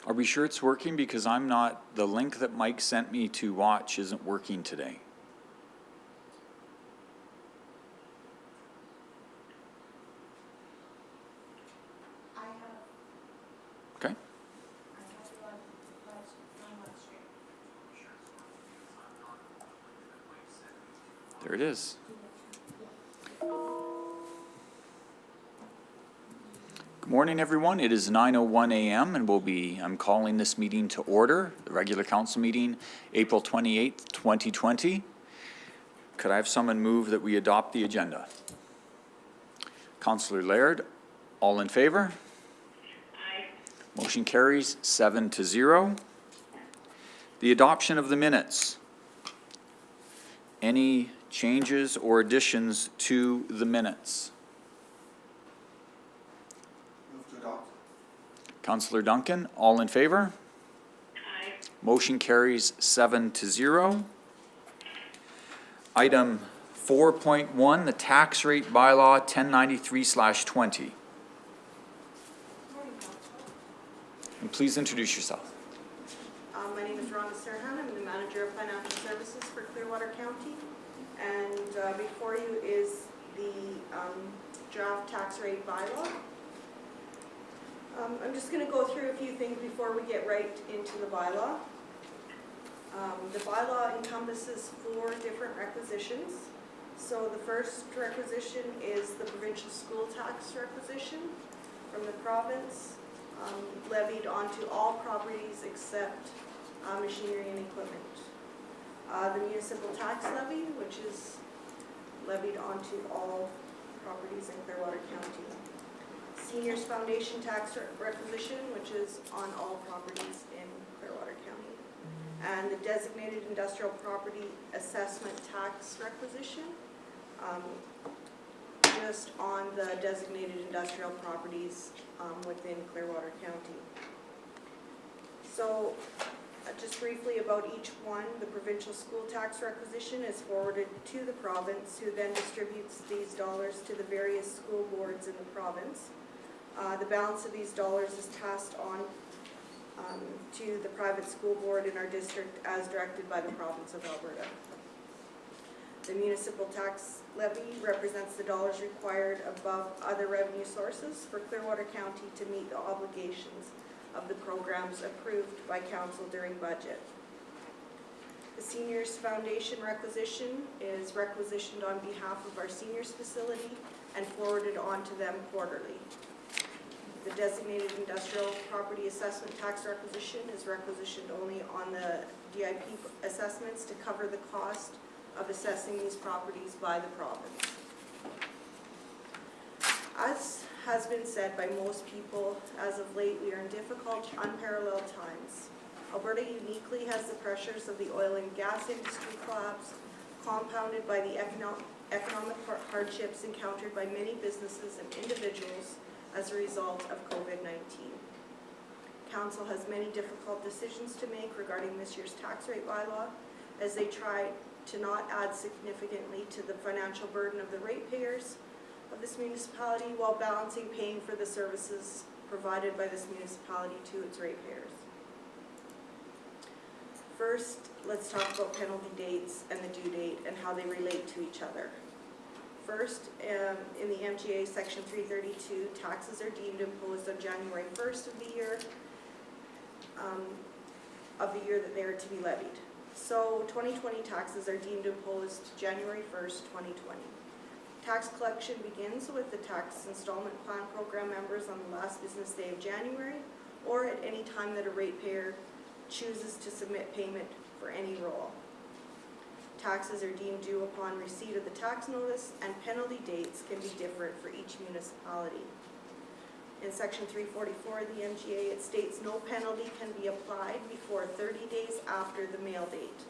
Are we sure it's working? Because I'm not, the link that Mike sent me to watch isn't working today. Okay. There it is. Good morning, everyone. It is 9:01 a.m. and I'm calling this meeting to order, the regular council meeting, April 28th, 2020. Could I have someone move that we adopt the agenda? Councillor Laird, all in favor? Aye. Motion carries 7-0. The adoption of the minutes. Any changes or additions to the minutes? Move to adopt. Councillor Duncan, all in favor? Aye. Motion carries 7-0. Item 4.1, the tax rate bylaw 1093/20. And please introduce yourself. My name is Rhonda Serhan. I'm the Manager of Financial Services for Clearwater County. And before you is the draft tax rate bylaw. I'm just going to go through a few things before we get right into the bylaw. The bylaw encompasses 4 different requisitions. So the first requisition is the provincial school tax requisition from the province, levied onto all properties except machinery and equipment. The municipal tax levy, which is levied onto all properties in Clearwater County. Seniors Foundation tax requisition, which is on all properties in Clearwater County. And the designated industrial property assessment tax requisition, just on the designated industrial properties within Clearwater County. So just briefly about each one, the provincial school tax requisition is forwarded to the province, who then distributes these dollars to the various school boards in the province. The balance of these dollars is passed on to the private school board in our district as directed by the province of Alberta. The municipal tax levy represents the dollars required above other revenue sources for Clearwater County to meet the obligations of the programs approved by council during budget. The Seniors Foundation requisition is requisitioned on behalf of our seniors facility and forwarded on to them quarterly. The designated industrial property assessment tax requisition is requisitioned only on the DIP assessments to cover the cost of assessing these properties by the province. As has been said by most people, as of late we are in difficult, unparalleled times. Alberta uniquely has the pressures of the oil and gas industry collapse, compounded by the economic hardships encountered by many businesses and individuals as a result of COVID-19. Council has many difficult decisions to make regarding this year's tax rate bylaw as they try to not add significantly to the financial burden of the ratepayers of this municipality while balancing paying for the services provided by this municipality to its ratepayers. First, let's talk about penalty dates and the due date and how they relate to each other. First, in the MGA section 332, taxes are deemed imposed on January 1st of the year that they are to be levied. So 2020 taxes are deemed imposed January 1st, 2020. Tax collection begins with the tax installment plan program members on the last business day of January or at any time that a ratepayer chooses to submit payment for any role. Taxes are deemed due upon receipt of the tax notice, and penalty dates can be different for each municipality. In section 344 of the MGA, it states no penalty can be applied before 30 days after the mail date.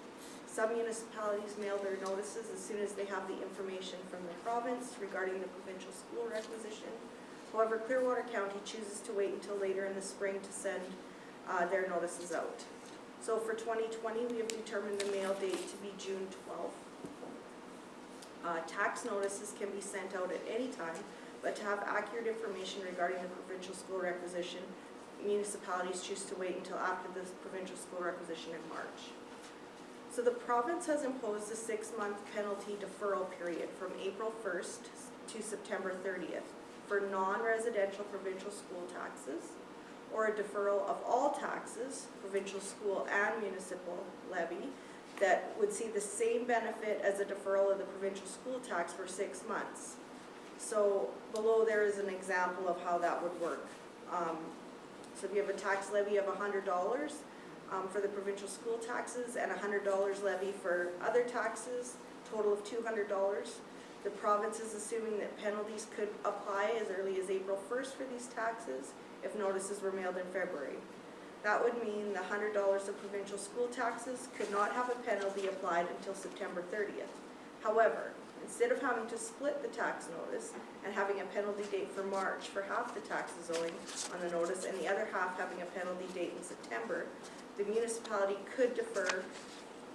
Some municipalities mail their notices as soon as they have the information from the province regarding the provincial school requisition. However, Clearwater County chooses to wait until later in the spring to send their notices out. So for 2020, we have determined the mail date to be June 12th. Tax notices can be sent out at any time, but to have accurate information regarding the provincial school requisition, municipalities choose to wait until after the provincial school requisition in March. So the province has imposed a 6-month penalty deferral period from April 1st to September 30th for non-residential provincial school taxes, or a deferral of all taxes, provincial school and municipal levy, that would see the same benefit as a deferral of the provincial school tax for 6 months. So below there is an example of how that would work. So if you have a tax levy of $100 for the provincial school taxes and $100 levy for other taxes, total of $200, the province is assuming that penalties could apply as early as April 1st for these taxes if notices were mailed in February. That would mean the $100 of provincial school taxes could not have a penalty applied until September 30th. However, instead of having to split the tax notice and having a penalty date for March for half the taxes owing on the notice and the other half having a penalty date in September, the municipality could defer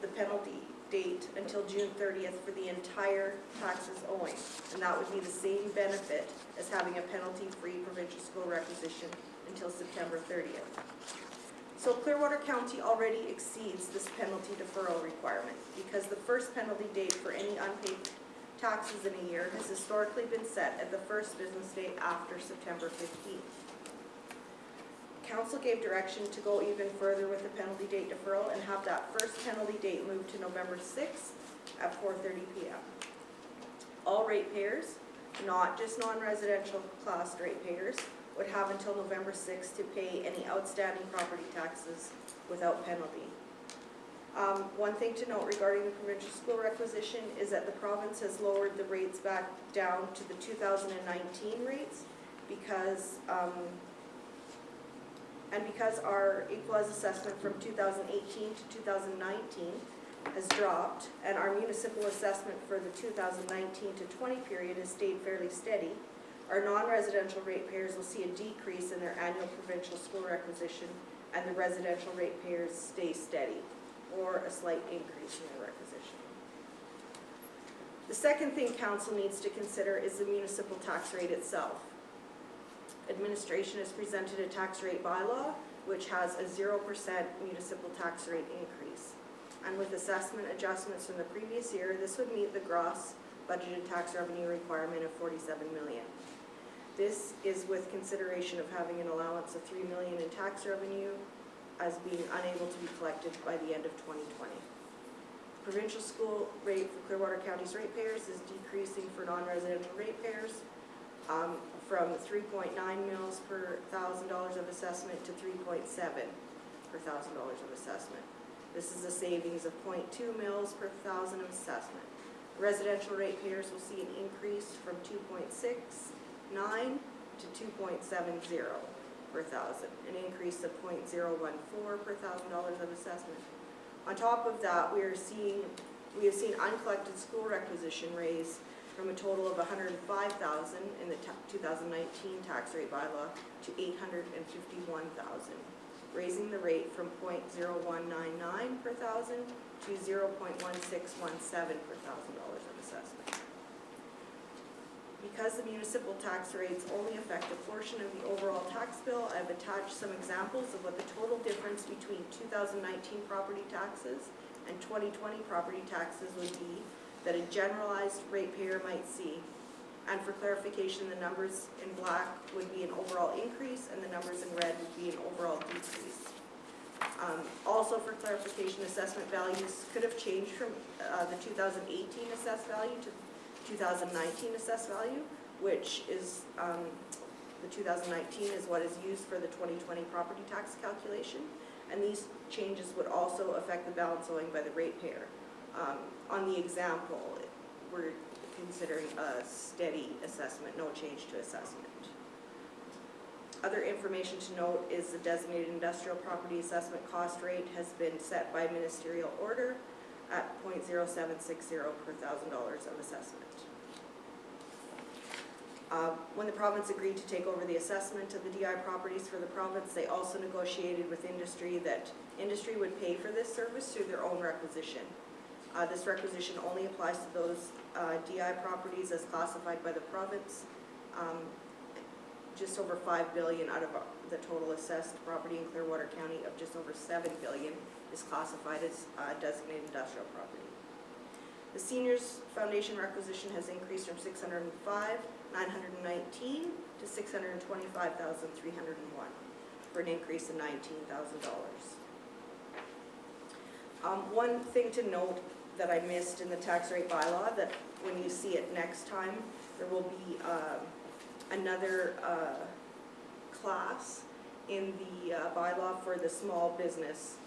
the penalty date until June 30th for the entire taxes owing. And that would be the same benefit as having a penalty-free provincial school requisition until September 30th. So Clearwater County already exceeds this penalty deferral requirement because the first penalty date for any unpaid taxes in a year has historically been set at the first business day after September 15th. Council gave direction to go even further with the penalty date deferral and have that first penalty date moved to November 6th at 4:30 p.m. All ratepayers, not just non-residential class ratepayers, would have until November 6th to pay any outstanding property taxes without penalty. One thing to note regarding the provincial school requisition is that the province has lowered the rates back down to the 2019 rates because our equalized assessment from 2018 to 2019 has dropped, and our municipal assessment for the 2019 to 20 period has stayed fairly steady, our non-residential ratepayers will see a decrease in their annual provincial school requisition, and the residential ratepayers stay steady, or a slight increase in their requisition. The second thing council needs to consider is the municipal tax rate itself. Administration has presented a tax rate bylaw which has a 0% municipal tax rate increase. And with assessment adjustments from the previous year, this would meet the gross budgeted tax revenue requirement of $47 million. This is with consideration of having an allowance of $3 million in tax revenue as being unable to be collected by the end of 2020. Provincial school rate for Clearwater County's ratepayers is decreasing for non-residential ratepayers from 3.9 mils per $1,000 of assessment to 3.7 per $1,000 of assessment. This is a savings of 0.2 mils per $1,000 of assessment. Residential ratepayers will see an increase from 2.69 to 2.70 per $1,000, an increase of 0.014 per $1,000 of assessment. On top of that, we have seen uncollected school requisition raise from a total of $105,000 in the 2019 tax rate bylaw to $851,000, raising the rate from 0.0199 per $1,000 to 0.1617 per $1,000 of assessment. Because the municipal tax rates only affect a portion of the overall tax bill, I've attached some examples of what the total difference between 2019 property taxes and 2020 property taxes would be that a generalized ratepayer might see. And for clarification, the numbers in black would be an overall increase and the numbers in red would be an overall decrease. Also for clarification, assessment values could have changed from the 2018 assessed value to 2019 assessed value, which is the 2019 is what is used for the 2020 property tax calculation, and these changes would also affect the balance owing by the ratepayer. On the example, we're considering a steady assessment, no change to assessment. Other information to note is the designated industrial property assessment cost rate has been set by ministerial order at 0.0760 per $1,000 of assessment. When the province agreed to take over the assessment of the DI properties for the province, they also negotiated with industry that industry would pay for this service through their own requisition. This requisition only applies to those DI properties as classified by the province. Just over $5 billion out of the total assessed property in Clearwater County of just over $7 billion is classified as designated industrial property. The Seniors Foundation requisition has increased from $605,919 to $625,301 for an increase of $19,000. One thing to note that I missed in the tax rate bylaw, that when you see it next time, there will be another class in the bylaw for the small business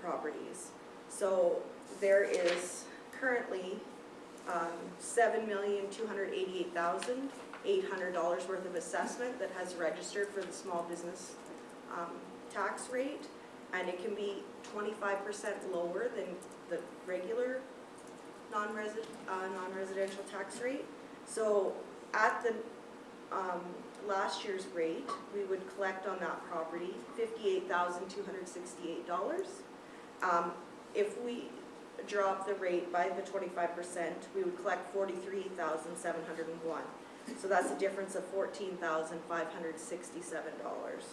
properties. So there is currently $7,288,800 worth of assessment that has registered for the small business tax rate, and it can be 25% lower than the regular non-residential tax rate. So at the last year's rate, we would collect on that property $58,268. If we drop the rate by the 25%, we would collect $43,701. So that's a difference of $14,567.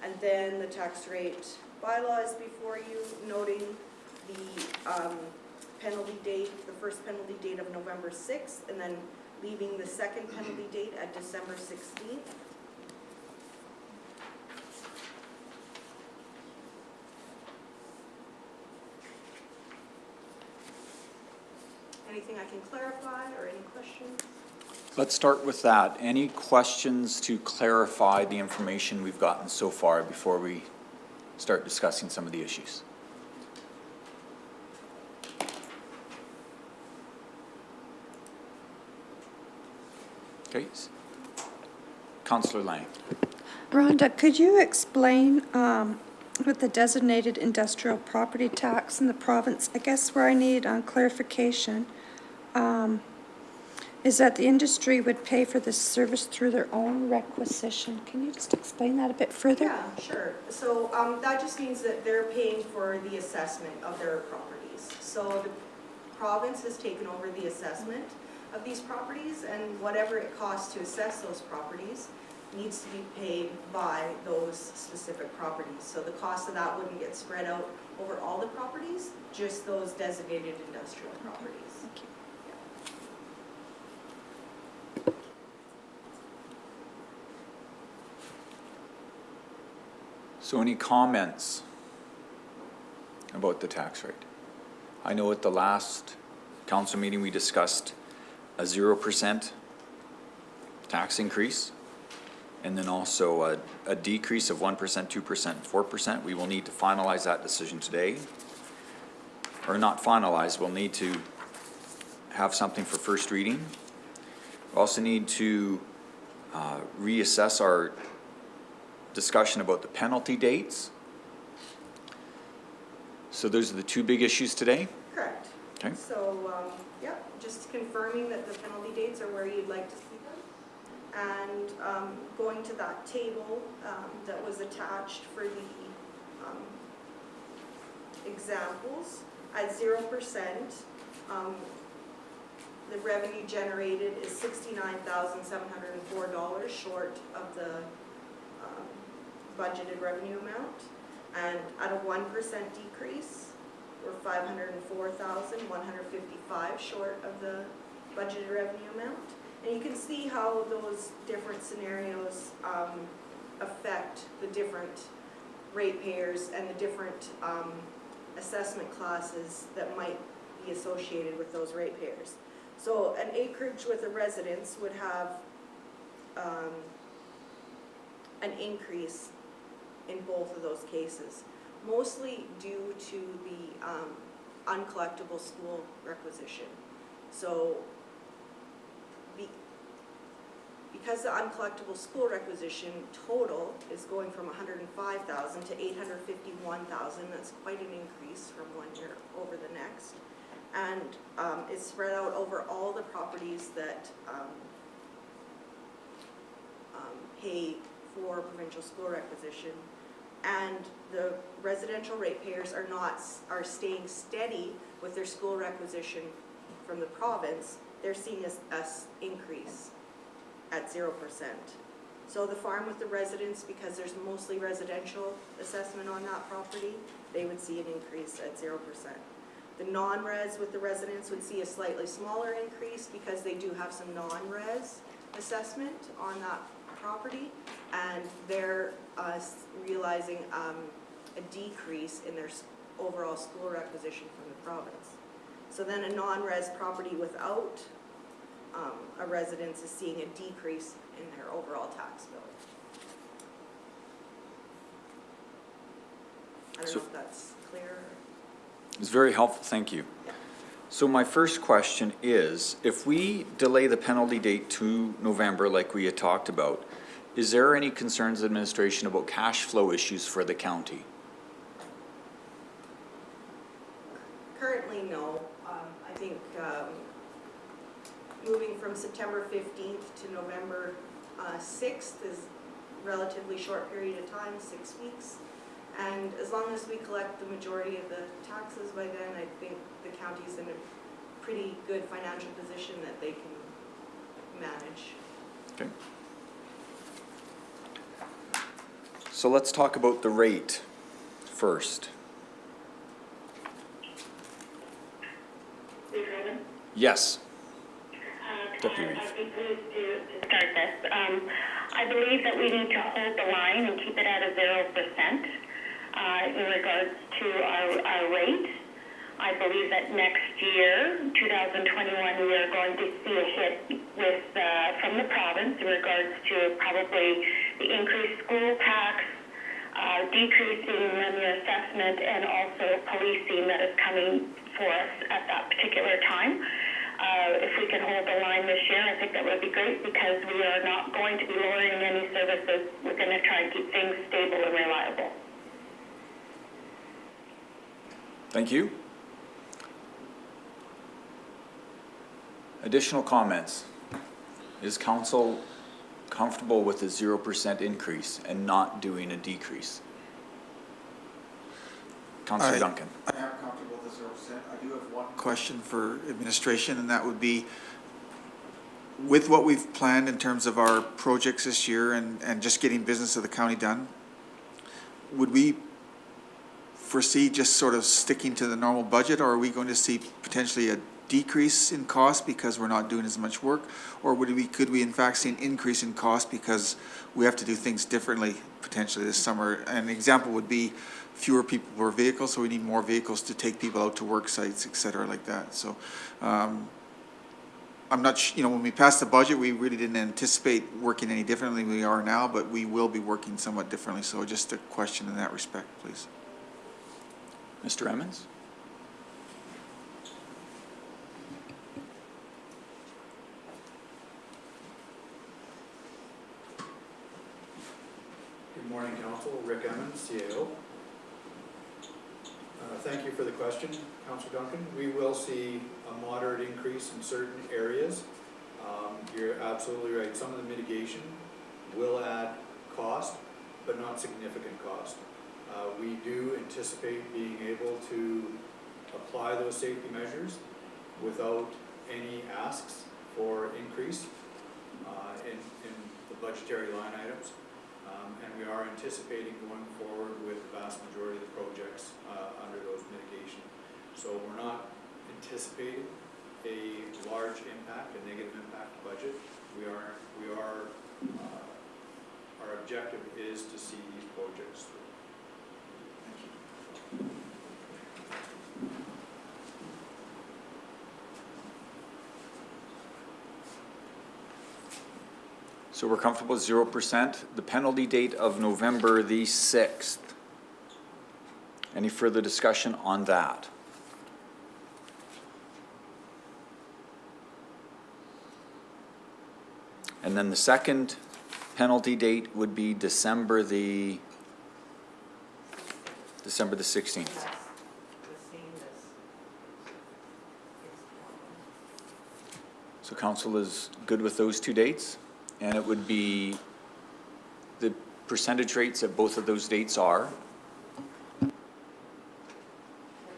And then the tax rate bylaw is before you, noting the penalty date, the first penalty date of November 6th, and then leaving the second penalty date at December 16th. Anything I can clarify or any questions? Let's start with that. Any questions to clarify the information we've gotten so far before we start discussing some of the issues? Okay. Councillor Lang. Rhonda, could you explain with the designated industrial property tax in the province, I guess where I need clarification, is that the industry would pay for this service through their own requisition. Can you just explain that a bit further? Yeah, sure. So that just means that they're paying for the assessment of their properties. So the province has taken over the assessment of these properties, and whatever it costs to assess those properties needs to be paid by those specific properties. So the cost of that wouldn't get spread out over all the properties, just those designated industrial properties. Thank you. So any comments about the tax rate? I know at the last council meeting we discussed a 0% tax increase, and then also a decrease of 1%, 2%, 4%. We will need to finalize that decision today. Or not finalize, we'll need to have something for first reading. We also need to reassess our discussion about the penalty dates. So those are the two big issues today? Correct. Okay. So, yeah, just confirming that the penalty dates are where you'd like to see them. And going to that table that was attached for the examples, at 0%, the revenue generated is $69,704 short of the budgeted revenue amount. And at a 1% decrease, we're $504,155 short of the budgeted revenue amount. And you can see how those different scenarios affect the different ratepayers and the different assessment classes that might be associated with those ratepayers. So an acreage with a residence would have an increase in both of those cases, mostly due to the uncollectible school requisition. So because the uncollectible school requisition total is going from $105,000 to $851,000, that's quite an increase from one year over the next. And it's spread out over all the properties that pay for provincial school requisition. And the residential ratepayers are staying steady with their school requisition from the province, they're seeing us increase at 0%. So the farm with the residents, because there's mostly residential assessment on that property, they would see an increase at 0%. The non-res with the residents would see a slightly smaller increase because they do have some non-res assessment on that property, and they're realizing a decrease in their overall school requisition from the province. So then a non-res property without a residence is seeing a decrease in their overall tax bill. I don't know if that's clear. It's very helpful, thank you. Yeah. So my first question is, if we delay the penalty date to November like we had talked about, is there any concerns administration about cash flow issues for the county? Currently, no. I think moving from September 15th to November 6th is a relatively short period of time, 6 weeks. And as long as we collect the majority of the taxes by then, I think the county's in a pretty good financial position that they can manage. Okay. So let's talk about the rate first. Yes. Deputy Reeve. I think we need to start this. I believe that we need to hold the line and keep it at a 0% in regards to our rate. I believe that next year, 2021, we are going to see a hit with from the province in regards to probably the increased school tax, decreasing revenue assessment, and also policing that is coming for us at that particular time. If we can hold the line this year, I think that would be great, because we are not going to be lowering any services. We're going to try and keep things stable and reliable. Thank you. Additional comments? Is council comfortable with a 0% increase and not doing a decrease? Councillor Duncan. I am comfortable with the 0%. I do have one question for administration, and that would be, with what we've planned in terms of our projects this year and just getting business of the county done, would we foresee just sort of sticking to the normal budget, or are we going to see potentially a decrease in cost because we're not doing as much work, or could we in fact see an increase in cost because we have to do things differently potentially this summer? An example would be fewer people per vehicle, so we need more vehicles to take people out to work sites, et cetera, like that. So I'm not, when we passed the budget, we really didn't anticipate working any differently than we are now, but we will be working somewhat differently. So just a question in that respect, please. Mr. Emmons? Good morning, Council. Rick Emmons, CAO. Thank you for the question, Councillor Duncan. We will see a moderate increase in certain areas. You're absolutely right. Some of the mitigation will add cost, but not significant cost. We do anticipate being able to apply those safety measures without any asks for increase in the budgetary line items. And we are anticipating going forward with the vast majority of the projects under those mitigation. So we're not anticipating a large impact, a negative impact budget. Our objective is to see these projects through. Thank you. So we're comfortable with 0%. The penalty date of November the 6th. Any further discussion on that? And then the second penalty date would be December the 16th. So council is good with those two dates? And it would be, the percentage rates at both of those dates are? I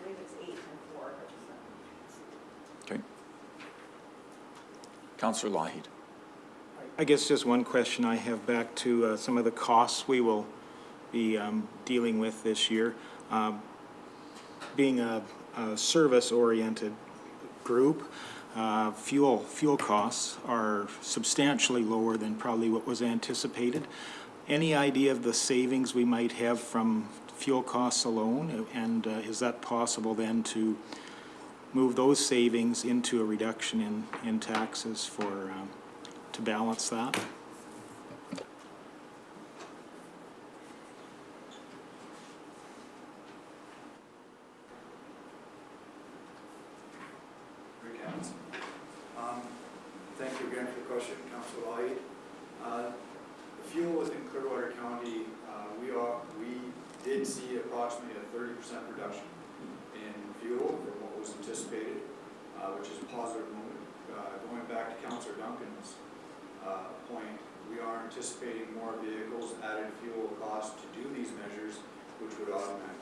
believe it's 8 and 4%. Okay. Councillor Lougheed. I guess just one question I have back to some of the costs we will be dealing with this year. Being a service-oriented group, fuel costs are substantially lower than probably what was anticipated. Any idea of the savings we might have from fuel costs alone? And is that possible then to move those savings into a reduction in taxes for to balance that? Thank you again for the question, Councillor Lougheed. The fuel within Clearwater County, we did see approximately a 30% reduction in fuel from what was anticipated, which is a positive movement. Going back to Councillor Duncan's point, we are anticipating more vehicles, added fuel costs to do these measures, which would augment.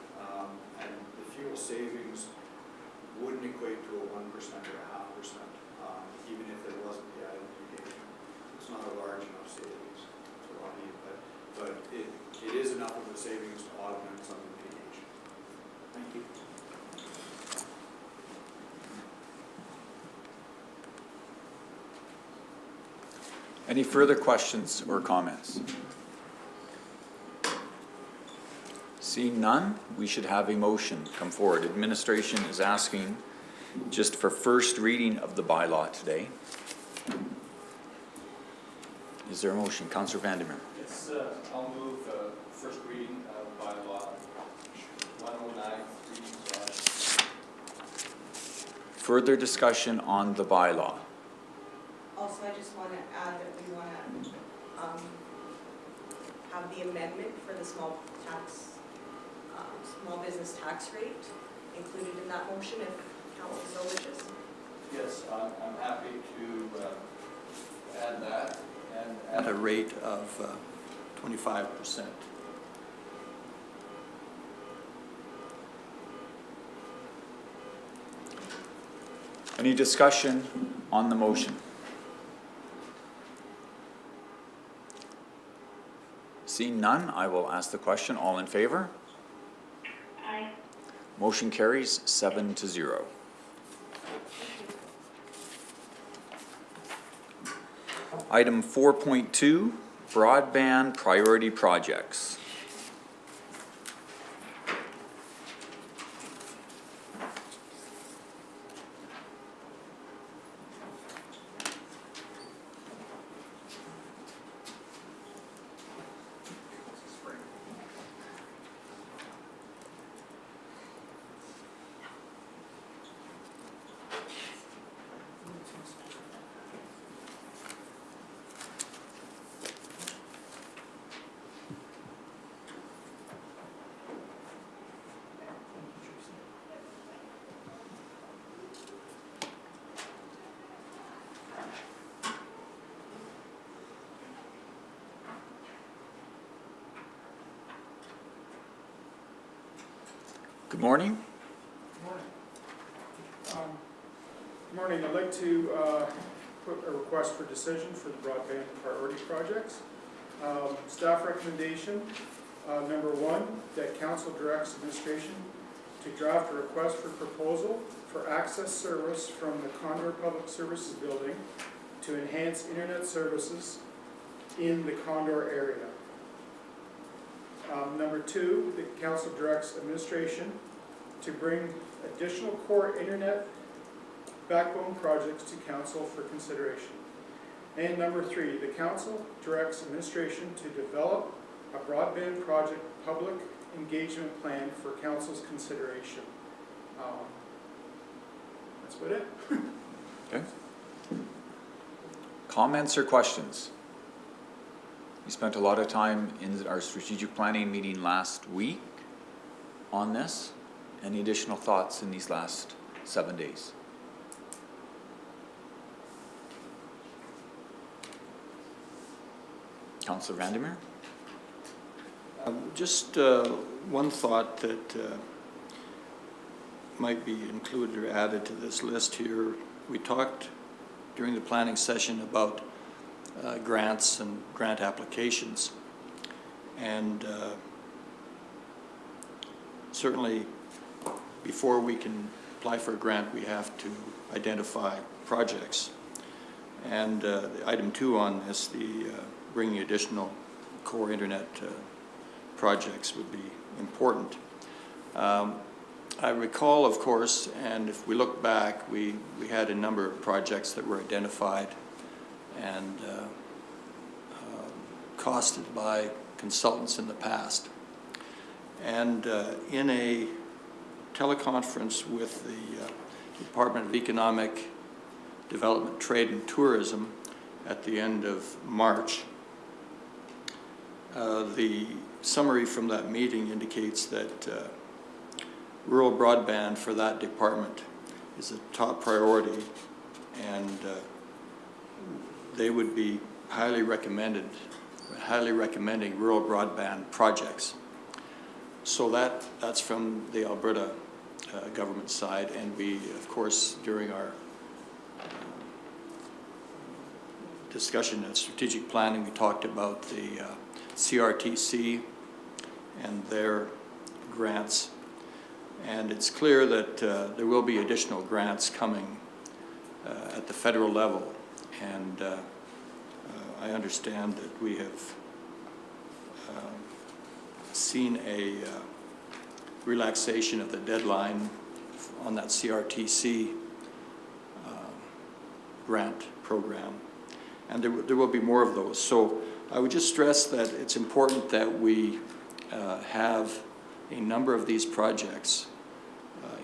And the fuel savings wouldn't equate to a 1% or a 0.5%, even if there wasn't the added mitigation. It's not a large enough savings to Lougheed, but it is enough of a savings to augment some of the mitigation. Thank you. Any further questions or comments? Seeing none, we should have a motion come forward. Administration is asking just for first reading of the bylaw today. Is there a motion? Councillor Vandermeer. Yes, I'll move first reading of bylaw 109. Further discussion on the bylaw. Also, I just want to add that we want to have the amendment for the small business tax rate included in that motion if council so wishes. Yes, I'm happy to add that and at a rate of 25%. Any discussion on the motion? Seeing none, I will ask the question. All in favor? Aye. Motion carries 7-0. Item 4.2, Broadband Priority Projects. Good morning. Good morning. I'd like to put a request for decision for the broadband priority projects. Staff recommendation, number 1, that council directs administration to draft a request for proposal for access service from the Condor Public Services Building to enhance internet services in the Condor area. Number 2, the council directs administration to bring additional core internet backbone projects to council for consideration. And number 3, the council directs administration to develop a broadband project public engagement plan for council's consideration. That's about it. Okay. Comments or questions? We spent a lot of time in our strategic planning meeting last week on this. Any additional thoughts in these last 7 days? Councillor Vandermeer? Just one thought that might be included or added to this list here. We talked during the planning session about grants and grant applications. And certainly, before we can apply for a grant, we have to identify projects. And item 2 on this, the bringing additional core internet projects would be important. I recall, of course, and if we look back, we had a number of projects that were identified and costed by consultants in the past. And in a teleconference with the Department of Economic Development, Trade and Tourism at the end of March, the summary from that meeting indicates that rural broadband for that department is a top priority, and they would be highly recommending rural broadband projects. So that's from the Alberta government side, and we, of course, during our discussion of strategic planning, we talked about the CRTC and their grants. And it's clear that there will be additional grants coming at the federal level. And I understand that we have seen a relaxation of the deadline on that CRTC grant program. And there will be more of those. So I would just stress that it's important that we have a number of these projects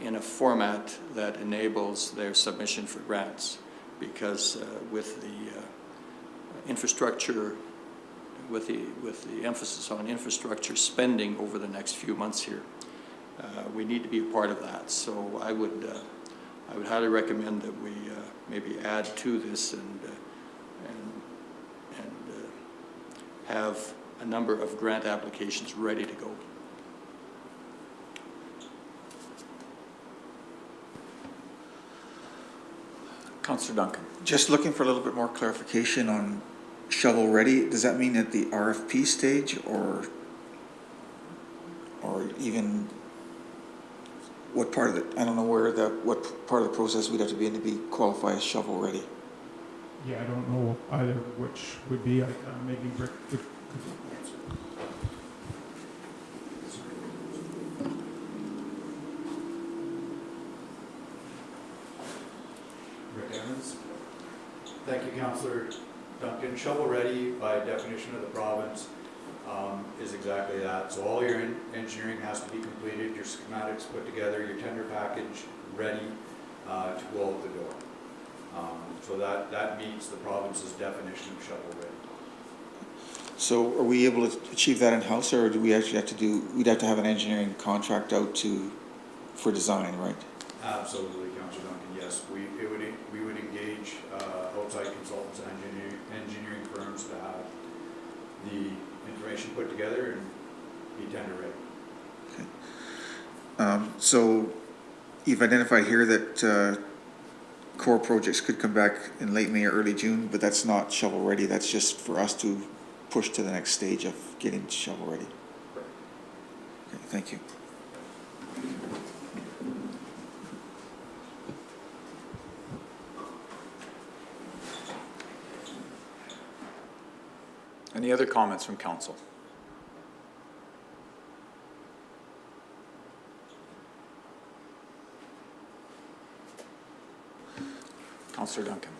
in a format that enables their submission for grants, because with the infrastructure, with the emphasis on infrastructure spending over the next few months here, we need to be a part of that. So I would highly recommend that we maybe add to this and have a number of grant applications ready to go. Councillor Duncan. Just looking for a little bit more clarification on shovel ready. Does that mean at the RFP stage, or even what part of it? I don't know what part of the process we'd have to be in to be qualified as shovel ready. Yeah, I don't know either which would be. Maybe Rick could answer. Rick Evans. Thank you, Councillor Duncan. Shovel ready, by definition of the province, is exactly that. So all your engineering has to be completed, your schematics put together, your tender package ready to go out the door. So that meets the province's definition of shovel ready. So are we able to achieve that in-house, or do we actually have to we'd have to have an engineering contract out for design, right? Absolutely, Councillor Duncan, yes. We would engage outside consultants and engineering firms to have the information put together and be tender ready. Okay. So you've identified here that core projects could come back in late May or early June, but that's not shovel ready. That's just for us to push to the next stage of getting shovel ready. Okay, thank you. Any other comments from council? Councillor Duncan.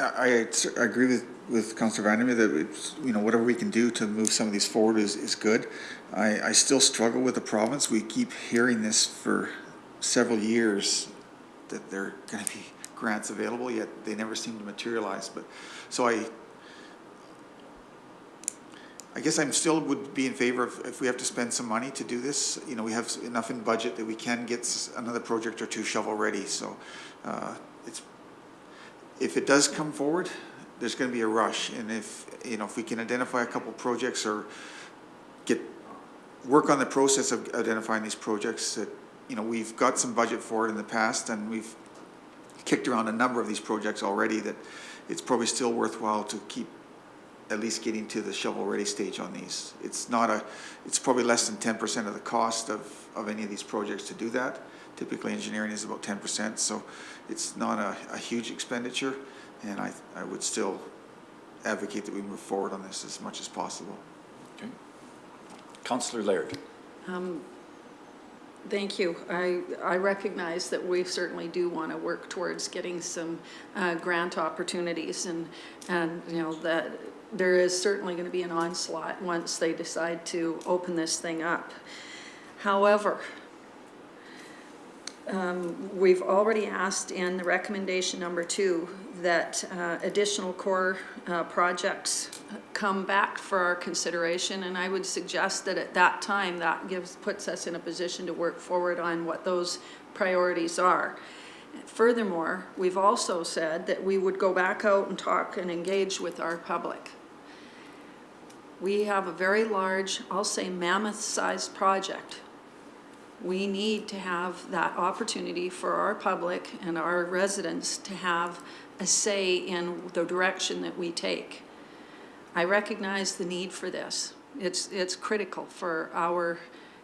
I agree with Councillor Vandermeer that it's, whatever we can do to move some of these forward is good. I still struggle with the province. We keep hearing this for several years that there are going to be grants available, yet they never seem to materialize. But so I guess I'm still would be in favor of, if we have to spend some money to do this, we have enough in budget that we can get another project or two shovel ready. So if it does come forward, there's going to be a rush. And if we can identify a couple projects or work on the process of identifying these projects that, we've got some budget for it in the past, and kicked around a number of these projects already, that it's probably still worthwhile to keep at least getting to the shovel-ready stage on these. It's probably less than 10% of the cost of any of these projects to do that. Typically, engineering is about 10%, so it's not a huge expenditure, and I would still advocate that we move forward on this as much as possible. Okay. Councillor Laird. Thank you. I recognize that we certainly do want to work towards getting some grant opportunities, and you know that there is certainly going to be an onslaught once they decide to open this thing up. However, we've already asked in the recommendation number 2 that additional core projects come back for our consideration, and I would suggest that at that time that puts us in a position to work forward on what those priorities are. Furthermore, we've also said that we would go back out and talk and engage with our public. We have a very large, I'll say mammoth-sized project. We need to have that opportunity for our public and our residents to have a say in the direction that we take. I recognize the need for this. It's critical for our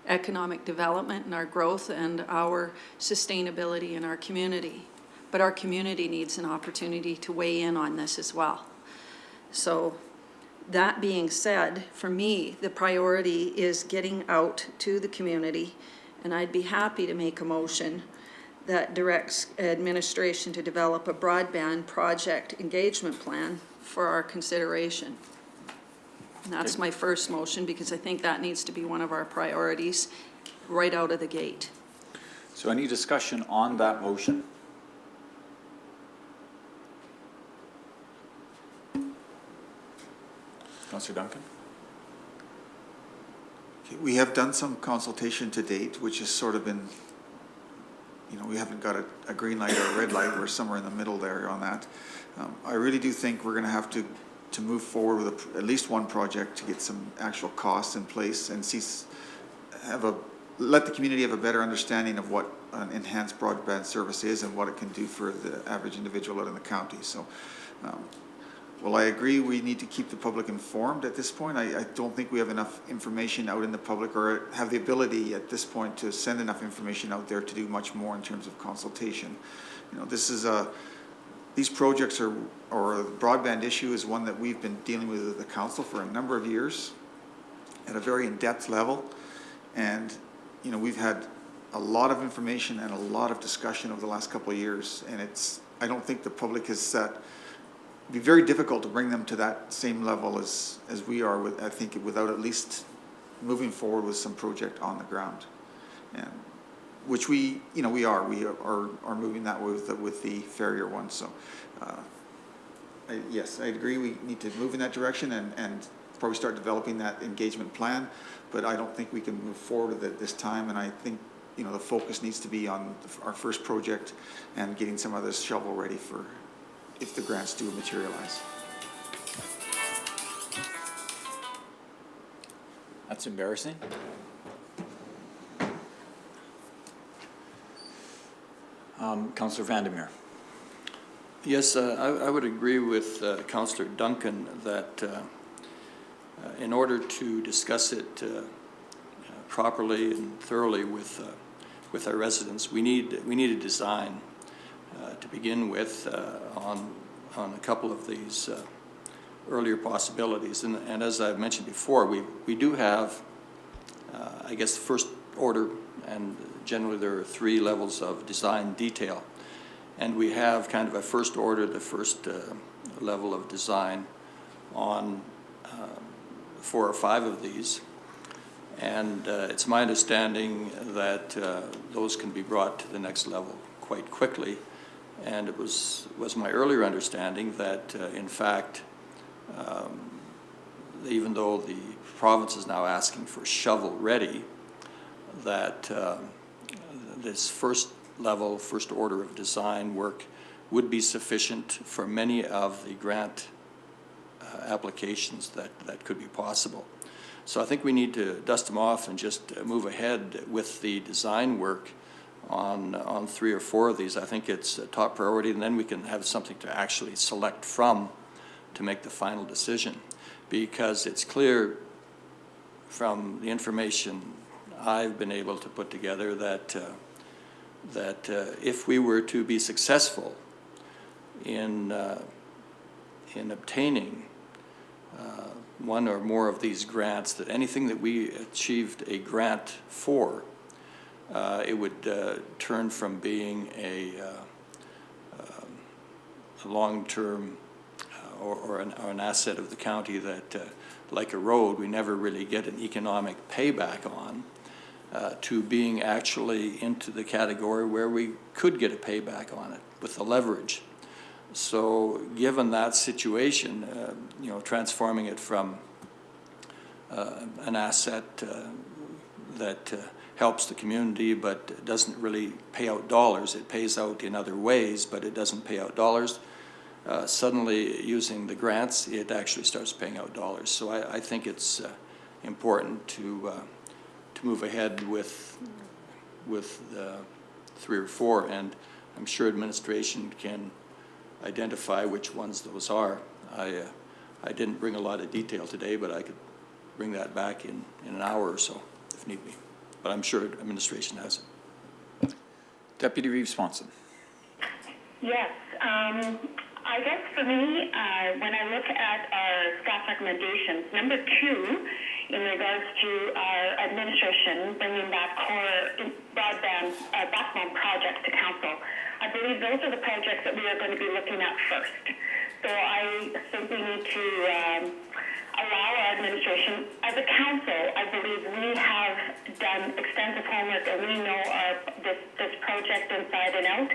economic development and our growth and our sustainability in our community. But our community needs an opportunity to weigh in on this as well. So that being said, for me, the priority is getting out to the community, and I'd be happy to make a motion that directs administration to develop a broadband project engagement plan for our consideration. And that's my first motion, because I think that needs to be one of our priorities right out of the gate. So any discussion on that motion? Councillor Duncan? Okay, we have done some consultation to date, which has sort of been, you know, we haven't got a green light or a red light. We're somewhere in the middle there on that. I really do think we're going to have to move forward with at least one project to get some actual costs in place and let the community have a better understanding of what an enhanced broadband service is and what it can do for the average individual out in the county. So, well, I agree we need to keep the public informed at this point. I don't think we have enough information out in the public, or have the ability at this point to send enough information out there to do much more in terms of consultation. You know, this is these projects or the broadband issue is one that we've been dealing with at the council for a number of years at a very in-depth level. And, you know, we've had a lot of information and a lot of discussion over the last couple of years. And I don't think the public has set, it'd be very difficult to bring them to that same level as we are, I think, without at least moving forward with some project on the ground. And which we are moving that way with the Farrier one. So, yes, I agree. We need to move in that direction and probably start developing that engagement plan. But I don't think we can move forward with it at this time. And I think, you know, the focus needs to be on our first project and getting some of this shovel ready for if the grants do materialize. That's embarrassing. Councillor Vandermeer. Yes, I would agree with Councillor Duncan that in order to discuss it properly and thoroughly with our residents, we need a design to begin with on a couple of these earlier possibilities. And as I've mentioned before, we do have, I guess, first order, and generally there are 3 levels of design detail. And we have kind of a first order, the first level of design on 4 or 5 of these. And it's my understanding that those can be brought to the next level quite quickly. And it was my earlier understanding that, in fact, even though the province is now asking for shovel-ready, that this first level, first order of design work would be sufficient for many of the grant applications that could be possible. So I think we need to dust them off and just move ahead with the design work on 3 or 4 of these. I think it's a top priority, and then we can have something to actually select from to make the final decision. Because it's clear from the information I've been able to put together that if we were to be successful in obtaining one or more of these grants, that anything that we achieved a grant for, it would turn from being a long-term or an asset of the county that, like a road, we never really get an economic payback on, to being actually into the category where we could get a payback on it with the leverage. So given that situation, you know, transforming it from an asset that helps the community but doesn't really pay out dollars, it pays out in other ways, but it doesn't pay out dollars. Suddenly, using the grants, it actually starts paying out dollars. So I think it's important to move ahead with 3 or 4, and I'm sure administration can identify which ones those are. I didn't bring a lot of detail today, but I could bring that back in an hour or so if need be. But I'm sure administration has it. Deputy Reeve Swanson. Yes. I guess for me, when I look at our staff recommendations, number 2, in regards to our administration bringing back core broadband backbone projects to council, I believe those are the projects that we are going to be looking at first. So I think we need to allow our administration, as a council, I believe we have done extensive homework and we know this project inside and out.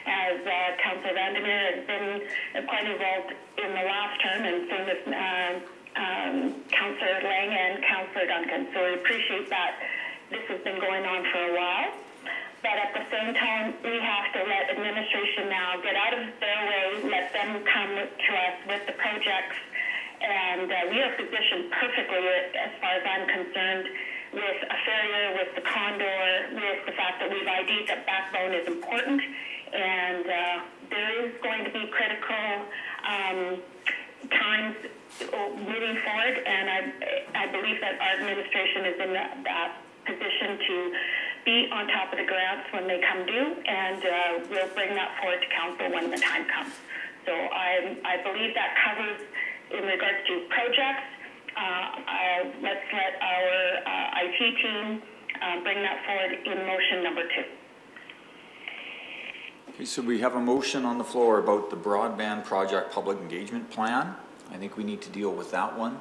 As Councillor Vandermeer has been quite involved in the last term, and same with Councillor Lang and Councillor Duncan. So we appreciate that this has been going on for a while. But at the same time, we have to let administration now get out of their way, let them come to us with the projects, and we are positioned perfectly, as far as I'm concerned, with a farrier, with the condor, with the fact that we've ID'd that backbone is important. And there is going to be critical times moving forward, and I believe that our administration is in that position to be on top of the grants when they come due, and we'll bring that forward to council when the time comes. So I believe that covers, in regards to projects, let's let our IT team bring that forward in motion number 2. Okay, so we have a motion on the floor about the broadband project public engagement plan. I think we need to deal with that one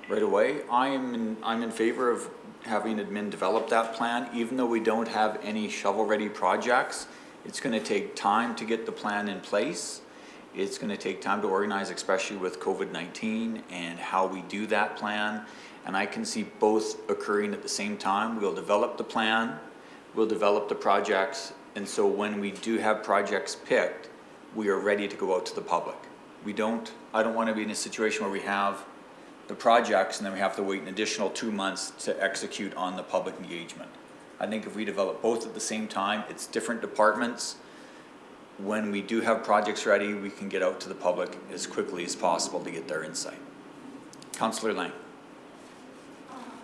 right away. I'm in favor of having admin develop that plan, even though we don't have any shovel-ready projects. It's going to take time to get the plan in place. It's going to take time to organize, especially with COVID-19 and how we do that plan. And I can see both occurring at the same time. We'll develop the plan, we'll develop the projects, and so when we do have projects picked, we are ready to go out to the public. I don't want to be in a situation where we have the projects and then we have to wait an additional 2 months to execute on the public engagement. I think if we develop both at the same time, it's different departments. When we do have projects ready, we can get out to the public as quickly as possible to get their insight. Councillor Lang.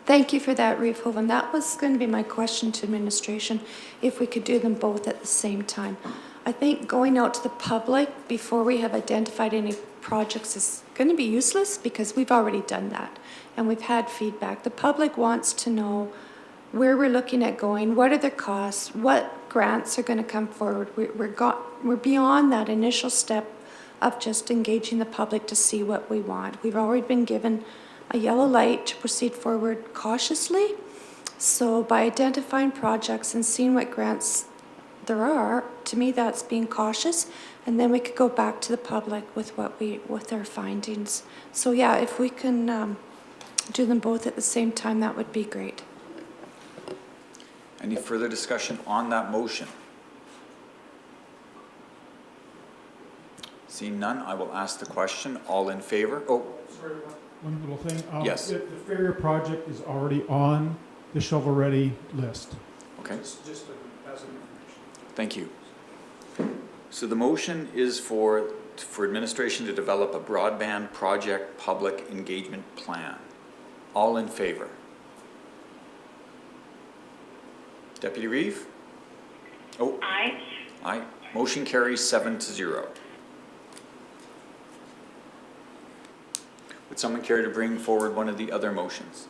Thank you for that, Reefhoven. That was going to be my question to administration, if we could do them both at the same time. I think going out to the public before we have identified any projects is going to be useless because we've already done that and we've had feedback. The public wants to know where we're looking at going, what are the costs, what grants are going to come forward. We're beyond that initial step of just engaging the public to see what we want. We've already been given a yellow light to proceed forward cautiously. So by identifying projects and seeing what grants there are, to me that's being cautious, and then we could go back to the public with our findings. So yeah, if we can do them both at the same time, that would be great. Any further discussion on that motion? Seeing none, I will ask the question. All in favor? Oh, Sorry, one little thing. Yes. The farrier project is already on the shovel-ready list. okay. Just as an information. Thank you. So the motion is for administration to develop a broadband project public engagement plan. All in favor? Deputy Reeve? Oh, Aye. aye. Motion carries 7-0. Would someone care to bring forward one of the other motions?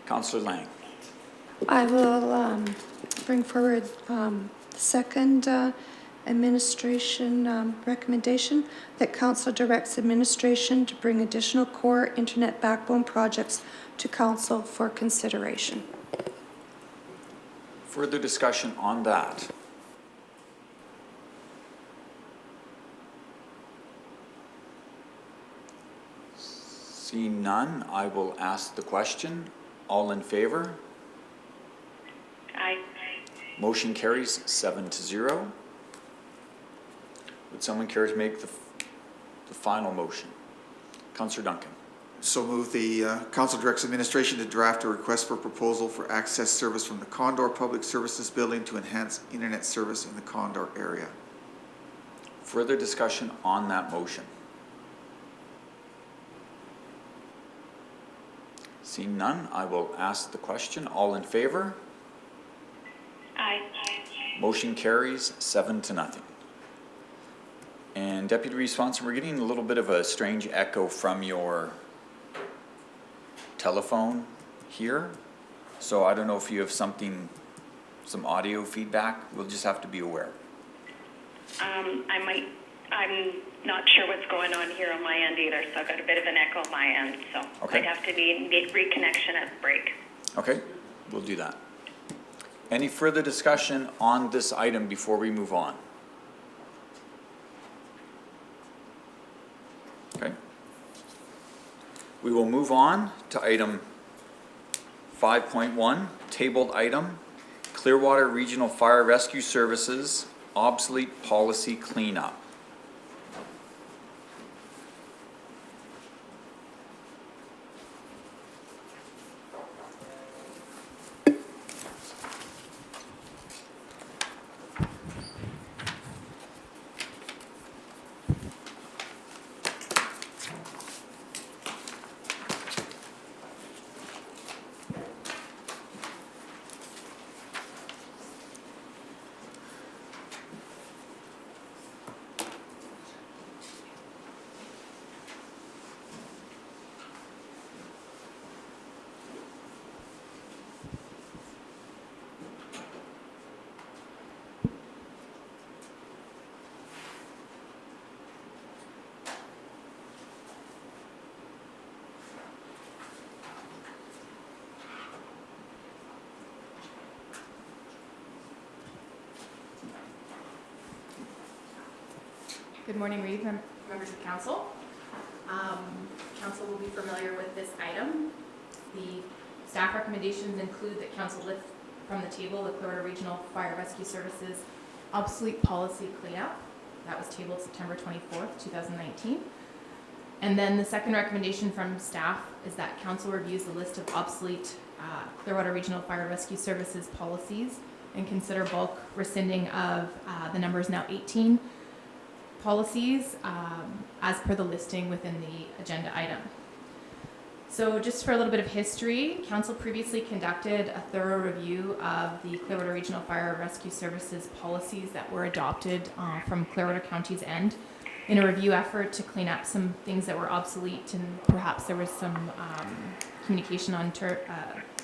Councillor Lang. I will bring forward the second administration recommendation that council directs administration to bring additional core internet backbone projects to council for consideration. Further discussion on that? Seeing none, I will ask the question. All in favor? Aye. Motion carries 7-0. Would someone care to make the final motion? Councillor Duncan. So move the council directs administration to draft a request for proposal for access service from the Condor Public Services Building to enhance internet service in the Condor area. Further discussion on that motion? Seeing none, I will ask the question. All in favor? Aye. Motion carries 7-0. And Deputy Reeve-Swanson, we're getting a little bit of a strange echo from your telephone here. So I don't know if you have some audio feedback. We'll just have to be aware. I'm not sure what's going on here on my end either, so I've got a bit of an echo on my end, so Okay. I'd have to need reconnection at the break. Okay, we'll do that. Any further discussion on this item before we move on? Okay. We will move on to item 5.1, tabled item, Clearwater Regional Fire Rescue Services Obsolete Policy Cleanup. Good morning, Reeve, members of council. Council will be familiar with this item. The staff recommendations include that council lift from the table the Clearwater Regional Fire Rescue Services Obsolete Policy Cleanup. That was tabled September 24th, 2019. And then the second recommendation from staff is that council reviews the list of obsolete Clearwater Regional Fire Rescue Services policies and consider bulk rescinding of the numbers now 18 policies as per the listing within the agenda item. So just for a little bit of history, council previously conducted a thorough review of the Clearwater Regional Fire Rescue Services policies that were adopted from Clearwater County's end in a review effort to clean up some things that were obsolete, and perhaps there was some communication on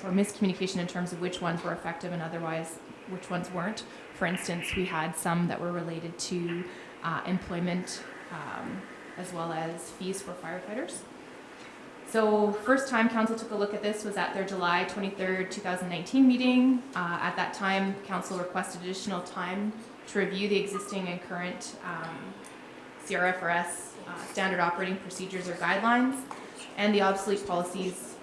or miscommunication in terms of which ones were effective and otherwise which ones weren't. For instance, we had some that were related to employment as well as fees for firefighters. So first time council took a look at this was at their July 23rd, 2019 meeting. At that time, council requested additional time to review the existing and current CRFRS standard operating procedures or guidelines and the obsolete policies.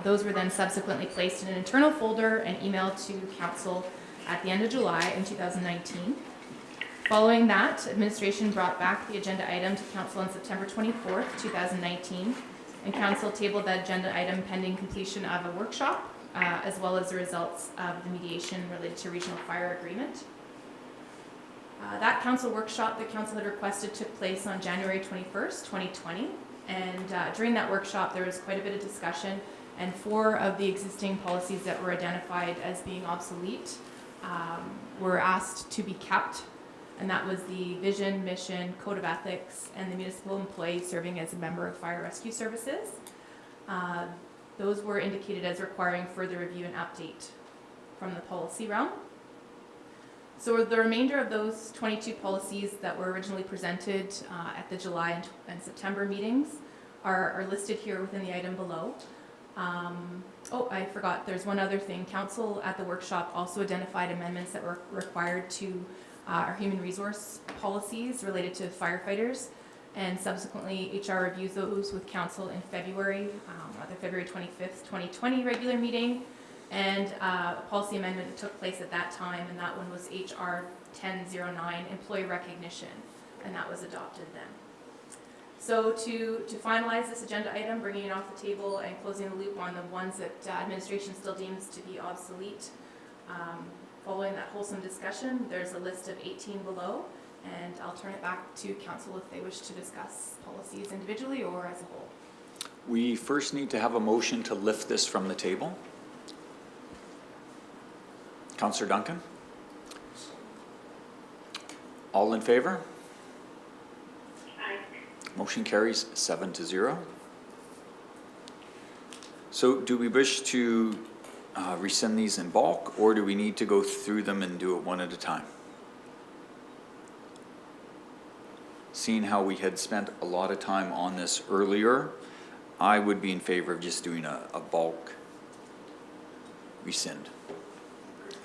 Those were then subsequently placed in an internal folder and emailed to council at the end of July in 2019. Following that, administration brought back the agenda item to council on September 24th, 2019, and council tabled that agenda item pending completion of a workshop as well as the results of the mediation related to regional fire agreement. That council workshop that council had requested took place on January 21st, 2020. And during that workshop, there was quite a bit of discussion, and 4 of the existing policies that were identified as being obsolete were asked to be kept. And that was the vision, mission, code of ethics, and the municipal employee serving as a member of fire rescue services. Those were indicated as requiring further review and update from the policy realm. So the remainder of those 22 policies that were originally presented at the July and September meetings are listed here within the item below. Oh, I forgot, there's one other thing. Council at the workshop also identified amendments that were required to our human resource policies related to firefighters, and subsequently HR reviews those with council in February, at the February 25th, 2020 regular meeting, and a policy amendment that took place at that time, and that one was HR 1009, employee recognition, and that was adopted then. So to finalize this agenda item, bringing it off the table and closing the loop on the ones that administration still deems to be obsolete, following that wholesome discussion, there's a list of 18 below, and I'll turn it back to council if they wish to discuss policies individually or as a whole. We first need to have a motion to lift this from the table. Councillor Duncan? All in favor? Aye. Motion carries 7-0. So do we wish to rescind these in bulk, or do we need to go through them and do it one at a time? Seeing how we had spent a lot of time on this earlier, I would be in favor of just doing a bulk rescind.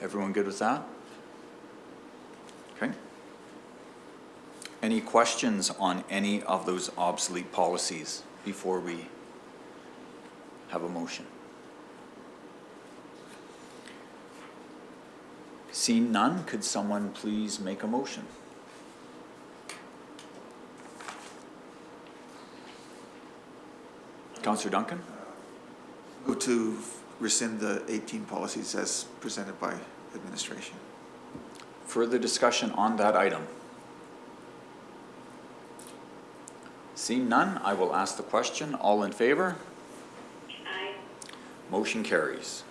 Everyone good with that? Okay. Any questions on any of those obsolete policies before we have a motion? Seeing none, could someone please make a motion? Councillor Duncan? Move to rescind the 18 policies as presented by administration. Further discussion on that item? Seeing none, I will ask the question. All in favor? Aye. Motion carries.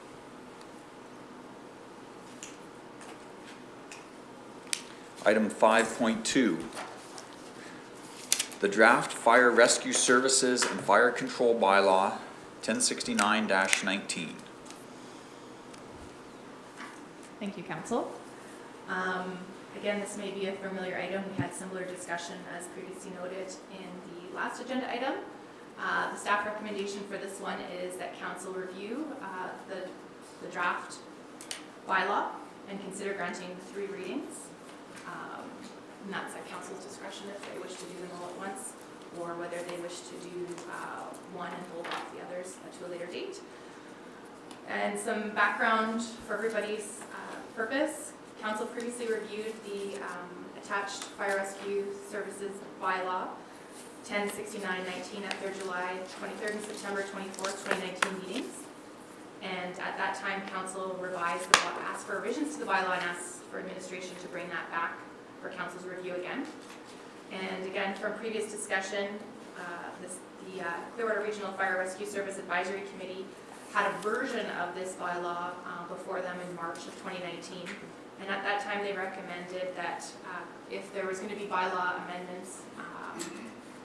Item 5.2. The draft Fire Rescue Services and Fire Control Bylaw 1069-19. Thank you, council. Again, this may be a familiar item. We had similar discussion as previously noted in the last agenda item. The staff recommendation for this one is that council review the draft bylaw and consider granting 3 readings. And that's at council's discretion if they wish to do them all at once, or whether they wish to do one and hold off the others to a later date. And some background for everybody's purpose. Council previously reviewed the attached Fire Rescue Services Bylaw 1069-19 at their July 23rd and September 24th, 2019 meetings. And at that time, council revised the bylaw, asked for revisions to the bylaw, and asked for administration to bring that back for council's review again. And again, from previous discussion, the Clearwater Regional Fire Rescue Service Advisory Committee had a version of this bylaw before them in March of 2019. And at that time, they recommended that if there was going to be bylaw amendments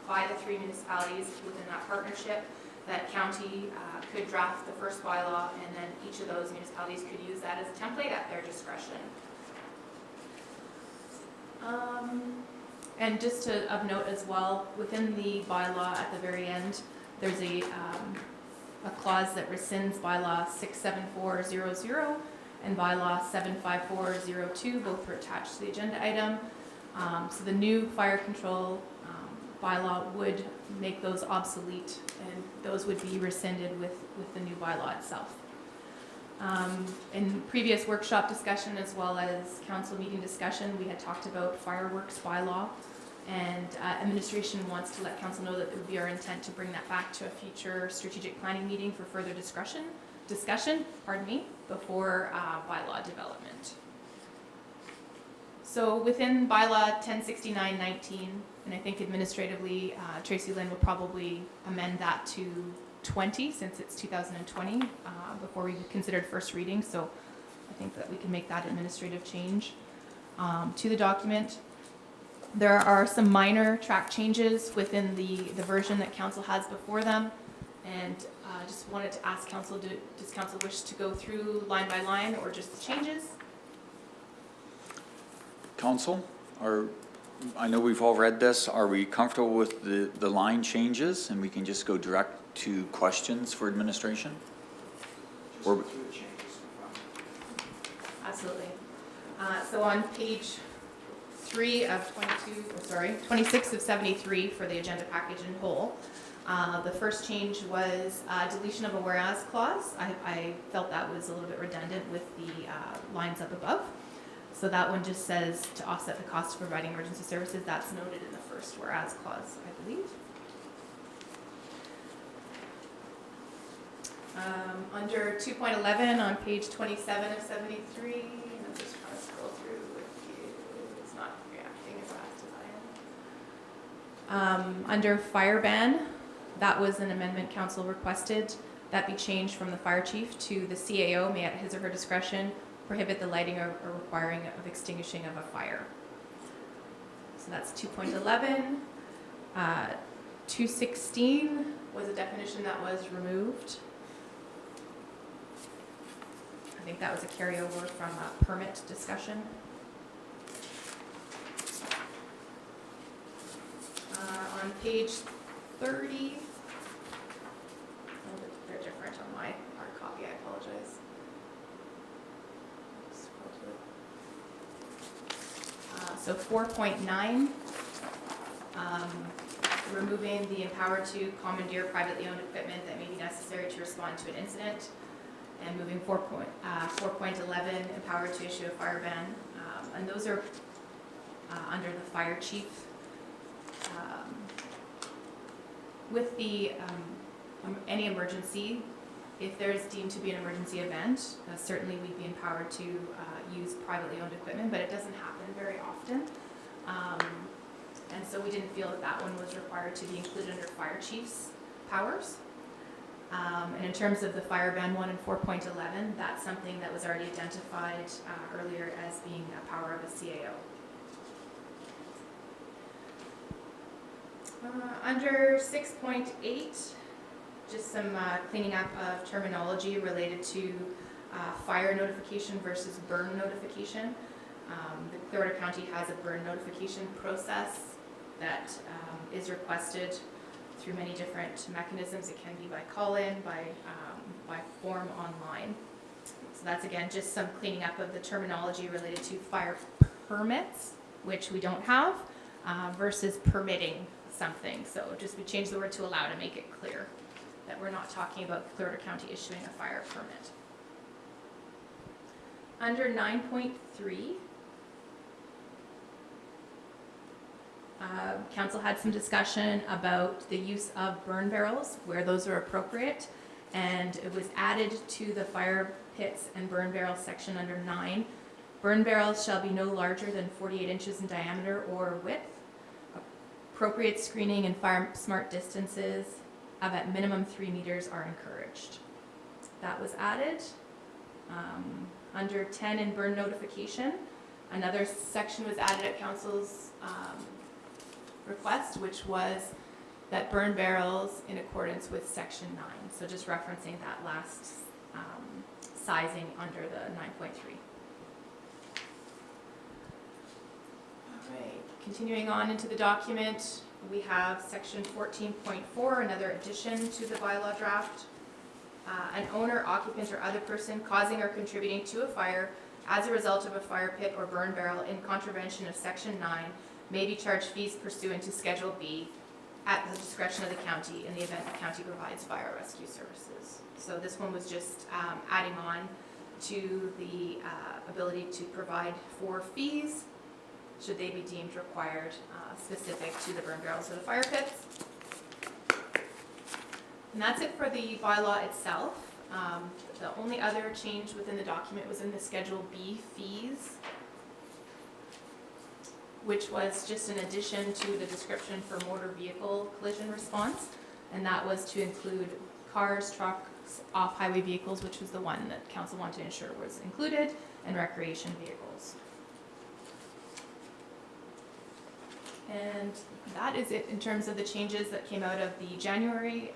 by the 3 municipalities within that partnership, that county could draft the first bylaw, and then each of those municipalities could use that as a template at their discretion. And just of note as well, within the bylaw at the very end, there's a clause that rescinds bylaw 67400 and bylaw 75402, both were attached to the agenda item. So the new fire control bylaw would make those obsolete, and those would be rescinded with the new bylaw itself. In previous workshop discussion as well as council meeting discussion, we had talked about fireworks bylaw, and administration wants to let council know that it would be our intent to bring that back to a future strategic planning meeting for further discussion. discussion, before bylaw development. So within bylaw 1069-19, and I think administratively, Tracy Lynn will probably amend that to 20 since it's 2020 before we considered first reading. So I think that we can make that administrative change to the document. There are some minor track changes within the version that council has before them. And just wanted to ask council, does council wish to go through line by line or just the changes? Council, I know we've all read this. Are we comfortable with the line changes and we can just go direct to questions for administration? Or, Absolutely. So on page 26 of 73 for the agenda package in whole, the first change was deletion of a whereas clause. I felt that was a little bit redundant with the lines up above. So that one just says to offset the cost of providing emergency services. That's noted in the first whereas clause, I believe. Under 2.11 on page 27 of 73, I'm just trying to scroll through. It's not reacting as fast as I am. Under fire ban, that was an amendment council requested. That be changed from the fire chief to the CAO may at his or her discretion prohibit the lighting or requiring of extinguishing of a fire. So that's 2.11. 216 was a definition that was removed. I think that was a carryover from a permit discussion. On page 30, they're different on my hard copy, I apologize. So 4.9, removing the empowered to commandeer privately owned equipment that may be necessary to respond to an incident, and moving 4.11, empowered to issue a fire ban, and those are under the fire chief. With the any emergency, if there is deemed to be an emergency event, certainly we'd be empowered to use privately owned equipment, but it doesn't happen very often. And so we didn't feel that that one was required to be included under fire chief's powers. And in terms of the fire ban one and 4.11, that's something that was already identified earlier as being a power of a CAO. Under 6.8, just some cleaning up of terminology related to fire notification versus burn notification. The Clearwater County has a burn notification process that is requested through many different mechanisms. It can be by call-in, by form online. So that's again just some cleaning up of the terminology related to fire permits, which we don't have, versus permitting something. So just we change the word to allow to make it clear that we're not talking about Clearwater County issuing a fire permit. Under 9.3, council had some discussion about the use of burn barrels, where those are appropriate, and it was added to the fire pits and burn barrels section under 9. Burn barrels shall be no larger than 48 inches in diameter or width. Appropriate screening and fire smart distances of at minimum 3 meters are encouraged. That was added. Under 10 in burn notification, another section was added at council's request, which was that burn barrels in accordance with section 9. So just referencing that last sizing under the 9.3. All right, continuing on into the document, we have section 14.4, another addition to the bylaw draft. An owner, occupant, or other person causing or contributing to a fire as a result of a fire pit or burn barrel in contravention of section 9 may be charged fees pursuant to Schedule B at the discretion of the county in the event the county provides fire rescue services. So this one was just adding on to the ability to provide for fees should they be deemed required specific to the burn barrels or the fire pits. And that's it for the bylaw itself. The only other change within the document was in the Schedule B fees, which was just an addition to the description for motor vehicle collision response, and that was to include cars, trucks, off-highway vehicles, which was the one that council wanted to ensure was included, and recreation vehicles. And that is it in terms of the changes that came out of the January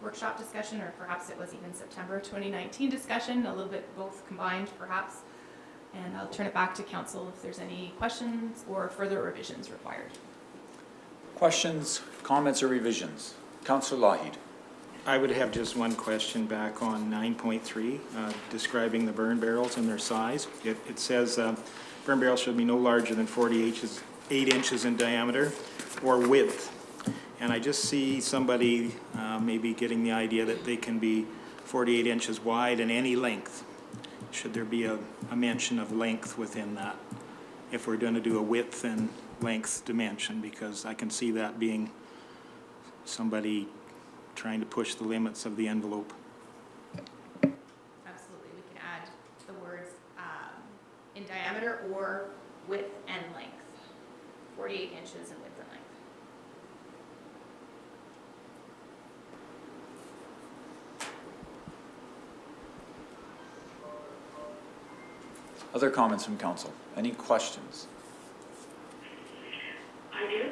workshop discussion, or perhaps it was even September 2019 discussion, a little bit both combined perhaps. And I'll turn it back to council if there's any questions or further revisions required. Questions, comments, or revisions? Councillor Lougheed. I would have just one question back on 9.3, describing the burn barrels and their size. It says burn barrels should be no larger than 8 inches in diameter or width. And I just see somebody maybe getting the idea that they can be 48 inches wide and any length. Should there be a mention of length within that if we're going to do a width and length dimension? Because I can see that being somebody trying to push the limits of the envelope. Absolutely, we can add the words in diameter or width and length, 48 inches in width and length. Other comments from council? Any questions? I do.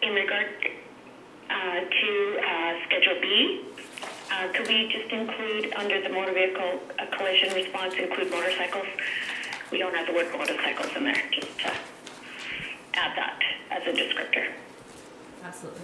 In regard to Schedule B, could we just include under the motor vehicle collision response, include motorcycles? We don't have the word motorcycles in there, just to add that as a descriptor. Absolutely.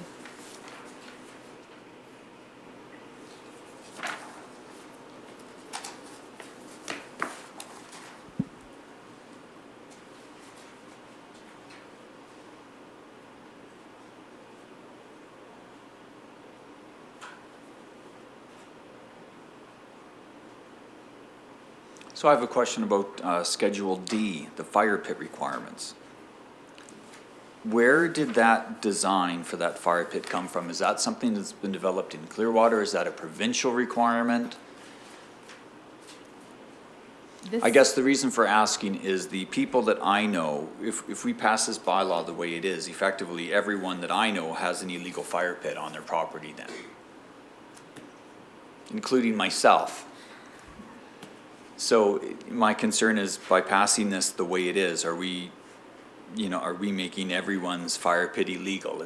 So I have a question about Schedule D, the fire pit requirements. Where did that design for that fire pit come from? Is that something that's been developed in Clearwater? Is that a provincial requirement? I guess the reason for asking is the people that I know, if we pass this bylaw the way it is, effectively everyone that I know has an illegal fire pit on their property then, including myself. So my concern is by passing this the way it is, are we making everyone's fire pit illegal?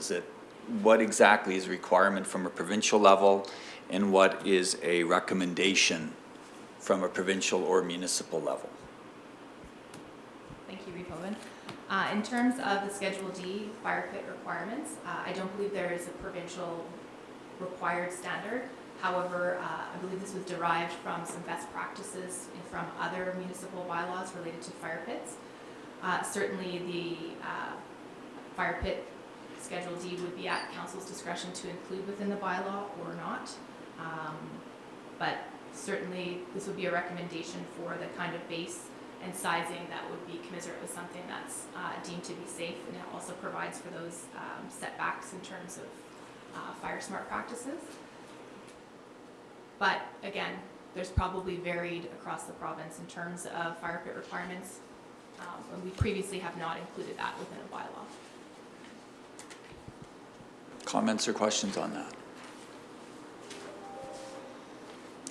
What exactly is a requirement from a provincial level and what is a recommendation from a provincial or municipal level? Thank you, Repoven. In terms of the Schedule D fire pit requirements, I don't believe there is a provincial required standard. However, I believe this was derived from some best practices from other municipal bylaws related to fire pits. Certainly the fire pit Schedule D would be at council's discretion to include within the bylaw or not. But certainly this would be a recommendation for the kind of base and sizing that would be commensurate with something that's deemed to be safe, and it also provides for those setbacks in terms of fire smart practices. But again, there's probably varied across the province in terms of fire pit requirements, and we previously have not included that within a bylaw. Comments or questions on that?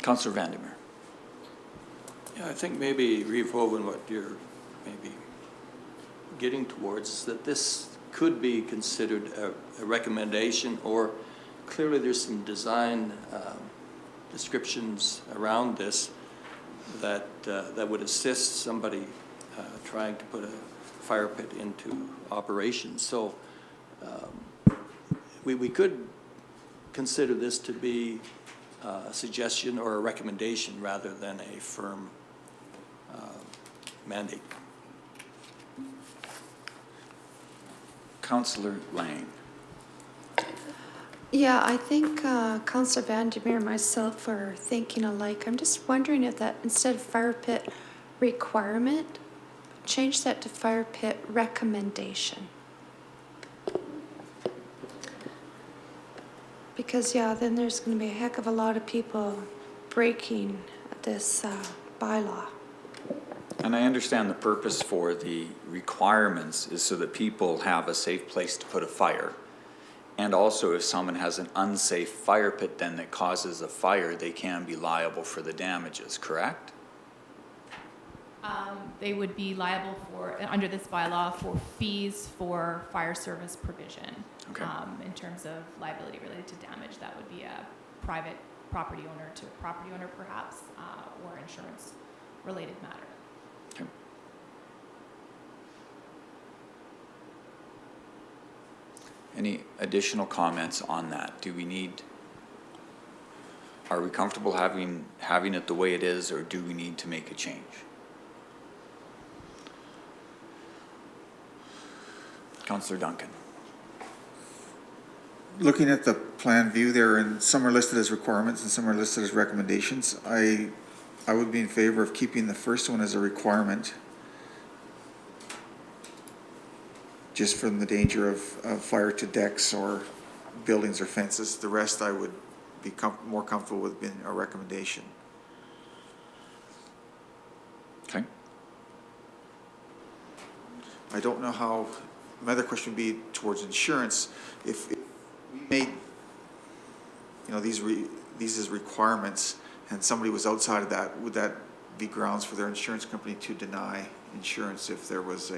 Councillor Vandermeer. Yeah, I think maybe, Rehoven, what you're maybe getting towards is that this could be considered a recommendation, or clearly there's some design descriptions around this that would assist somebody trying to put a fire pit into operation. So we could consider this to be a suggestion or a recommendation rather than a firm mandate. Councillor Lang. Yeah, I think Councillor Vandermeer and myself are thinking alike. I'm just wondering if that, instead of fire pit requirement, change that to fire pit recommendation. because, yeah, then there's going to be a heck of a lot of people breaking this bylaw. And I understand the purpose for the requirements is so that people have a safe place to put a fire. And also if someone has an unsafe fire pit then that causes a fire, they can be liable for the damages, correct? They would be liable for, under this bylaw, for fees for fire service provision. Okay. In terms of liability related to damage, that would be a private property owner to a property owner perhaps, or insurance related matter. Okay. Any additional comments on that? Are we comfortable having it the way it is, or do we need to make a change? Councillor Duncan. Looking at the plan view there, and some are listed as requirements and some are listed as recommendations, I would be in favor of keeping the first one as a requirement, just from the danger of fire to decks or buildings or fences. The rest I would be more comfortable with being a recommendation. Okay. I don't know how, my other question would be towards insurance. If we made, these as requirements and somebody was outside of that, would that be grounds for their insurance company to deny insurance if there was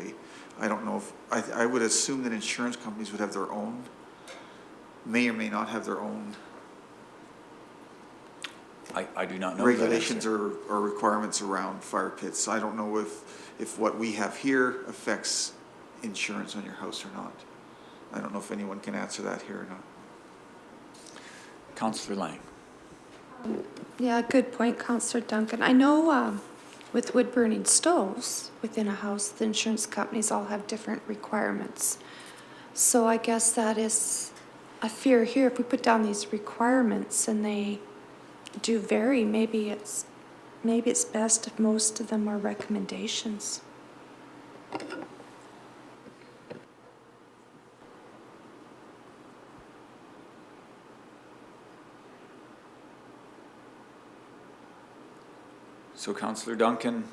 I don't know if, I would assume that insurance companies would have their own, may or may not have their own I do not know regulations or requirements around fire pits. I don't know if what we have here affects insurance on your house or not. I don't know if anyone can answer that here or not. Councillor Lang. Yeah, good point, Councillor Duncan. I know with wood burning stoves within a house, the insurance companies all have different requirements. So I guess that is a fear here. If we put down these requirements and they do vary, maybe it's best if most of them are recommendations. So Councillor Duncan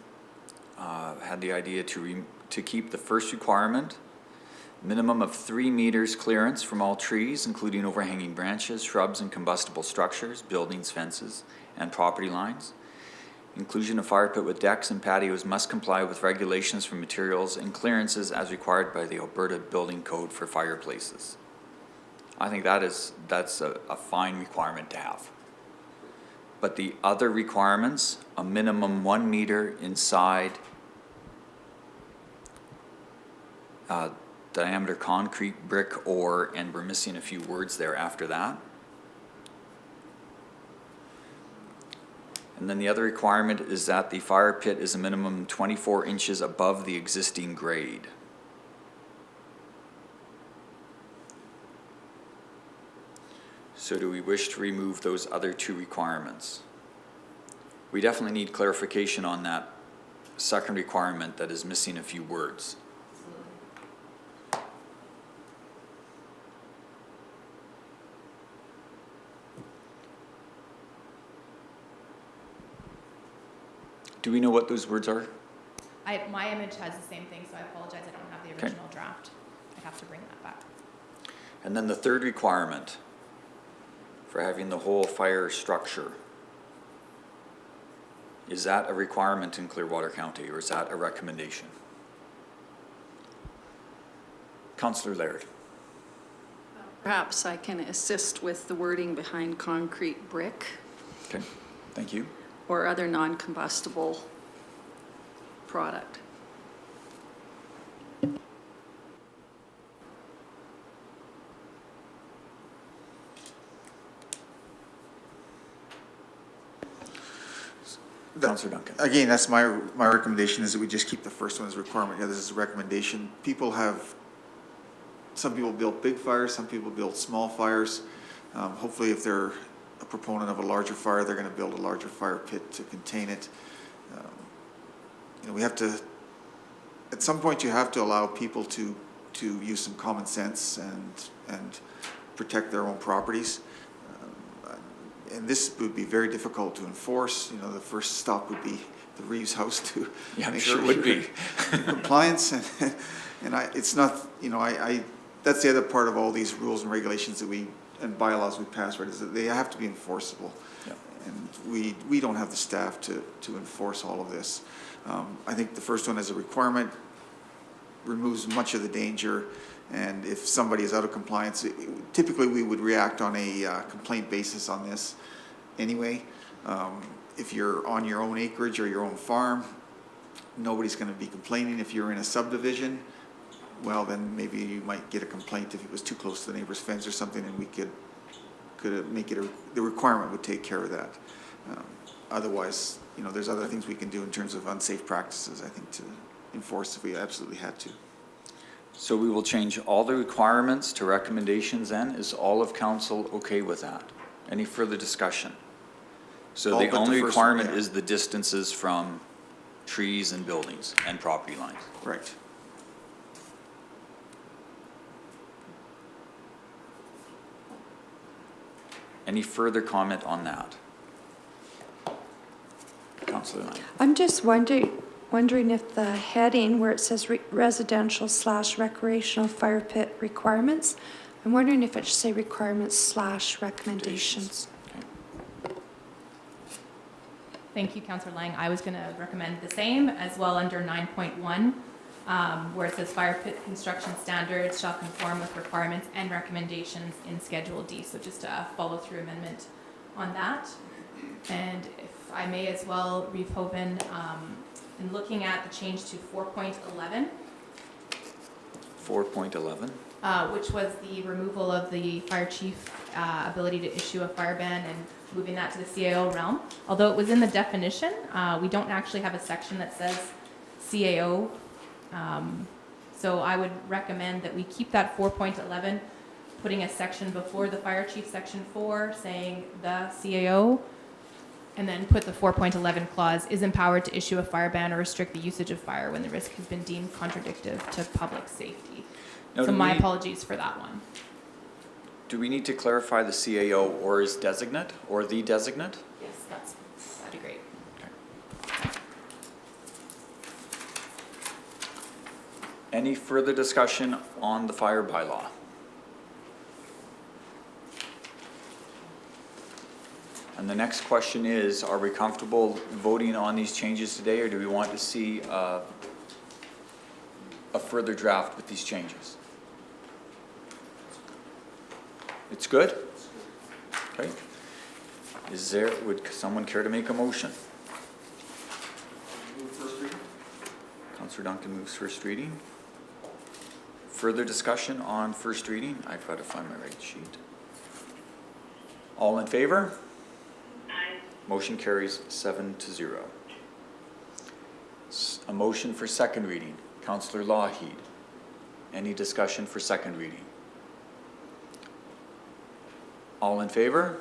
had the idea to keep the first requirement, minimum of 3 meters clearance from all trees, including overhanging branches, shrubs, and combustible structures, buildings, fences, and property lines. Inclusion of fire pit with decks and patios must comply with regulations for materials and clearances as required by the Alberta Building Code for fireplaces. I think that's a fine requirement to have. But the other requirements, a minimum 1 meter inside diameter concrete, brick, or, and we're missing a few words there after that. And then the other requirement is that the fire pit is a minimum 24 inches above the existing grade. So do we wish to remove those other two requirements? We definitely need clarification on that second requirement that is missing a few words. Do we know what those words are? My image has the same thing, so I apologize, I don't have the original draft. I have to bring that back. And then the third requirement for having the whole fire structure, is that a requirement in Clearwater County, or is that a recommendation? Councillor Laird. Perhaps I can assist with the wording behind concrete brick Okay, thank you. or other non-combustible product. Councillor Duncan. Again, that's my recommendation, is that we just keep the first one as a requirement. Yeah, this is a recommendation. Some people build big fires, some people build small fires. Hopefully if they're a proponent of a larger fire, they're going to build a larger fire pit to contain it. We have to, at some point you have to allow people to use some common sense and protect their own properties. and this would be very difficult to enforce. You know, the first stop would be the Reeves house to Yeah, I'm make sure sure it would you're be. in compliance. And it's not, you know, that's the other part of all these rules and regulations that and bylaws we pass, right, is that they have to be enforceable. Yeah. And we don't have the staff to enforce all of this. I think the first one as a requirement removes much of the danger, and if somebody is out of compliance, typically we would react on a complaint basis on this anyway. If you're on your own acreage or your own farm, nobody's going to be complaining. If you're in a subdivision, well, then maybe you might get a complaint if it was too close to the neighbor's fence or something, and we could make it the requirement would take care of that. Otherwise, you know, there's other things we can do in terms of unsafe practices, I think, to enforce if we absolutely had to. So we will change all the requirements to recommendations then. Is all of council okay with that? Any further discussion? So All the but the only first one, requirement yeah. is the distances from trees and buildings and property lines. Right. Any further comment on that? Councillor Lang. I'm just wondering if the heading where it says residential/recreational fire pit requirements, I'm wondering if it should say requirements/recommendations. Thank you, Councillor Lang. I was going to recommend the same as well under 9.1, where it says fire pit construction standards shall conform with requirements and recommendations in Schedule D. So just a follow-through amendment on that. And if I may as well, Reeve Hoven, in looking at the change to 4.11, 4.11. which was the removal of the fire chief ability to issue a fire ban and moving that to the CAO realm. Although it was in the definition, we don't actually have a section that says CAO. So I would recommend that we keep that 4.11, putting a section before the fire chief, section 4, saying the CAO, and then put the 4.11 clause, is empowered to issue a fire ban or restrict the usage of fire when the risk has been deemed contradictive to public safety. Now, So do my we- apologies for that one. Do we need to clarify the CAO or is designate or the designate? Yes, that'd be great. Any further discussion on the fire bylaw? And the next question is, are we comfortable voting on these changes today, or do we want to see a further draft with these changes? It's good? Okay. Would someone care to make a motion? Councillor Duncan moves first reading. Further discussion on first reading? I've got to find my right sheet. All in favor? Aye. Motion carries 7-0. A motion for second reading. Councillor Lougheed. Any discussion for second reading? All in favor?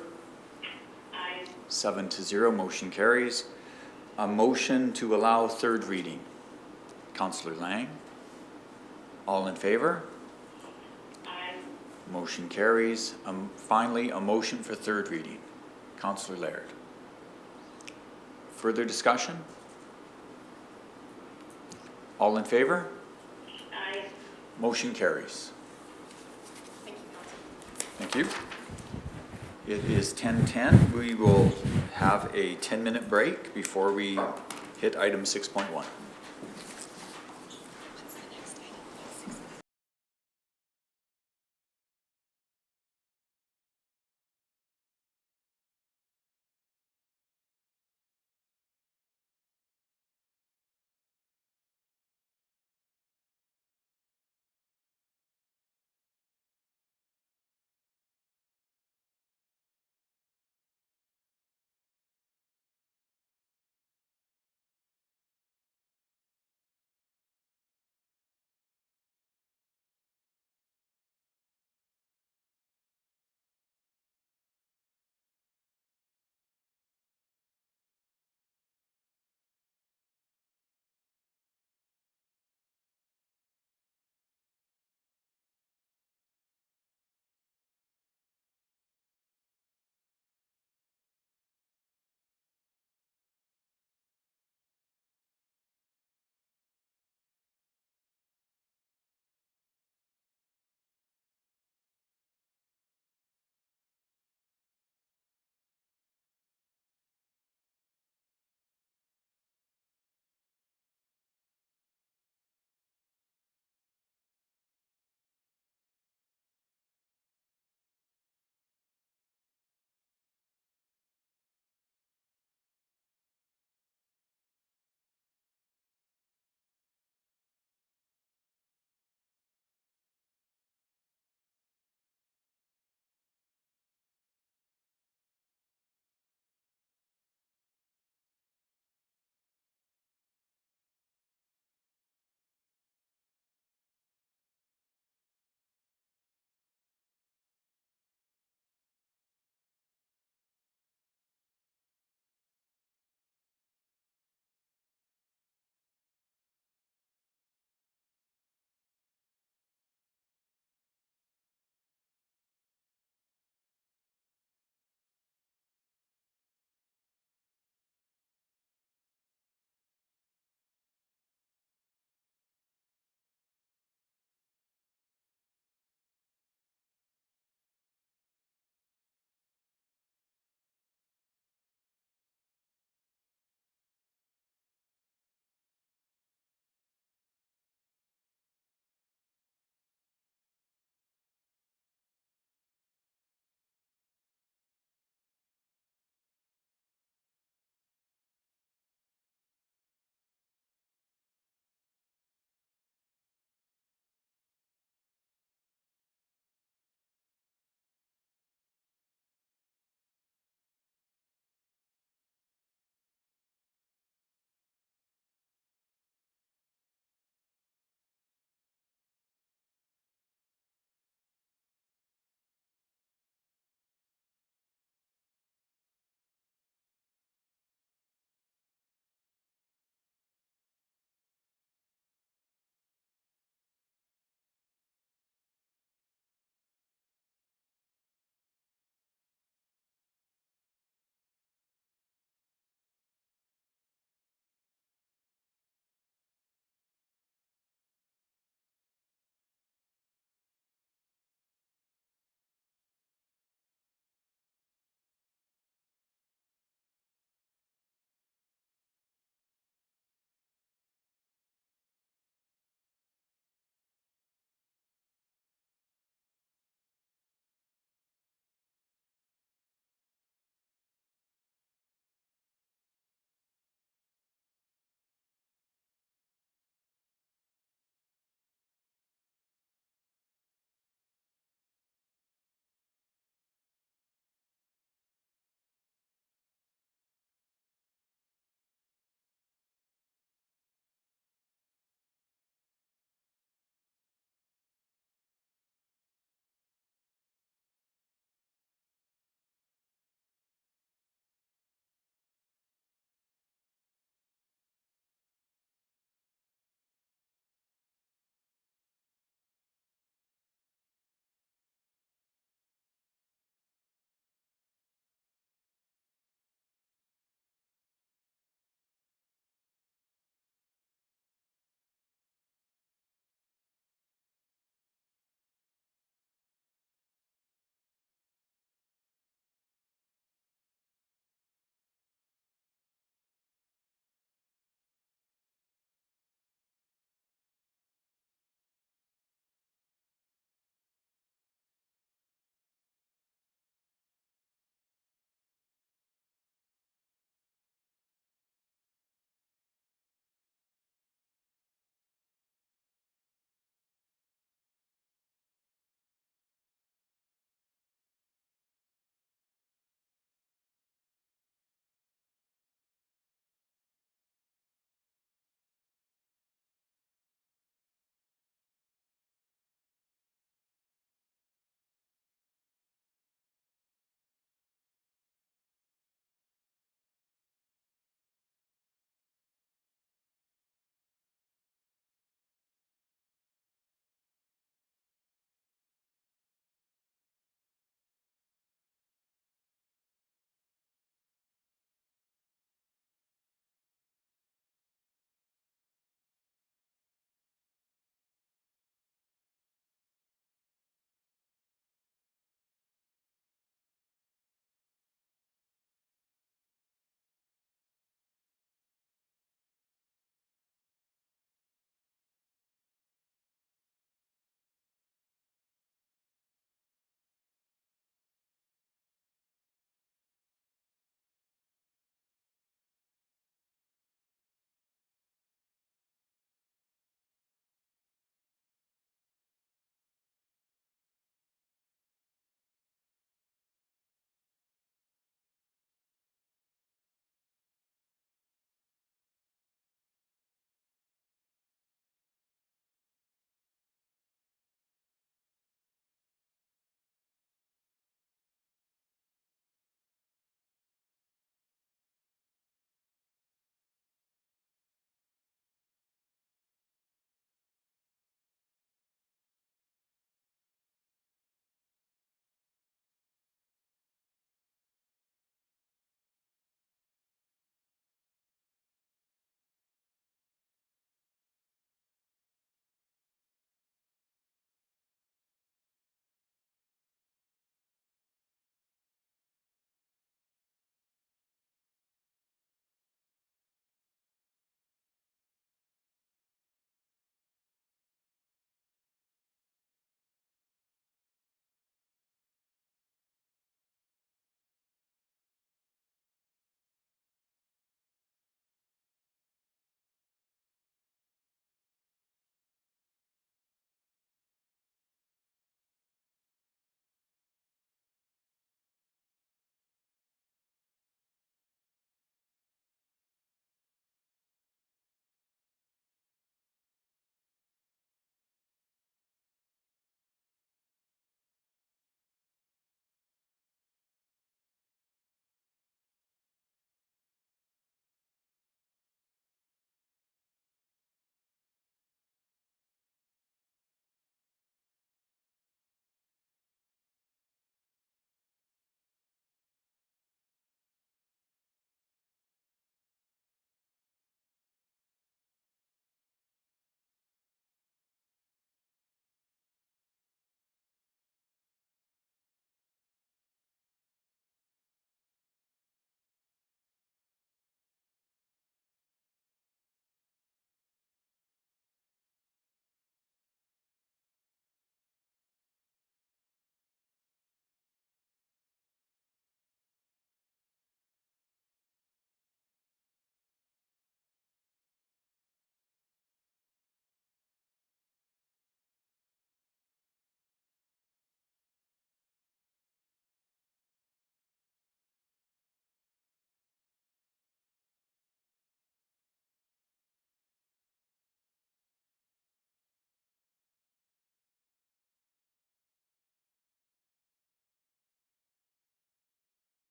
Aye. 7-0, motion carries. A motion to allow third reading. Councillor Lang. All in favor? Aye. Motion carries. Finally, a motion for third reading. Councillor Laird. Further discussion? All in favor? Aye. Motion carries. Thank you, Councillor. Thank you. It is 10:10. We will have a 10-minute break before we hit item 6.1.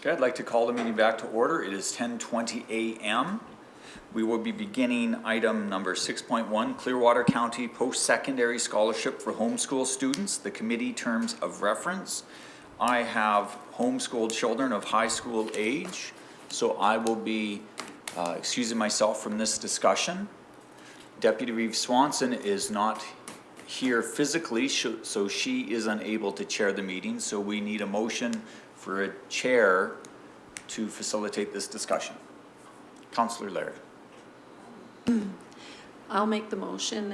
Okay, I'd like to call the meeting back to order. It is 10:20 a.m. We will be beginning item number 6.1, Clearwater County Post-Secondary Scholarship for Homeschool Students, the committee terms of reference. I have homeschooled children of high school age, so I will be excusing myself from this discussion. Deputy Reeve Swanson is not here physically, so she is unable to chair the meeting, so we need a motion for a chair to facilitate this discussion. Councillor Laird. I'll make the motion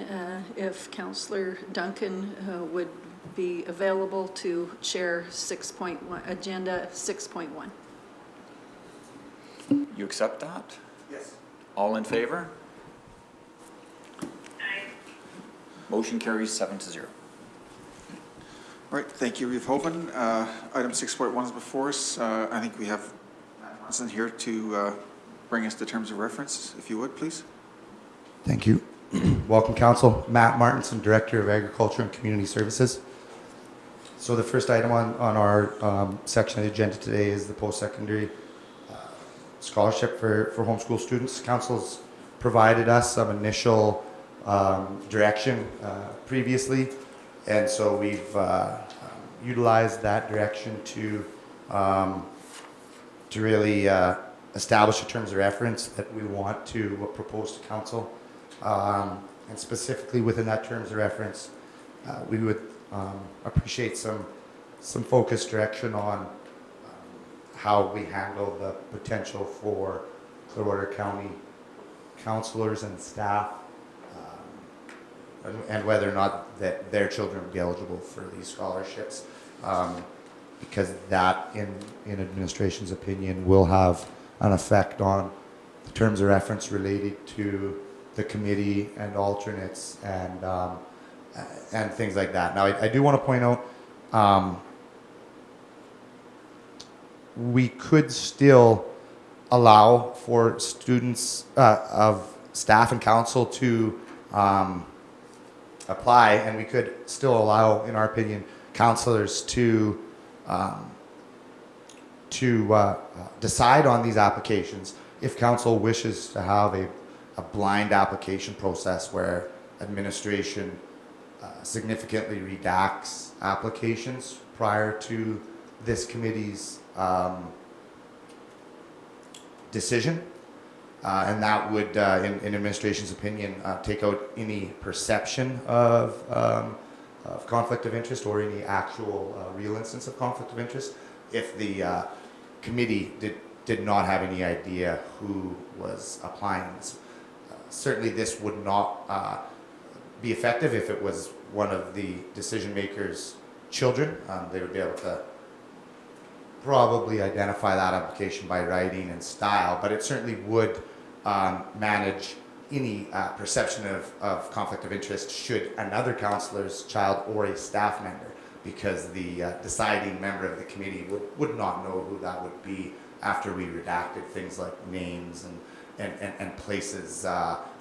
if Councillor Duncan would be available to chair 6.1, agenda 6.1. You accept that? Yes. All in favor? Motion carries 7-0. All right, thank you, Reeve Hoven. Item 6.1 is before us. I think we have Matt Martinson here to bring us the terms of reference, if you would, please. Thank you. Welcome, Council. Matt Martinson, Director of Agriculture and Community Services. So the first item on our section of the agenda today is the post-secondary scholarship for homeschool students. Council's provided us some initial direction previously, and so we've utilized that direction to really establish the terms of reference that we want to propose to Council. And specifically within that terms of reference, we would appreciate some focused direction on how we handle the potential for Clearwater County councillors and staff, and whether or not that their children would be eligible for these scholarships, because that, in administration's opinion, will have an effect on the terms of reference related to the committee and alternates and things like that. Now, I do want to point out, we could still allow for students of staff and council to apply, and we could still allow, in our opinion, councillors to decide on these applications if council wishes to have a blind application process where administration significantly redacts applications prior to this committee's decision. And that would, in administration's opinion, take out any perception of conflict of interest or any actual real instance of conflict of interest if the committee did not have any idea who was applying this. Certainly this would not be effective if it was one of the decision makers' children. They would be able to probably identify that application by writing and style, but it certainly would manage any perception of conflict of interest should another councillor's child or a staff member, because the deciding member of the committee would not know who that would be after we redacted things like names and places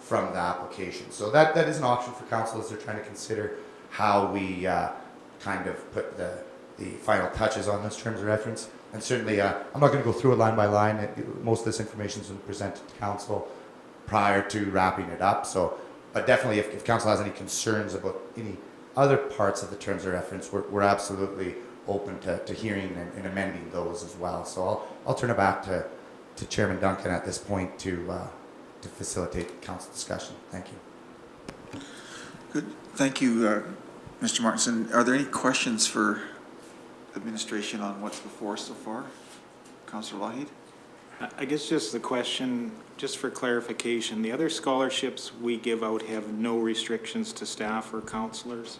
from the application. So that is an option for council as they're trying to consider how we kind of put the final touches on those terms of reference. And certainly, I'm not going to go through it line by line. Most of this information has been presented to council prior to wrapping it up. So, but definitely, if council has any concerns about any other parts of the terms of reference, we're absolutely open to hearing and amending those as well. So I'll turn it back to Chairman Duncan at this point to facilitate council discussion. Thank you. Good. Thank you, Mr. Martinson. Are there any questions for administration on what's before us so far? Councillor Lougheed? I guess just the question, just for clarification, the other scholarships we give out have no restrictions to staff or councillors?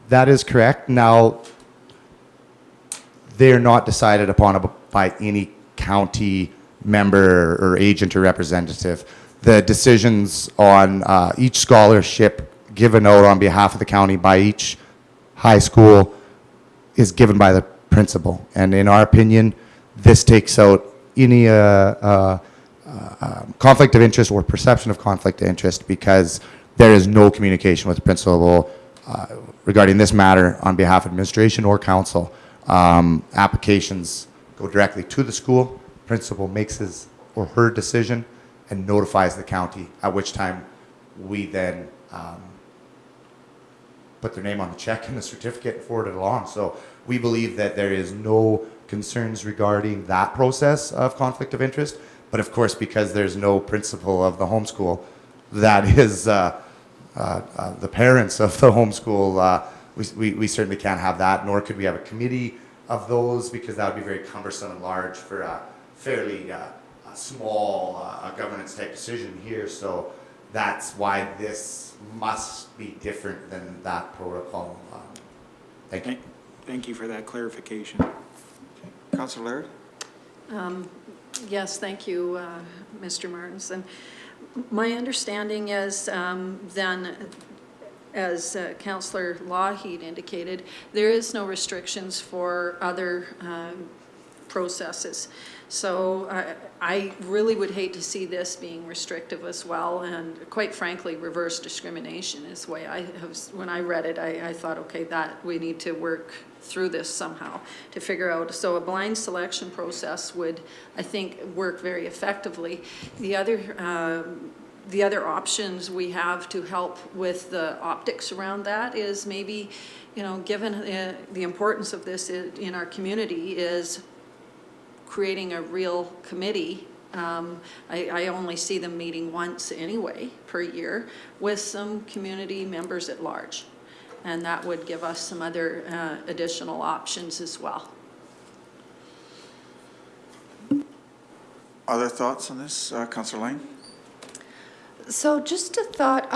That is correct. Now, they're not decided upon by any county member or agent or representative. The decisions on each scholarship given out on behalf of the county by each high school is given by the principal. And in our opinion, this takes out any conflict of interest or perception of conflict of interest, because there is no communication with the principal regarding this matter on behalf of administration or council. applications go directly to the school. Principal makes his or her decision and notifies the county, at which time we then put their name on the check and the certificate and forward it along. So we believe that there is no concerns regarding that process of conflict of interest. But of course, because there's no principal of the homeschool, that is the parents of the homeschool, we certainly can't have that, nor could we have a committee of those, because that would be very cumbersome and large for a fairly small governance type decision here. So that's why this must be different than that protocol. Thank you. Thank you for that clarification. Councillor Laird? Yes, thank you, Mr. Martins. And my understanding is then, as Councillor Lougheed indicated, there is no restrictions for other processes. So I really would hate to see this being restrictive as well, and quite frankly, reverse discrimination is the way I have, when I read it, I thought, okay, that we need to work through this somehow to figure out. So a blind selection process would, I think, work very effectively. The other options we have to help with the optics around that is maybe, you know, given the importance of this in our community, is creating a real committee. I only see them meeting once anyway per year with some community members at large. And that would give us some other additional options as well. Other thoughts on this, Councillor Lang? So just a thought,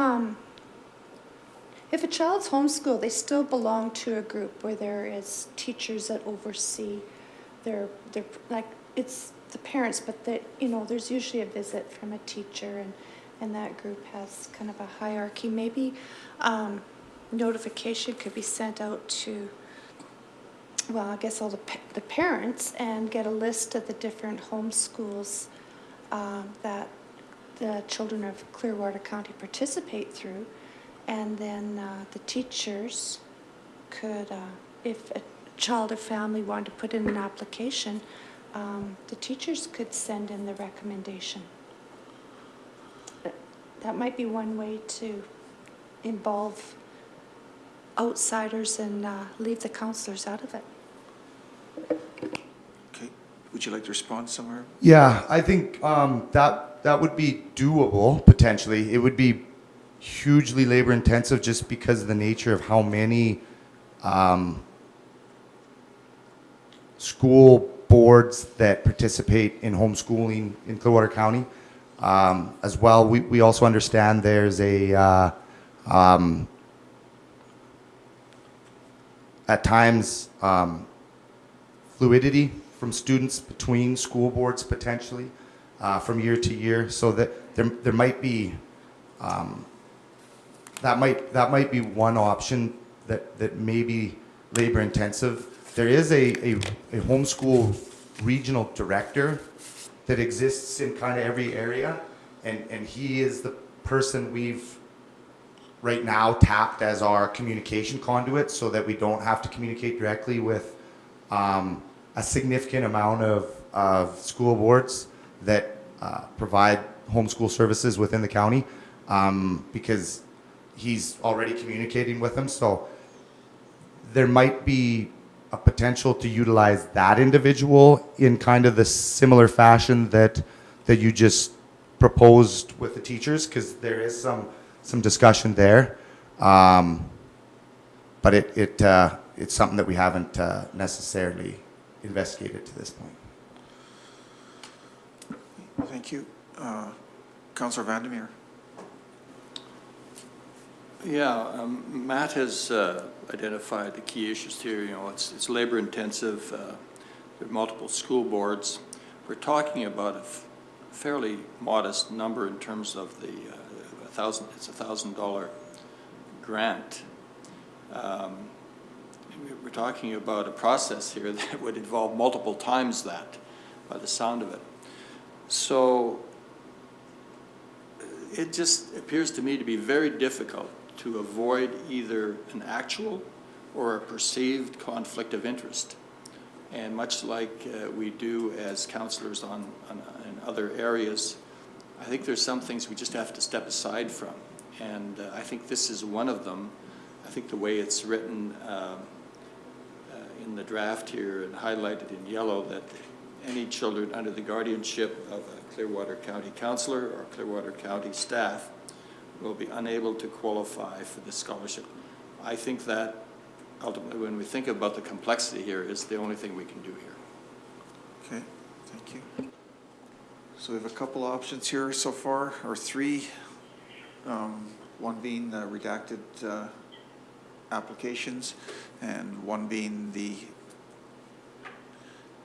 if a child's homeschooled, they still belong to a group where there is teachers that oversee their like, it's the parents, but you know, there's usually a visit from a teacher, and that group has kind of a hierarchy. Maybe notification could be sent out to, well, I guess all the parents, and get a list of the different homeschools that the children of Clearwater County participate through, and then the teachers could, if a child or family wanted to put in an application, the teachers could send in the recommendation. That might be one way to involve outsiders and leave the counselors out of it. Okay, would you like to respond somewhere? Yeah, I think that would be doable, potentially. It would be hugely labor intensive just because of the nature of how many school boards that participate in homeschooling in Clearwater County. As well, we also understand there's a at times fluidity from students between school boards potentially from year to year, so that there might be that might be one option that may be labor intensive. There is a homeschool regional director that exists in kind of every area, and he is the person we've right now tapped as our communication conduit, so that we don't have to communicate directly with a significant amount of school boards that provide homeschool services within the county, because he's already communicating with them. So there might be a potential to utilize that individual in kind of the similar fashion that you just proposed with the teachers, because there is some discussion there, but it's something that we haven't necessarily investigated to this point. Thank you. Councillor Vandermeer. Yeah, Matt has identified the key issues here. You know, it's labor intensive. There are multiple school boards. We're talking about a fairly modest number in terms of the it's $1,000 grant. We're talking about a process here that would involve multiple times that, by the sound of it. So it just appears to me to be very difficult to avoid either an actual or a perceived conflict of interest. And much like we do as councillors in other areas, I think there's some things we just have to step aside from. And I think this is one of them. I think the way it's written in the draft here and highlighted in yellow, that any children under the guardianship of a Clearwater County councillor or Clearwater County staff will be unable to qualify for the scholarship. I think that ultimately, when we think about the complexity here, is the only thing we can do here. Okay, thank you. So we have a couple options here so far, or three. One being the redacted applications, and one being the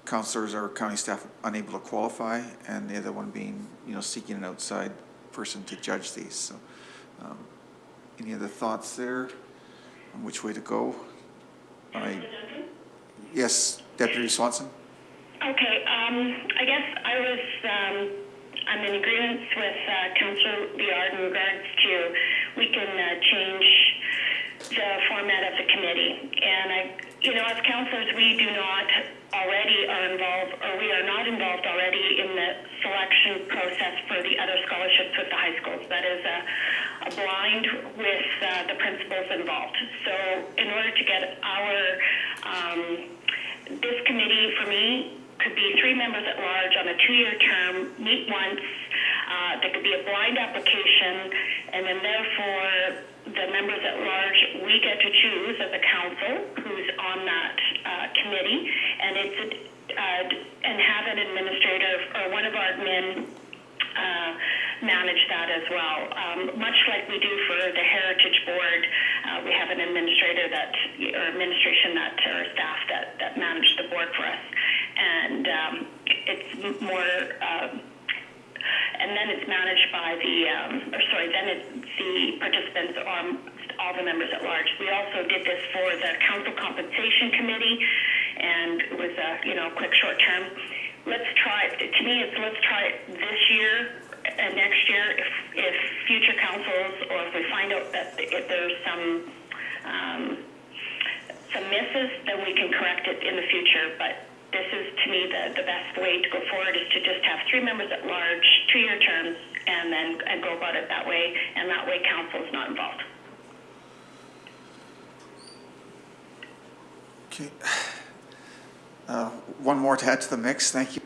councillors or county staff unable to qualify, and the other one being, seeking an outside person to judge these. So, any other thoughts there on which way to go? Yes, Deputy Swanson. Okay, I guess I'm in agreement with Councillor Liard in regards to we can change the format of the committee. And as councillors, we do not already are involved, or we are not involved already in the selection process for the other scholarships with the high schools. That is a blind with the principals involved. So in order to get this committee, for me, could be 3 members at large on a 2-year term, meet once. There could be a blind application, and then therefore the members at large, we get to choose as a council who's on that committee, and and have an administrator or one of our admin manage that as well. Much like we do for the Heritage Board, we have an administrator or administration or staff that manage the board for us. And it's more, and then it's managed by then it's the participants on all the members at large. We also did this for the Council Compensation Committee, and it was a quick short term. Let's try it this year and next year. If future councils, or if we find out that if there's some misses, then we can correct it in the future. But this is, to me, the best way to go forward, is to just have 3 members at large, 2-year terms, and go about it that way, and that way council is not involved. Okay. One more to add to the mix. Thank you.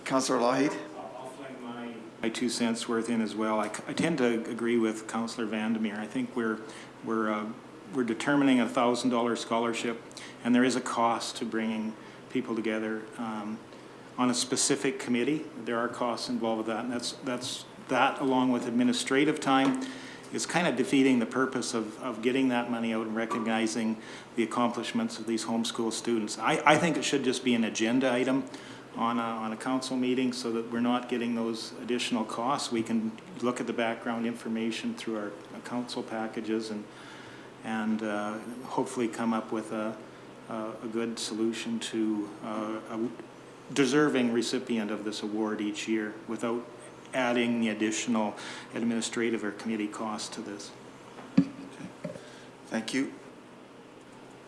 Councillor Lougheed. I'll fling my 2 cents worth in as well. I tend to agree with Councillor Vandermeer. I think we're determining a $1,000 scholarship, and there is a cost to bringing people together on a specific committee. There are costs involved with that, and that along with administrative time is kind of defeating the purpose of getting that money out and recognizing the accomplishments of these homeschool students. I think it should just be an agenda item on a council meeting, so that we're not getting those additional costs. We can look at the background information through our council packages and hopefully come up with a good solution to a deserving recipient of this award each year without adding the additional administrative or committee costs to this. Okay. Thank you.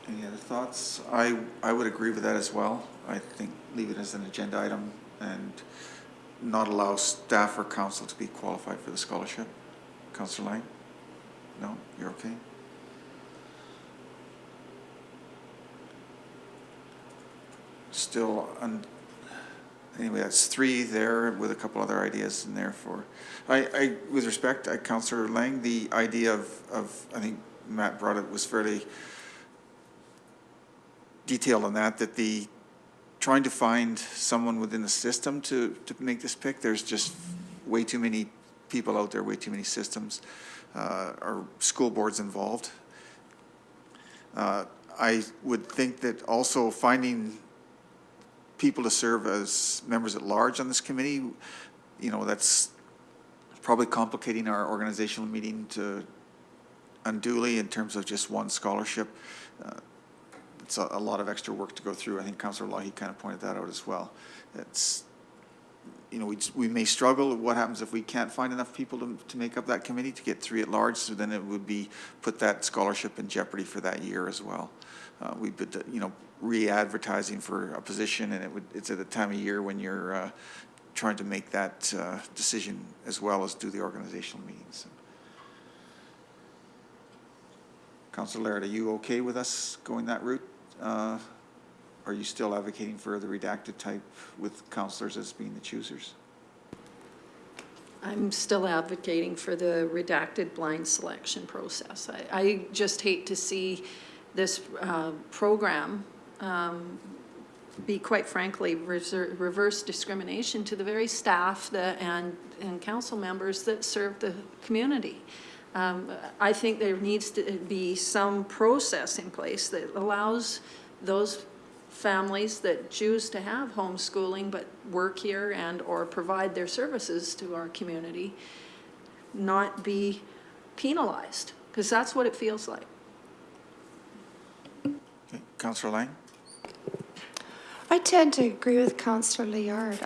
Any other thoughts? I would agree with that as well. I think leave it as an agenda item and not allow staff or council to be qualified for the scholarship. Councillor Lang? No? You're okay? Still, anyway, that's 3 there with a couple other ideas in there for, with respect, Councillor Lang, the idea of, I think Matt brought it, was fairly detailed on that the trying to find someone within the system to make this pick. There's just way too many people out there, way too many systems, or school boards involved. I would think that also finding people to serve as members at large on this committee, that's probably complicating our organizational meeting to unduly in terms of just one scholarship. It's a lot of extra work to go through. I think Councillor Lougheed kind of pointed that out as well. you know, we may struggle. What happens if we can't find enough people to make up that committee, to get 3 at large? So then it would be, put that scholarship in jeopardy for that year as well. We've been, you know, re-advertising for a position, and it's at a time of year when you're trying to make that decision as well as do the organizational meetings. Councillor Laird, are you okay with us going that route? Are you still advocating for the redacted type with councillors as being the choosers? I'm still advocating for the redacted blind selection process. I just hate to see this program be, quite frankly, reverse discrimination to the very staff and council members that serve the community. I think there needs to be some process in place that allows those families that choose to have homeschooling but work here and or provide their services to our community not be penalized, because that's what it feels like. Okay. Councillor Lang? I tend to agree with Councillor Liard.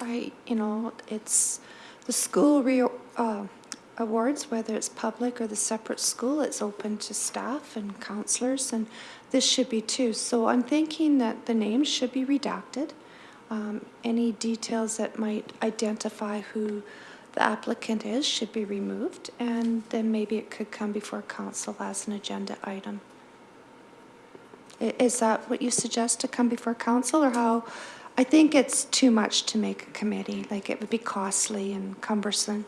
It's the school awards, whether it's public or the separate school, it's open to staff and councillors, and this should be too. So I'm thinking that the names should be redacted. Any details that might identify who the applicant is should be removed, and then maybe it could come before council as an agenda item. Is that what you suggest, to come before council, or how? I think it's too much to make a committee. Like, it would be costly and cumbersome.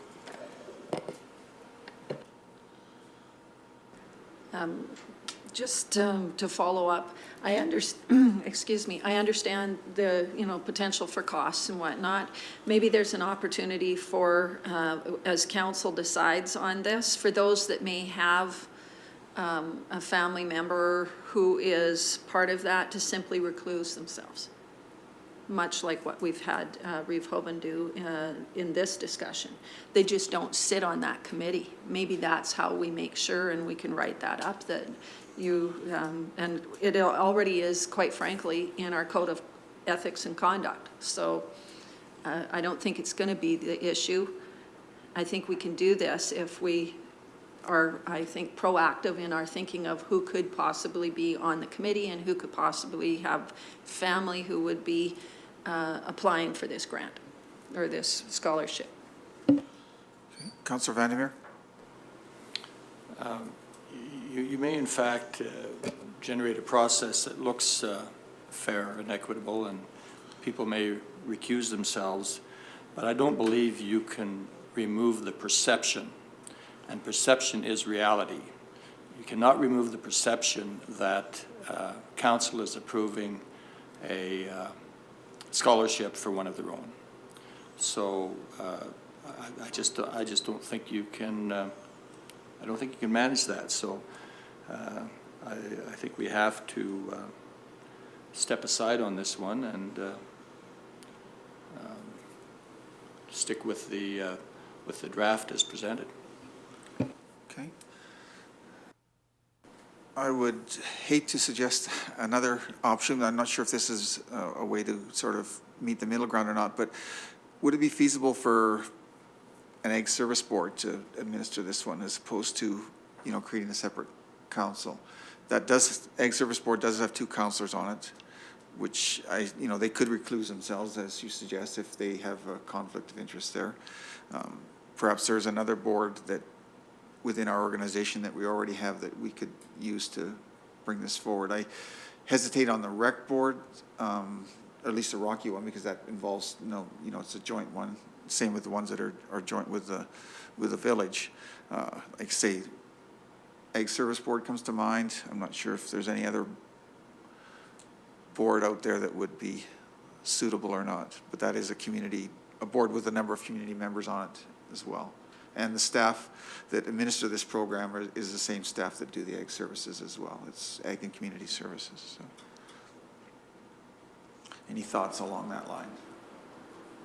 Just to follow up, I understand. Excuse me. I understand the potential for costs and whatnot. Maybe there's an opportunity for, as council decides on this, for those that may have a family member who is part of that, to simply recluse themselves, much like what we've had Reeve Hoban do in this discussion. They just don't sit on that committee. Maybe that's how we make sure, and we can write that up, that you, and it already is, quite frankly, in our code of ethics and conduct. So I don't think it's going to be the issue. I think we can do this if we are, I think, proactive in our thinking of who could possibly be on the committee and who could possibly have family who would be applying for this grant or this scholarship. Okay. Councillor Vandermeer? You may, in fact, generate a process that looks fair and equitable, and people may recuse themselves, but I don't believe you can remove the perception, and perception is reality. You cannot remove the perception that council is approving a scholarship for one of their own. So I just don't think you can. I don't think you can manage that. So I think we have to step aside on this one and stick with the draft as presented. Okay. I would hate to suggest another option. I'm not sure if this is a way to sort of meet the middle ground or not, but would it be feasible for an Ag Service Board to administer this one as opposed to, creating a separate council? Ag Service Board does have 2 councillors on it, which they could recluse themselves, as you suggest, if they have a conflict of interest there. Perhaps there's another board that within our organization that we already have that we could use to bring this forward. I hesitate on the rec board, or at least the Rocky one, because that involves, it's a joint one. Same with the ones that are joint with the village. Like say, Ag Service Board comes to mind. I'm not sure if there's any other board out there that would be suitable or not, but that is a board with a number of community members on it as well. And the staff that administer this program is the same staff that do the Ag Services as well. It's Ag and Community Services. So. Any thoughts along that line?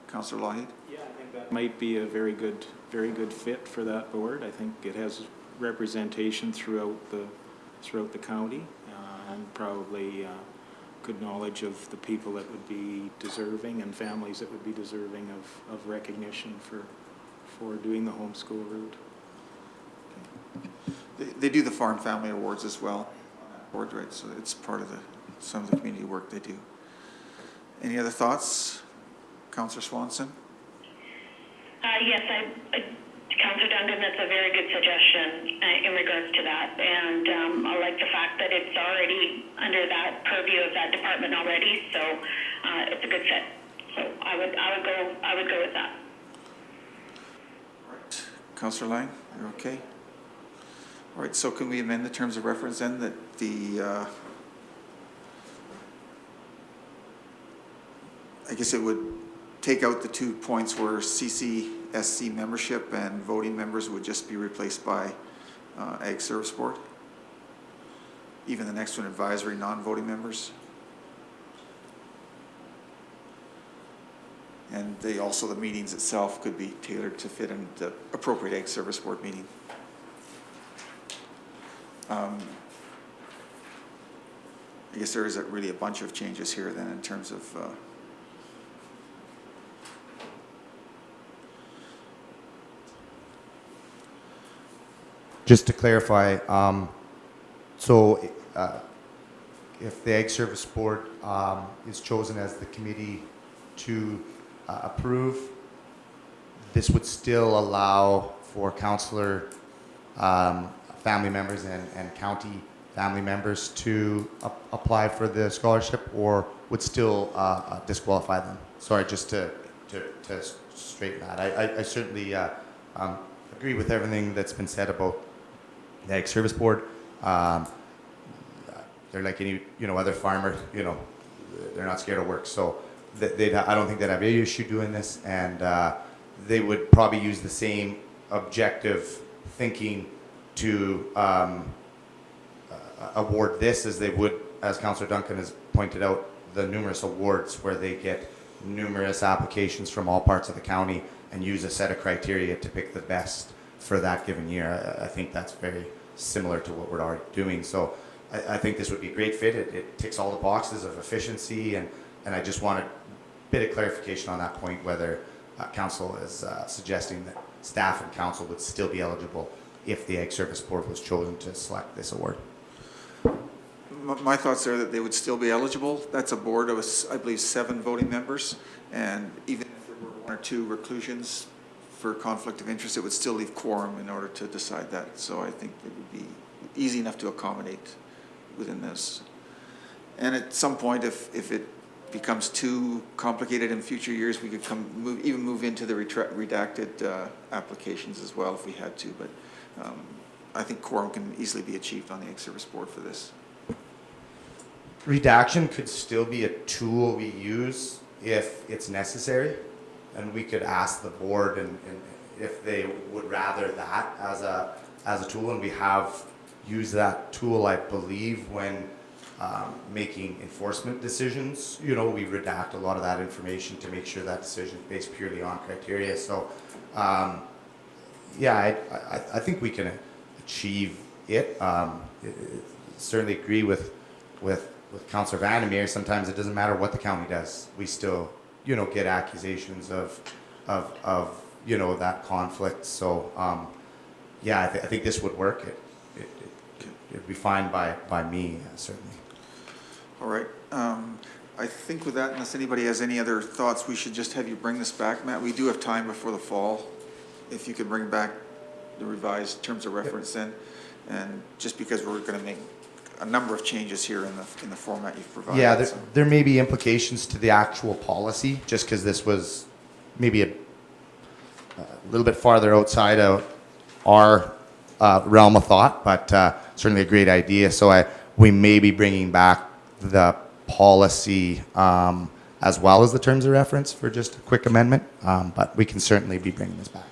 Councillor Lougheed? Yeah, I think that might be a very good fit for that board. I think it has representation throughout the county, and probably good knowledge of the people that would be deserving and families that would be deserving of recognition for doing the homeschool route. They do the Farm Family Awards as well on that board, right? So it's part of some of the community work they do. Any other thoughts? Councillor Swanson? Yes, Councillor Duncan, that's a very good suggestion in regards to that. And I like the fact that it's already under that purview of that department already, so it's a good fit. So I would go with that. All right. Councillor Lang, you're okay? All right, so can we amend the terms of reference then that I guess it would take out the 2 points where CCSC membership and voting members would just be replaced by Ag Service Board? Even the next one, advisory non-voting members? And the meetings itself could be tailored to fit in the appropriate Ag Service Board meeting. I guess there is really a bunch of changes here then in terms of Just to clarify, so if the Ag Service Board is chosen as the committee to approve, this would still allow for councillor family members and county family members to apply for the scholarship, or would still disqualify them? Sorry, just to straighten that. I certainly agree with everything that's been said about the Ag Service Board. They're like any other farmer. They're not scared of work, so I don't think they'd have any issue doing this, and they would probably use the same objective thinking to award this as they would, as Councillor Duncan has pointed out, the numerous awards where they get numerous applications from all parts of the county and use a set of criteria to pick the best for that given year. I think that's very similar to what we're already doing. So I think this would be a great fit. It ticks all the boxes of efficiency, and I just want a bit of clarification on that point, whether council is suggesting that staff and council would still be eligible if the Ag Service Board was chosen to select this award. my thoughts are that they would still be eligible. That's a board of, I believe, 7 voting members, and even if there were 1 or 2 reclusions for conflict of interest, it would still leave quorum in order to decide that. So I think it would be easy enough to accommodate within this. And at some point, if it becomes too complicated in future years, we could even move into the redacted applications as well if we had to. But I think quorum can easily be achieved on the Ag Service Board for this. Redaction could still be a tool we use if it's necessary, and we could ask the board and if they would rather that as a tool, and we have used that tool, I believe, when making enforcement decisions. You know, we redact a lot of that information to make sure that decision is based purely on criteria. So yeah, I think we can achieve it. Certainly agree with Councillor Vandermeer. Sometimes it doesn't matter what the county does. We still, you know, get accusations of you know, that conflict. So yeah, I think this would work. It'd be fine by me, certainly. All right. I think with that, unless anybody has any other thoughts, we should just have you bring this back, Matt. We do have time before the fall. If you could bring back the revised terms of reference then, and just because we're going to make a number of changes here in the format you've provided. Yeah, there may be implications to the actual policy, just because this was maybe a little bit farther outside of our realm of thought, but certainly a great idea. So we may be bringing back the policy as well as the terms of reference for just a quick amendment, but we can certainly be bringing this back.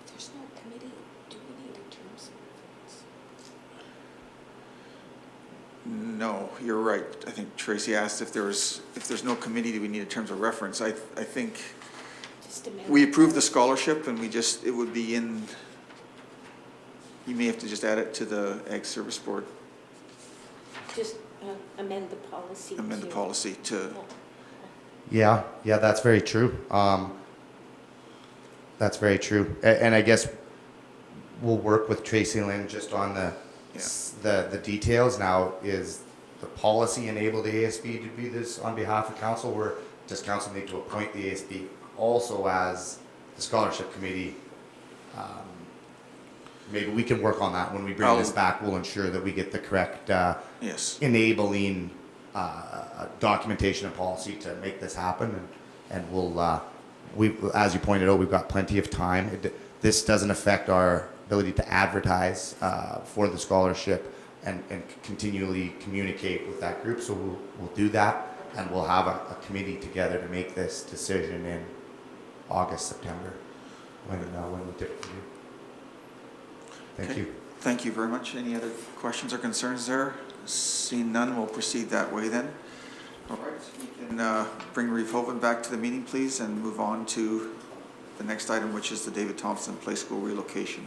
There's no committee. Do we need a terms of reference? No, you're right. I think Tracy asked if there's no committee, do we need a terms of reference? I think we approved the scholarship, and it would be in. You may have to just add it to the Ag Service Board. amend the policy. amend the policy to, Yeah, that's very true. That's very true. And I guess we'll work with Tracy Lynn just on the details. Now, is the policy enable the ASB to do this on behalf of council, or does council need to appoint the ASB also as the scholarship committee? Maybe we can work on that when we bring this back. We'll ensure that we get the correct yes. enabling documentation and policy to make this happen, and we'll as you pointed out, we've got plenty of time. This doesn't affect our ability to advertise for the scholarship and continually communicate with that group, so we'll do that, and we'll have a committee together to make this decision in August, September, when we typically do. Thank you. Thank you very much. Any other questions or concerns there? Seeing none, we'll proceed that way then. All right, we can bring Rehoven back to the meeting, please, and move on to the next item, which is the David Thompson Play School relocation.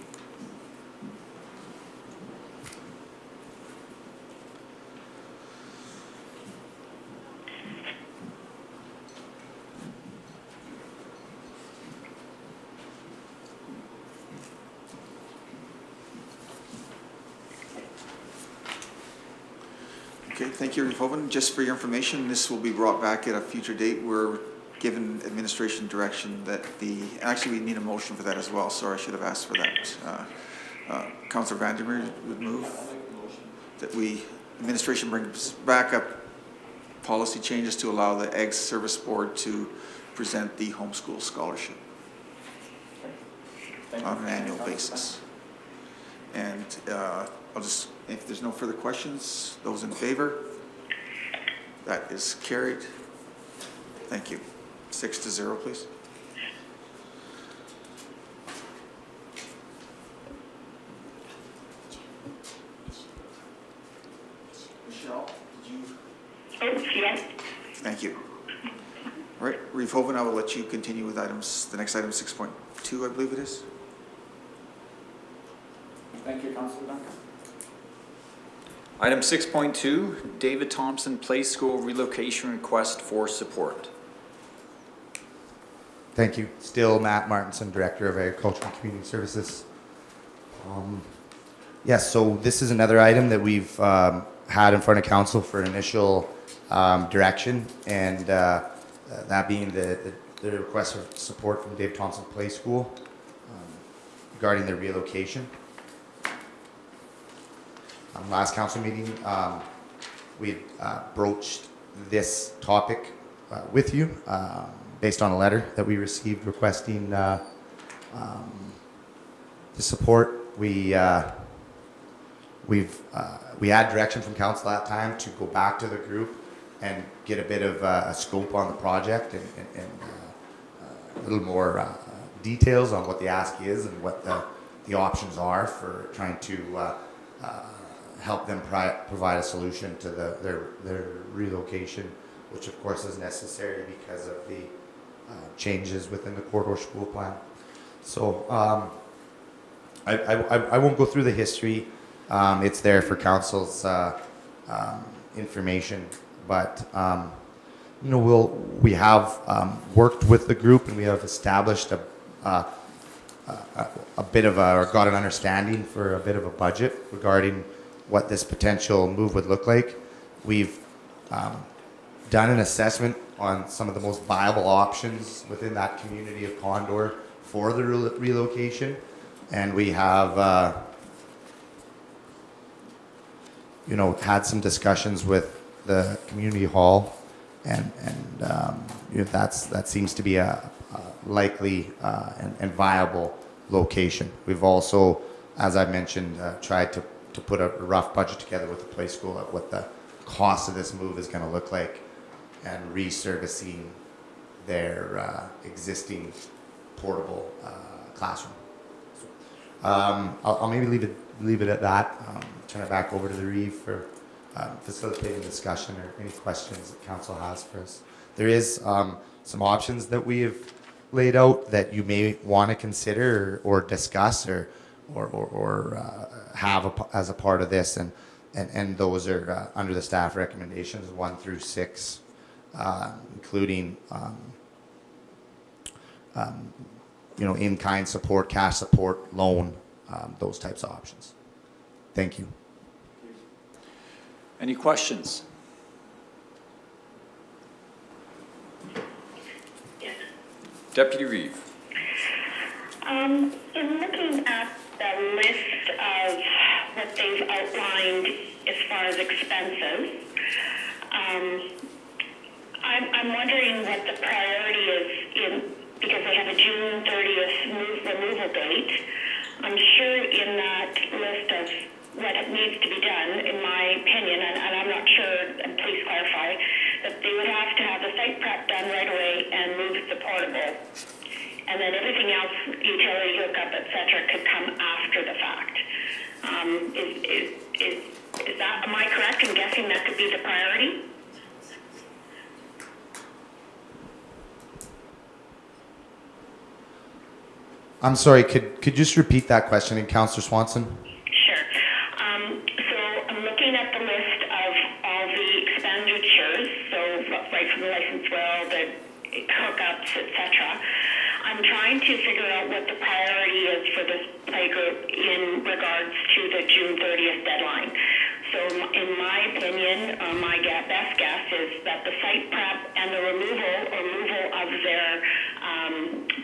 Okay, thank you, Rehoven. Just for your information, this will be brought back at a future date. We're given administration direction that actually we need a motion for that as well. Sorry, I should have asked for that. Councillor Vandermeer would move that administration brings back up policy changes to allow the Eggs Service Board to present the homeschool scholarship on an annual basis. And if there's no further questions, those in favor? That is carried. Thank you. 6-0, please. Michelle, did you? Oh, yes. Thank you. All right, Rehoven, I will let you continue with the next item, 6.2, I believe it is. Thank you, Councillor Duncan. Item 6.2, David Thompson Play School relocation request for support. Thank you. Still Matt Martinson, Director of Agriculture and Community Services. Yes, so this is another item that we've had in front of council for initial direction, and that being the request for support from David Thompson Play School regarding the relocation. Last council meeting, we broached this topic with you based on a letter that we received requesting the support. We had direction from council that time to go back to the group and get a bit of a scope on the project and a little more details on what the ask is and what the options are for trying to help them provide a solution to their relocation, which of course is necessary because of the changes within the corridor school plan. So I won't go through the history. It's there for council's information, but we have worked with the group, and we have established a bit of or got an understanding for a bit of a budget regarding what this potential move would look like. We've done an assessment on some of the most viable options within that community of Condor for the relocation, and we have had some discussions with the community hall, and that seems to be a likely and viable location. We've also, as I mentioned, tried to put a rough budget together with the play school at what the cost of this move is going to look like, and resurfacing their existing portable classroom. I'll maybe leave it at that. Turn it back over to the Reeve for facilitating discussion or any questions that council has for us. There is some options that we have laid out that you may want to consider or discuss or have as a part of this, and and those are under the staff recommendations 1 through 6, including in-kind support, cash support, loan, those types of options. Thank you. Any questions? Yes. Deputy Reeve. In looking at the list of what they've outlined as far as expenses, I'm wondering what the priority is because they have a June 30th removal date. I'm sure in that list of what needs to be done, in my opinion, and I'm not sure, and please clarify, that they would have to have the site prep done right away and move the portable. And then everything else, utility hookup, et cetera, could come after the fact. Is that, am I correct in guessing that could be the priority? I'm sorry, could you just repeat that question, and Councillor Swanson? Sure. So I'm looking at the list of all the expenditures, so right from the license well, the hookups, et cetera. I'm trying to figure out what the priority is for this playgroup in regards to the June 30th deadline. So in my opinion, my best guess is that the site prep and the removal of their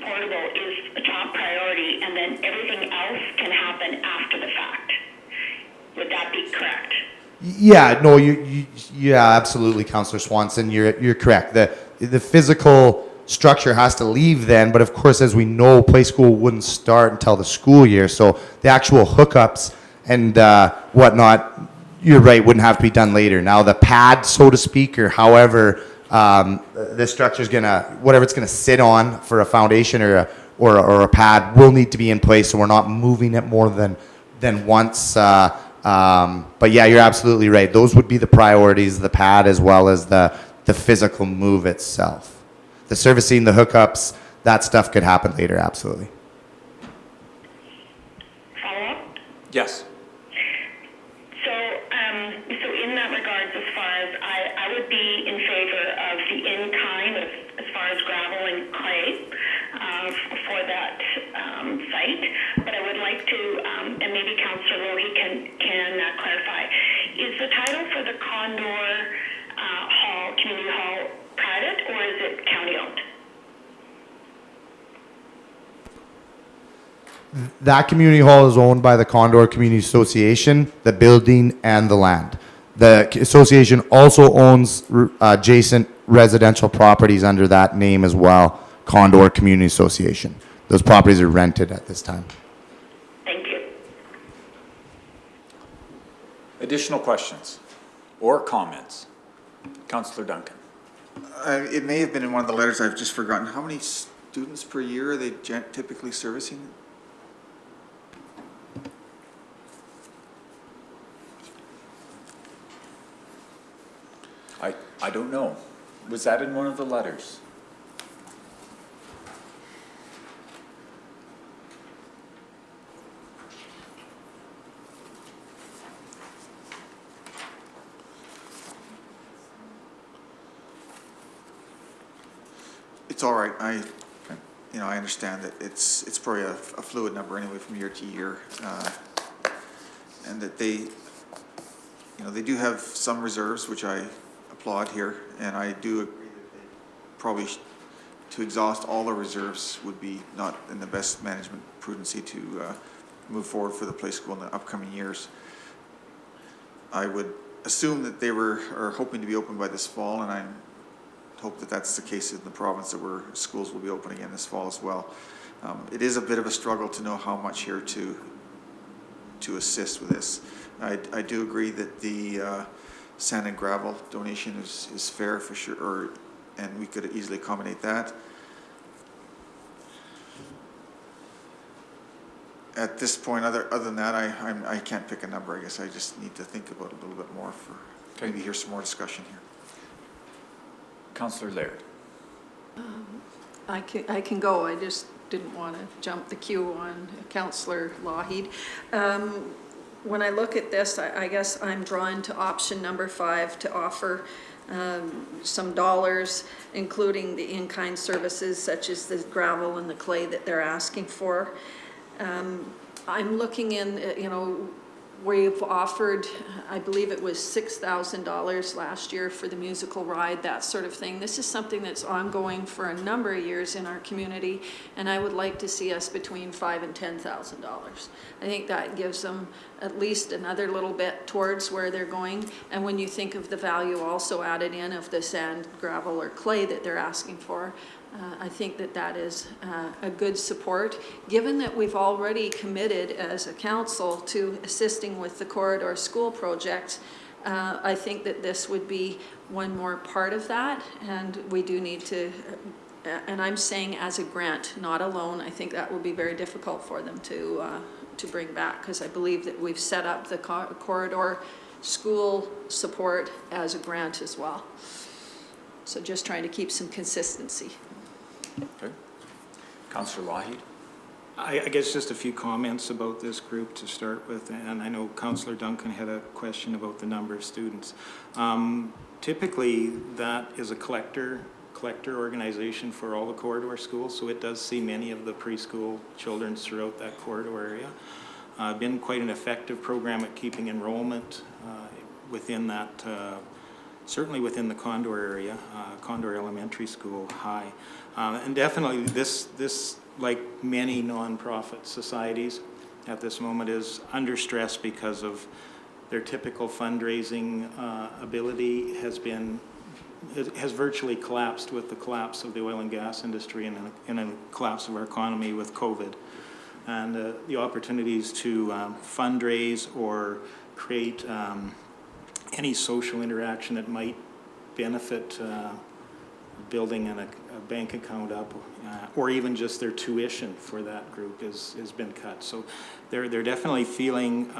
portable is a top priority, and then everything else can happen after the fact. Would that be correct? Yeah, no, yeah, absolutely, Councillor Swanson, you're correct. The physical structure has to leave then, but of course, as we know, play school wouldn't start until the school year, so the actual hookups and whatnot, you're right, wouldn't have to be done later. Now, the pad, so to speak, or however the structure's gonna, whatever it's gonna sit on for a foundation or a pad, will need to be in place, so we're not moving it more than once. But yeah, you're absolutely right. Those would be the priorities: the pad as well as the physical move itself. The servicing, the hookups, that stuff could happen later. Absolutely. Follow up? Yes. So in that regards, as far as I would be in favor of the in-kind as far as gravel and clay for that site, but I would like to, and maybe Councillor Lohi can clarify, is the title for the Condor Hall, Community Hall, private or is it county owned? That community hall is owned by the Condor Community Association, the building and the land. The association also owns adjacent residential properties under that name as well, Condor Community Association. Those properties are rented at this time. Thank you. Additional questions or comments? Councillor Duncan. It may have been in one of the letters, I've just forgotten. How many students per year are they typically servicing? I don't know. Was that in one of the letters? It's all right. I understand that it's probably a fluid number anyway from year to year, and that they do have some reserves, which I applaud here, and I do agree that they probably to exhaust all the reserves would be not in the best management prudency to move forward for the play school in the upcoming years. I would assume that they are hoping to be open by this fall, and I hope that that's the case in the province, that schools will be open again this fall as well. It is a bit of a struggle to know how much here to assist with this. I do agree that the sand and gravel donation is fair for sure, and we could easily accommodate that. At this point, other than that, I can't pick a number. I guess I just need to think about it a little bit more for maybe hear some more discussion here. Councillor Laird. I can go. I just didn't want to jump the queue on Councillor Lougheed. when I look at this, I guess I'm drawn to option number 5 to offer some dollars, including the in-kind services such as the gravel and the clay that they're asking for. I'm looking in, we've offered, I believe it was $6,000 last year for the musical ride, that sort of thing. This is something that's ongoing for a number of years in our community, and I would like to see us between $5,000 and $10,000. I think that gives them at least another little bit towards where they're going. And when you think of the value also added in of the sand, gravel, or clay that they're asking for, I think that that is a good support. Given that we've already committed as a council to assisting with the corridor school project, I think that this would be one more part of that, and we do need to, and I'm saying as a grant, not a loan. I think that will be very difficult for them to bring back, because I believe that we've set up the corridor school support as a grant as well. So just trying to keep some consistency. Okay. Councillor Lougheed? I guess just a few comments about this group to start with, and I know Councillor Duncan had a question about the number of students. Typically, that is a collector organization for all the corridor schools, so it does see many of the preschool children throughout that corridor area. Been quite an effective program at keeping enrollment within that, certainly within the Condor area, Condor Elementary School high. And definitely this, like many nonprofit societies at this moment, is under stress because of their typical fundraising ability has virtually collapsed with the collapse of the oil and gas industry and a collapse of our economy with COVID. And the opportunities to fundraise or create any social interaction that might benefit building a bank account up, or even just their tuition for that group has been cut. So they're definitely feeling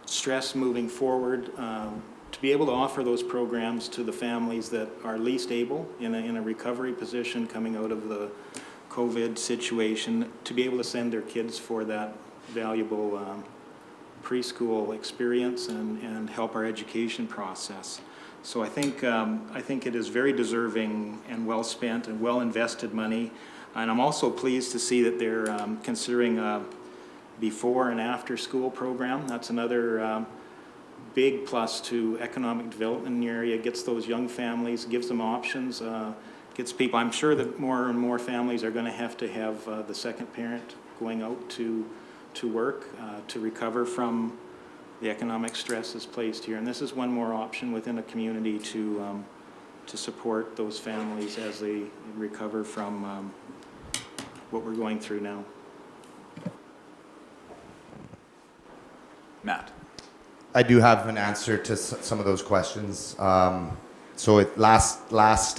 stress moving forward. To be able to offer those programs to the families that are least able in a recovery position coming out of the COVID situation, to be able to send their kids for that valuable preschool experience and help our education process. So I think it is very deserving and well spent and well invested money. And I'm also pleased to see that they're considering a before and after school program. That's another big plus to economic development in the area. It gets those young families, gives them options, gets people. I'm sure that more and more families are going to have the second parent going out to work to recover from the economic stresses placed here. And this is one more option within a community to support those families as they recover from what we're going through now. Matt? I do have an answer to some of those questions. So last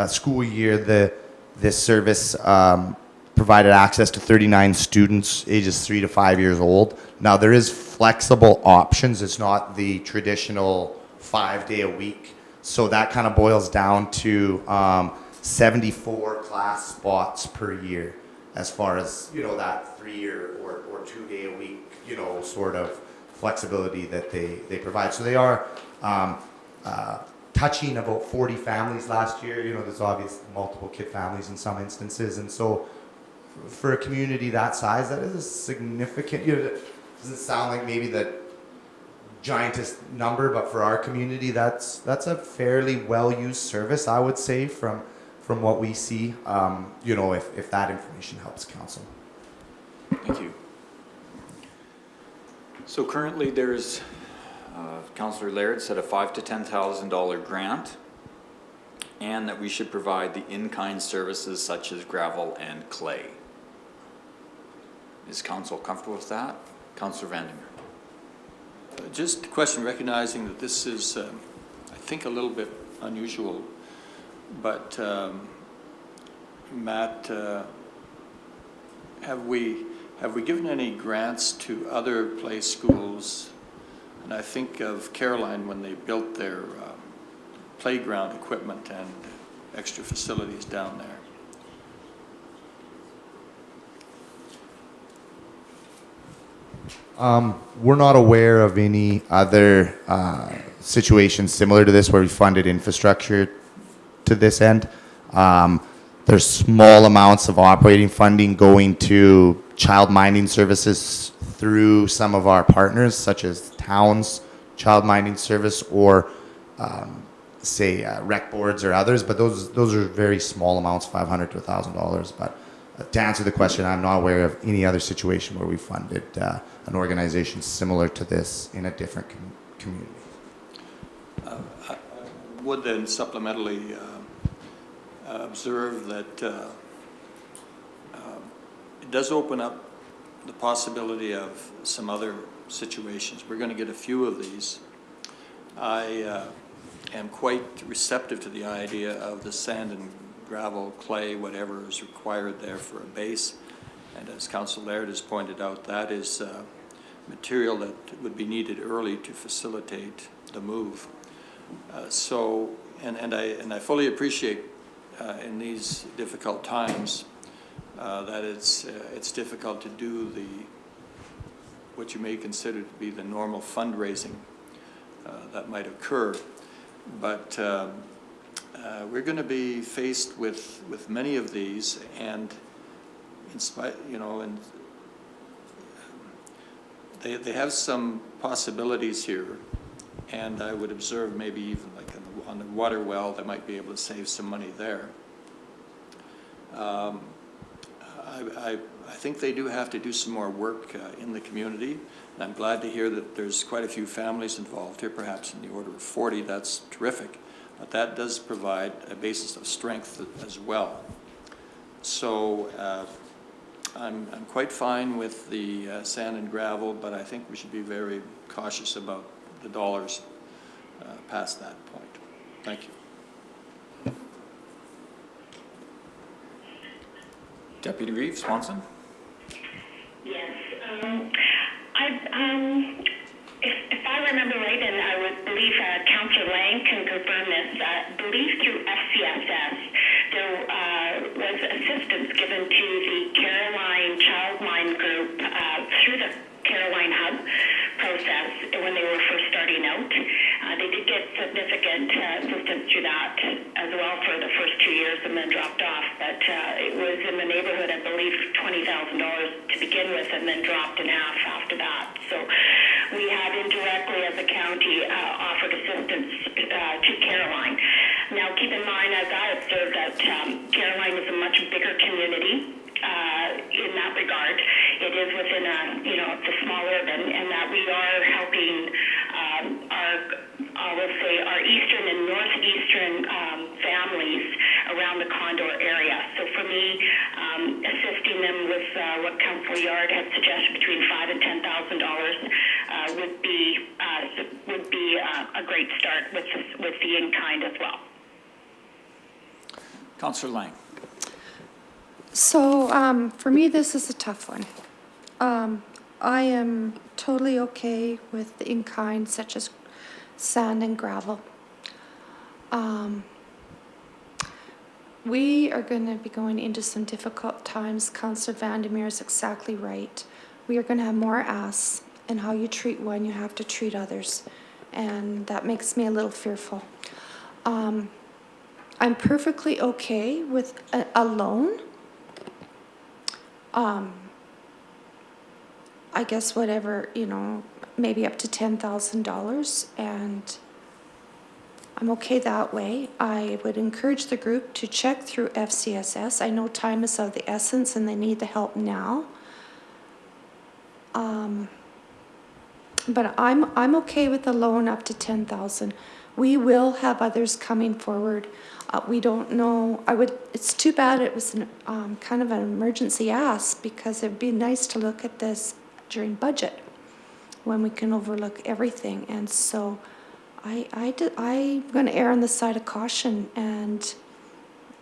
school year, this service provided access to 39 students ages 3 to 5 years old. Now there is flexible options. It's not the traditional 5-day a week. So that kind of boils down to 74 class spots per year, as far as, that 3 or 2 day a week, sort of flexibility that they provide. So they are touching about 40 families last year. There's obviously multiple kid families in some instances. And so for a community that size, that is a significant, it doesn't sound like maybe the giantest number, but for our community, that's a fairly well-used service, I would say, from what we see, if that information helps council. Thank you. So currently there's, Councillor Laird said, a $5,000 to $10,000 grant, and that we should provide the in-kind services such as gravel and clay. Is council comfortable with that? Councillor Vandermeer. Just a question, recognizing that this is, I think, a little bit unusual, but Matt, have we given any grants to other play schools? And I think of Caroline when they built their playground equipment and extra facilities down there. We're not aware of any other situations similar to this where we funded infrastructure to this end. There's small amounts of operating funding going to child minding services through some of our partners, such as Towns Child Minding Service or say rec boards or others, but those are very small amounts, $500 to $1,000. But to answer the question, I'm not aware of any other situation where we funded an organization similar to this in a different community. I would then supplementally observe that it does open up the possibility of some other situations. We're going to get a few of these. I am quite receptive to the idea of the sand and gravel, clay, whatever is required there for a base. And as Councillor Laird has pointed out, that is material that would be needed early to facilitate the move. And I fully appreciate in these difficult times that it's difficult to do what you may consider to be the normal fundraising that might occur. But we're going to be faced with many of these, and in spite, and they have some possibilities here, and I would observe maybe even like on the water well, they might be able to save some money there. I think they do have to do some more work in the community, and I'm glad to hear that there's quite a few families involved here, perhaps in the order of 40. That's terrific, but that does provide a basis of strength as well. So I'm quite fine with the sand and gravel, but I think we should be very cautious about the dollars past that point. Thank you. Deputy Reeve, Swanson? Yes. If I remember right, and I would believe Councillor Lang can confirm this, I believe through FCSS there was assistance given to the Caroline Child Mind Group through the Caroline Hub process when they were first starting out. They did get significant assistance through that as well for the first 2 years and then dropped off. But it was in the neighborhood, I believe, $20,000 to begin with and then dropped in half after that. So we have indirectly as a county offered assistance to Caroline. Now keep in mind, as I observed, that Caroline is a much bigger community in that regard. It is within it's a small urban, and that we are helping our eastern and northeastern families around the Condor area. So for me, assisting them with what Councillor Yard had suggested between $5,000 and $10,000 would be a great start with the in-kind as well. Councillor Lang. So for me, this is a tough one. I am totally okay with the in-kind, such as sand and gravel. We are going to be going into some difficult times. Councillor Vandermeer is exactly right. We are going to have more asks, and how you treat one, you have to treat others. And that makes me a little fearful. I'm perfectly okay with a loan. I guess whatever, maybe up to $10,000, and I'm okay that way. I would encourage the group to check through FCSS. I know time is of the essence and they need the help now. But I'm okay with the loan up to $10,000. We will have others coming forward. We don't know. It's too bad it was kind of an emergency ask, because it'd be nice to look at this during budget when we can overlook everything. And so I'm going to err on the side of caution, and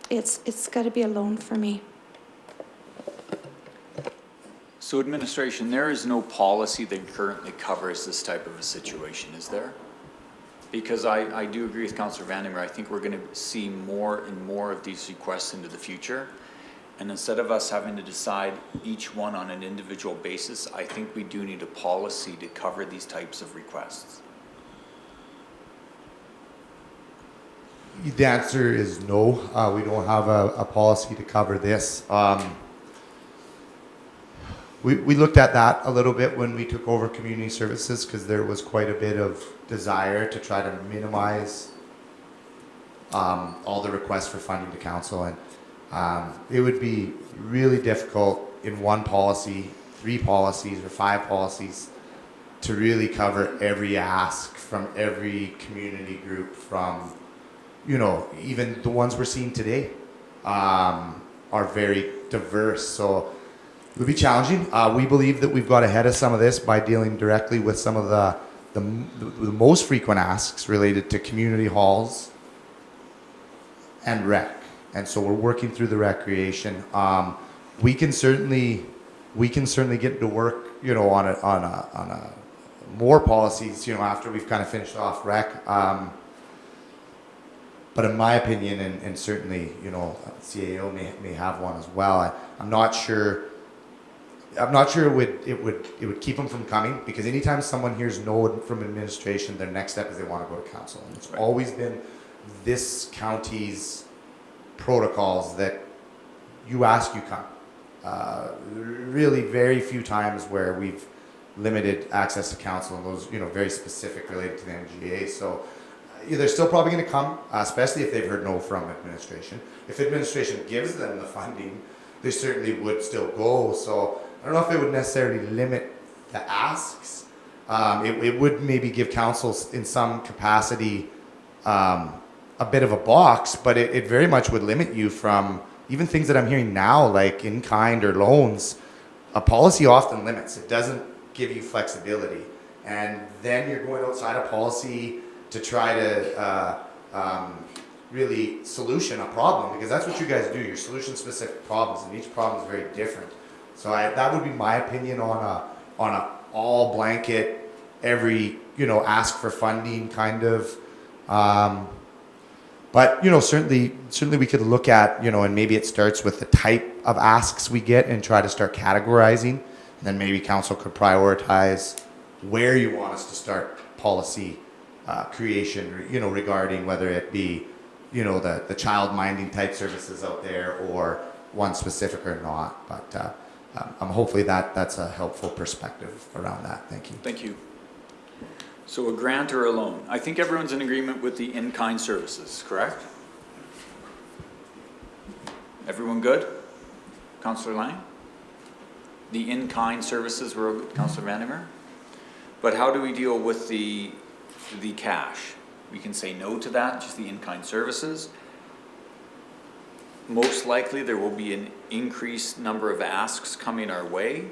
it's got to be a loan for me. So administration, there is no policy that currently covers this type of a situation, is there? Because I do agree with Councillor Vandermeer. I think we're going to see more and more of these requests into the future. And instead of us having to decide each one on an individual basis, I think we do need a policy to cover these types of requests. The answer is no. We don't have a policy to cover this. We looked at that a little bit when we took over community services because there was quite a bit of desire to try to minimize all the requests for funding to council, and it would be really difficult in one policy, 3 policies or 5 policies to really cover every ask from every community group, from, you know, even the ones we're seeing today are very diverse. So it would be challenging. We believe that we've got ahead of some of this by dealing directly with some of the most frequent asks related to community halls and rec. And so we're working through the recreation. We can certainly get to work, you know, on a more policies, you know, after we've kind of finished off rec. But in my opinion, and certainly, you know, CAO may have one as well. I'm not sure it would keep them from coming, because anytime someone hears no from administration, their next step is they want to go to council. And it's always been this county's protocols that you ask, you come. Really very few times where we've limited access to council, and those, you know, very specific related to the MGA. So they're still probably going to come, especially if they've heard no from administration. If administration gives them the funding, they certainly would still go. So I don't know if it would necessarily limit the asks. It would maybe give council in some capacity a bit of a box, but it very much would limit you from even things that I'm hearing now, like in-kind or loans. A policy often limits. It doesn't give you flexibility. And then you're going outside of policy to try to really solution a problem, because that's what you guys do. You're solution-specific problems, and each problem is very different. So that would be my opinion on a all blanket, every, you know, ask for funding kind of. But, you know, certainly we could look at, you know, and maybe it starts with the type of asks we get and try to start categorizing. And then maybe council could prioritize where you want us to start policy creation, you know, regarding whether it be, you know, the child minding type services out there or one specific or not. But hopefully that's a helpful perspective around that. Thank you. Thank you. So a grant or a loan? I think everyone's in agreement with the in-kind services, correct? Everyone good? Councillor Lang? The in-kind services were Councillor Vandiver? But how do we deal with the cash? We can say no to that, just the in-kind services. Most likely there will be an increased number of asks coming our way.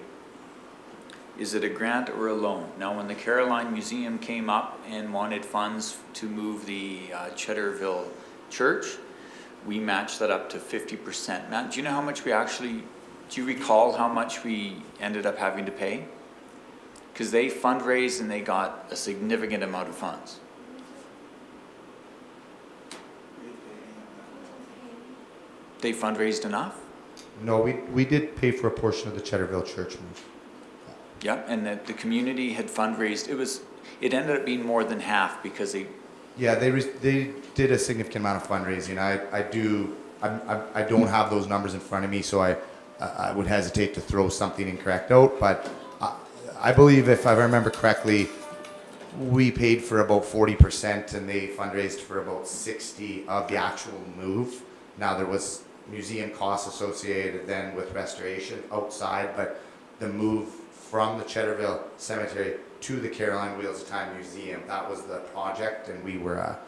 Is it a grant or a loan? Now, when the Caroline Museum came up and wanted funds to move the Cheddarville Church, we matched that up to 50%. Matt, do you know how much do you recall how much we ended up having to pay? Because they fundraised and they got a significant amount of funds. They fundraised enough? No, we did pay for a portion of the Cheddarville Church move. Yeah, and that the community had fundraised. It ended up being more than half because they. Yeah, they did a significant amount of fundraising. I don't have those numbers in front of me, so I would hesitate to throw something incorrect out. But I believe, if I remember correctly, we paid for about 40%, and they fundraised for about 60% of the actual move. Now there was museum costs associated then with restoration outside, but the move from the Cheddarville Cemetery to the Caroline Wheels of Time Museum, that was the project, and we were a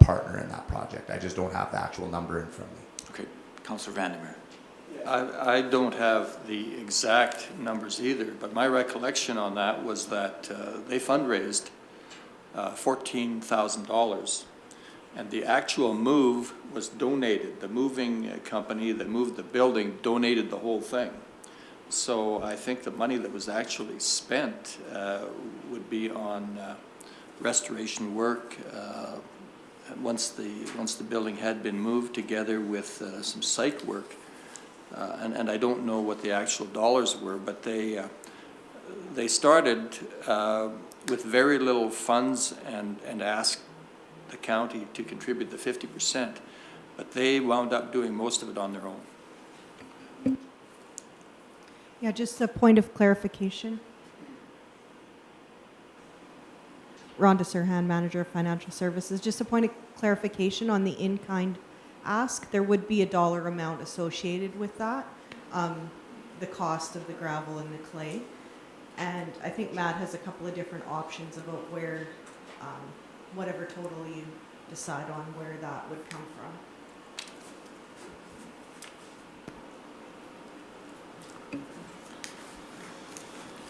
partner in that project. I just don't have the actual number in front of me. Okay, Councillor Vandiver. I don't have the exact numbers either, but my recollection on that was that they fundraised $14,000, and the actual move was donated. The moving company that moved the building donated the whole thing. So I think the money that was actually spent would be on restoration work once the building had been moved, together with some site work. and I don't know what the actual dollars were, but they started with very little funds and asked the county to contribute the 50%, but they wound up doing most of it on their own. Yeah, just a point of clarification. Rhonda Sirhan, Manager of Financial Services. Just a point of clarification on the in-kind ask. There would be a dollar amount associated with that, the cost of the gravel and the clay. And I think Matt has a couple of different options about where, whatever total you decide on, where that would come from.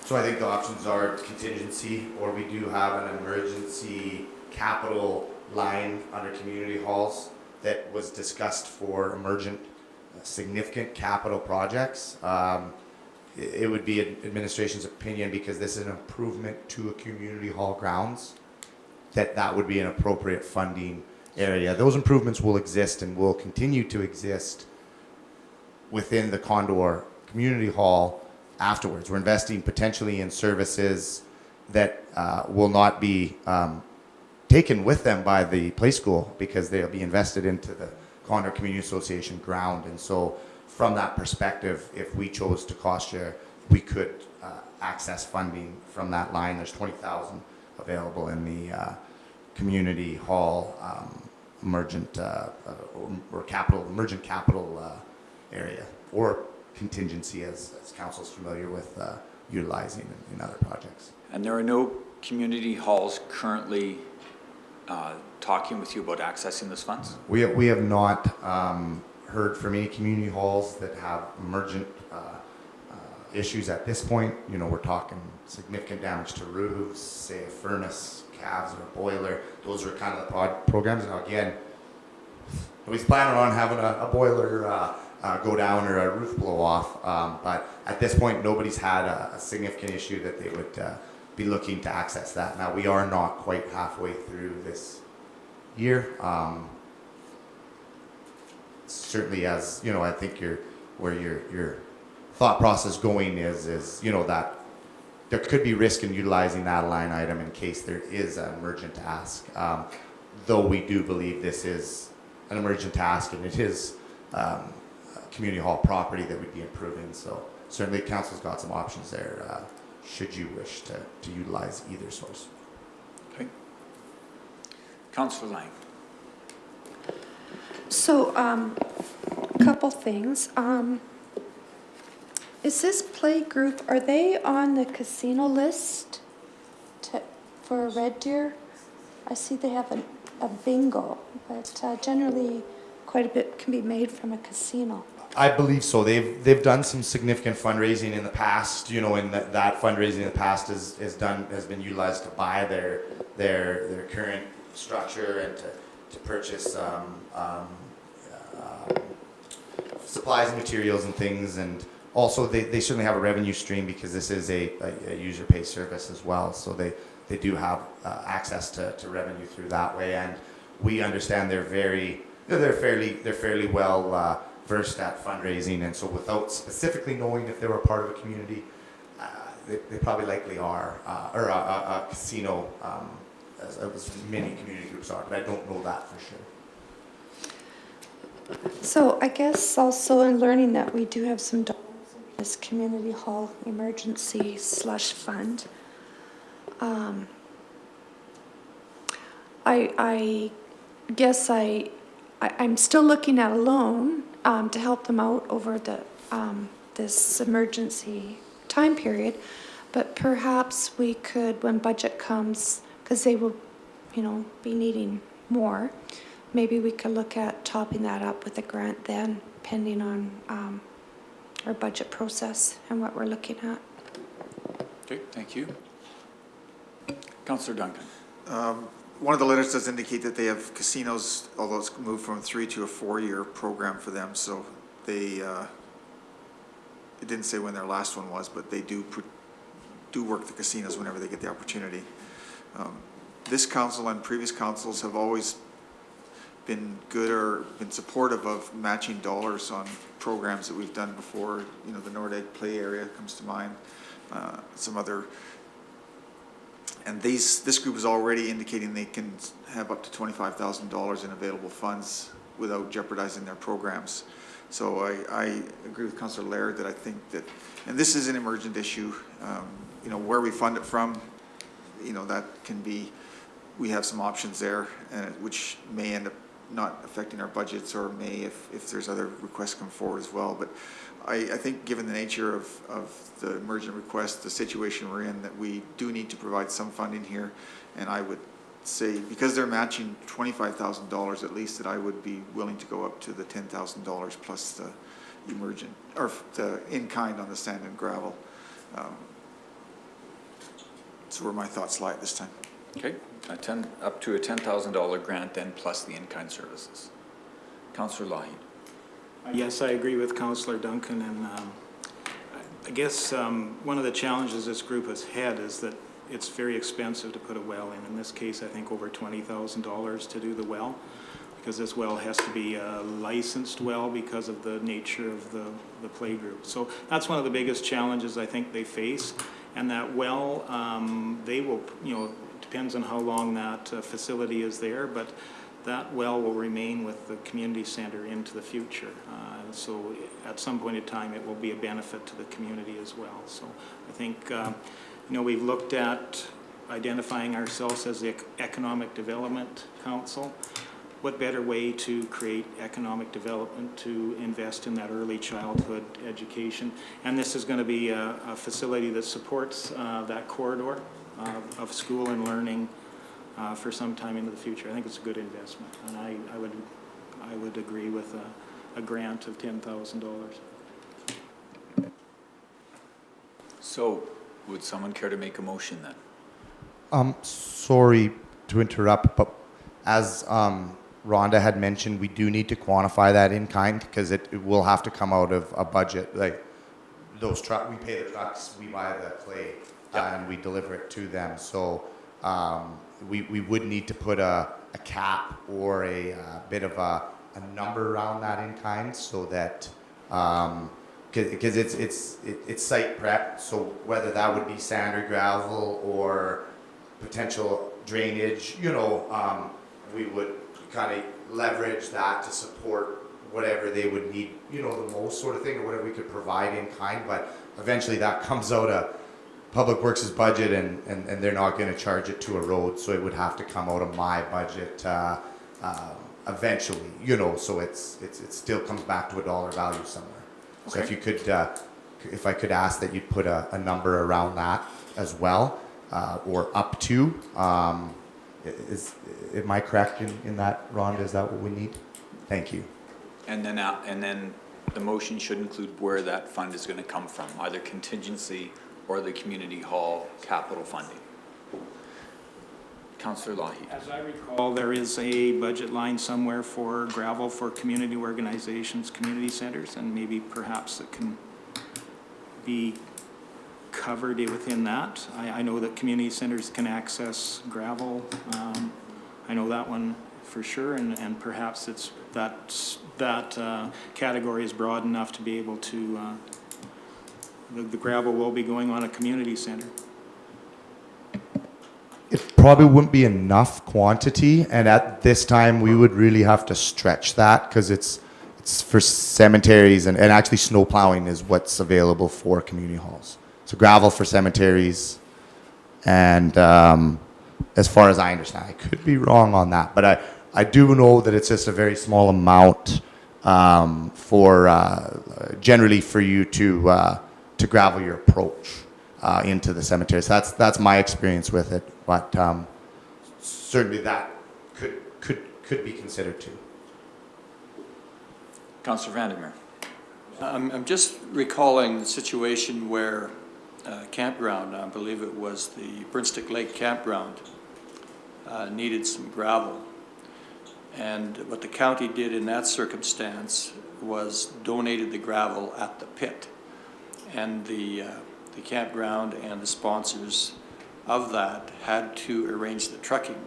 So I think the options are contingency, or we do have an emergency capital line under community halls that was discussed for emergent significant capital projects. It would be administration's opinion, because this is an improvement to a community hall grounds, that would be an appropriate funding area. Those improvements will exist and will continue to exist within the Condor Community Hall afterwards. We're investing potentially in services that will not be taken with them by the play school, because they'll be invested into the Condor Community Association ground. And so from that perspective, if we chose to cost share, we could access funding from that line. There's $20,000 available in the community hall emergent capital area, or contingency, as council's familiar with utilizing in other projects. And there are no community halls currently talking with you about accessing those funds? We have not heard from any community halls that have emergent issues at this point. You know, we're talking significant damage to roofs, say a furnace, calves, or a boiler. Those are kind of the programs. Now again, nobody's planning on having a boiler go down or a roof blow off, but at this point nobody's had a significant issue that they would be looking to access that. Now we are not quite halfway through this year. Certainly, as you know, I think where your thought process going is you know, that there could be risk in utilizing that line item in case there is an emergent task. Though we do believe this is an emergent task, and it is community hall property that we'd be improving. So certainly council's got some options there should you wish to utilize either source. Okay. Councillor Lang. So, couple things. Is this play group, are they on the casino list for Red Deer? I see they have a bingo, but generally quite a bit can be made from a casino. I believe so. They've done some significant fundraising in the past, you know, and that fundraising in the past has been utilized to buy their current structure and to purchase supplies and materials and things. And also they certainly have a revenue stream, because this is a user pay service as well. So they do have access to revenue through that way. And we understand they're fairly well versed at fundraising, and so without specifically knowing if they were part of a community, they probably likely are, or a casino, as many community groups are, but I don't know that for sure. So I guess also in learning that we do have some dollars in this community hall emergency /fund. I guess I'm still looking at a loan to help them out over the this emergency time period, but perhaps we could, when budget comes, because they will, you know, be needing more, maybe we could look at topping that up with a grant then, pending on our budget process and what we're looking at. Okay, thank you. Councillor Duncan. One of the letters does indicate that they have casinos, although it's moved from a 3 to a 4-year program for them. So they, it didn't say when their last one was, but they do work the casinos whenever they get the opportunity. This council and previous councils have always been good or been supportive of matching dollars on programs that we've done before. You know, the Nordegg Play Area comes to mind, some other. And this group is already indicating they can have up to $25,000 in available funds without jeopardizing their programs. So I agree with Councillor Laird that I think that, and this is an emergent issue, you know, where we fund it from, you know, that can be, we have some options there, which may end up not affecting our budgets, or may if there's other requests come forward as well. But I think given the nature of the emergent request, the situation we're in, that we do need to provide some funding here. And I would say, because they're matching $25,000 at least, that I would be willing to go up to the $10,000 plus the emergent, or the in-kind on the sand and gravel. So where my thoughts lie at this time. Okay, up to a $10,000 grant then plus the in-kind services. Councillor Lougheed. Yes, I agree with Councillor Duncan, and I guess one of the challenges this group has had is that it's very expensive to put a well in. In this case, I think over $20,000 to do the well, because this well has to be a licensed well because of the nature of the play group. So that's one of the biggest challenges I think they face. And that well, they will, you know, depends on how long that facility is there, but that well will remain with the community center into the future. So at some point in time, it will be a benefit to the community as well. So I think, you know, we've looked at identifying ourselves as the Economic Development Council. What better way to create economic development to invest in that early childhood education? And this is going to be a facility that supports that corridor of school and learning for some time into the future. I think it's a good investment, and I would agree with a grant of $10,000. So would someone care to make a motion then? Sorry to interrupt, but as Rhonda had mentioned, we do need to quantify that in kind, because it will have to come out of a budget. Like those we pay the trucks, we buy the clay, and we deliver it to them. So we would need to put a cap or a bit of a number around that in kind, so that because it's site prep. So whether that would be sand or gravel or potential drainage, you know, we would kind of leverage that to support whatever they would need, you know, the most sort of thing, or whatever we could provide in kind. But eventually that comes out of Public Works' budget, and they're not going to charge it to a road, so it would have to come out of my budget eventually, you know. So it still comes back to a dollar value somewhere. Okay. So if you could, if I could ask that you put a number around that as well, or up to. Am I correct in that, Rhonda? Is that what we need? Thank you. And then the motion should include where that fund is going to come from, either contingency or the community hall capital funding. Councillor Lougheed. As I recall, there is a budget line somewhere for gravel for community organizations, community centers, and maybe perhaps it can be covered within that. I know that community centers can access gravel. I know that one for sure, and perhaps it's that category is broad enough to be able to, the gravel will be going on a community center. It probably wouldn't be enough quantity, and at this time we would really have to stretch that, because it's for cemeteries, and actually snow plowing is what's available for community halls. So gravel for cemeteries, and as far as I understand, I could be wrong on that, but I do know that it's just a very small amount for generally for you to gravel your approach into the cemeteries. That's my experience with it, but certainly that could be considered too. Councillor Vandermeer. I'm just recalling the situation where campground, I believe it was the Burnstick Lake campground, needed some gravel. And what the county did in that circumstance was donated the gravel at the pit. And the campground and the sponsors of that had to arrange the trucking.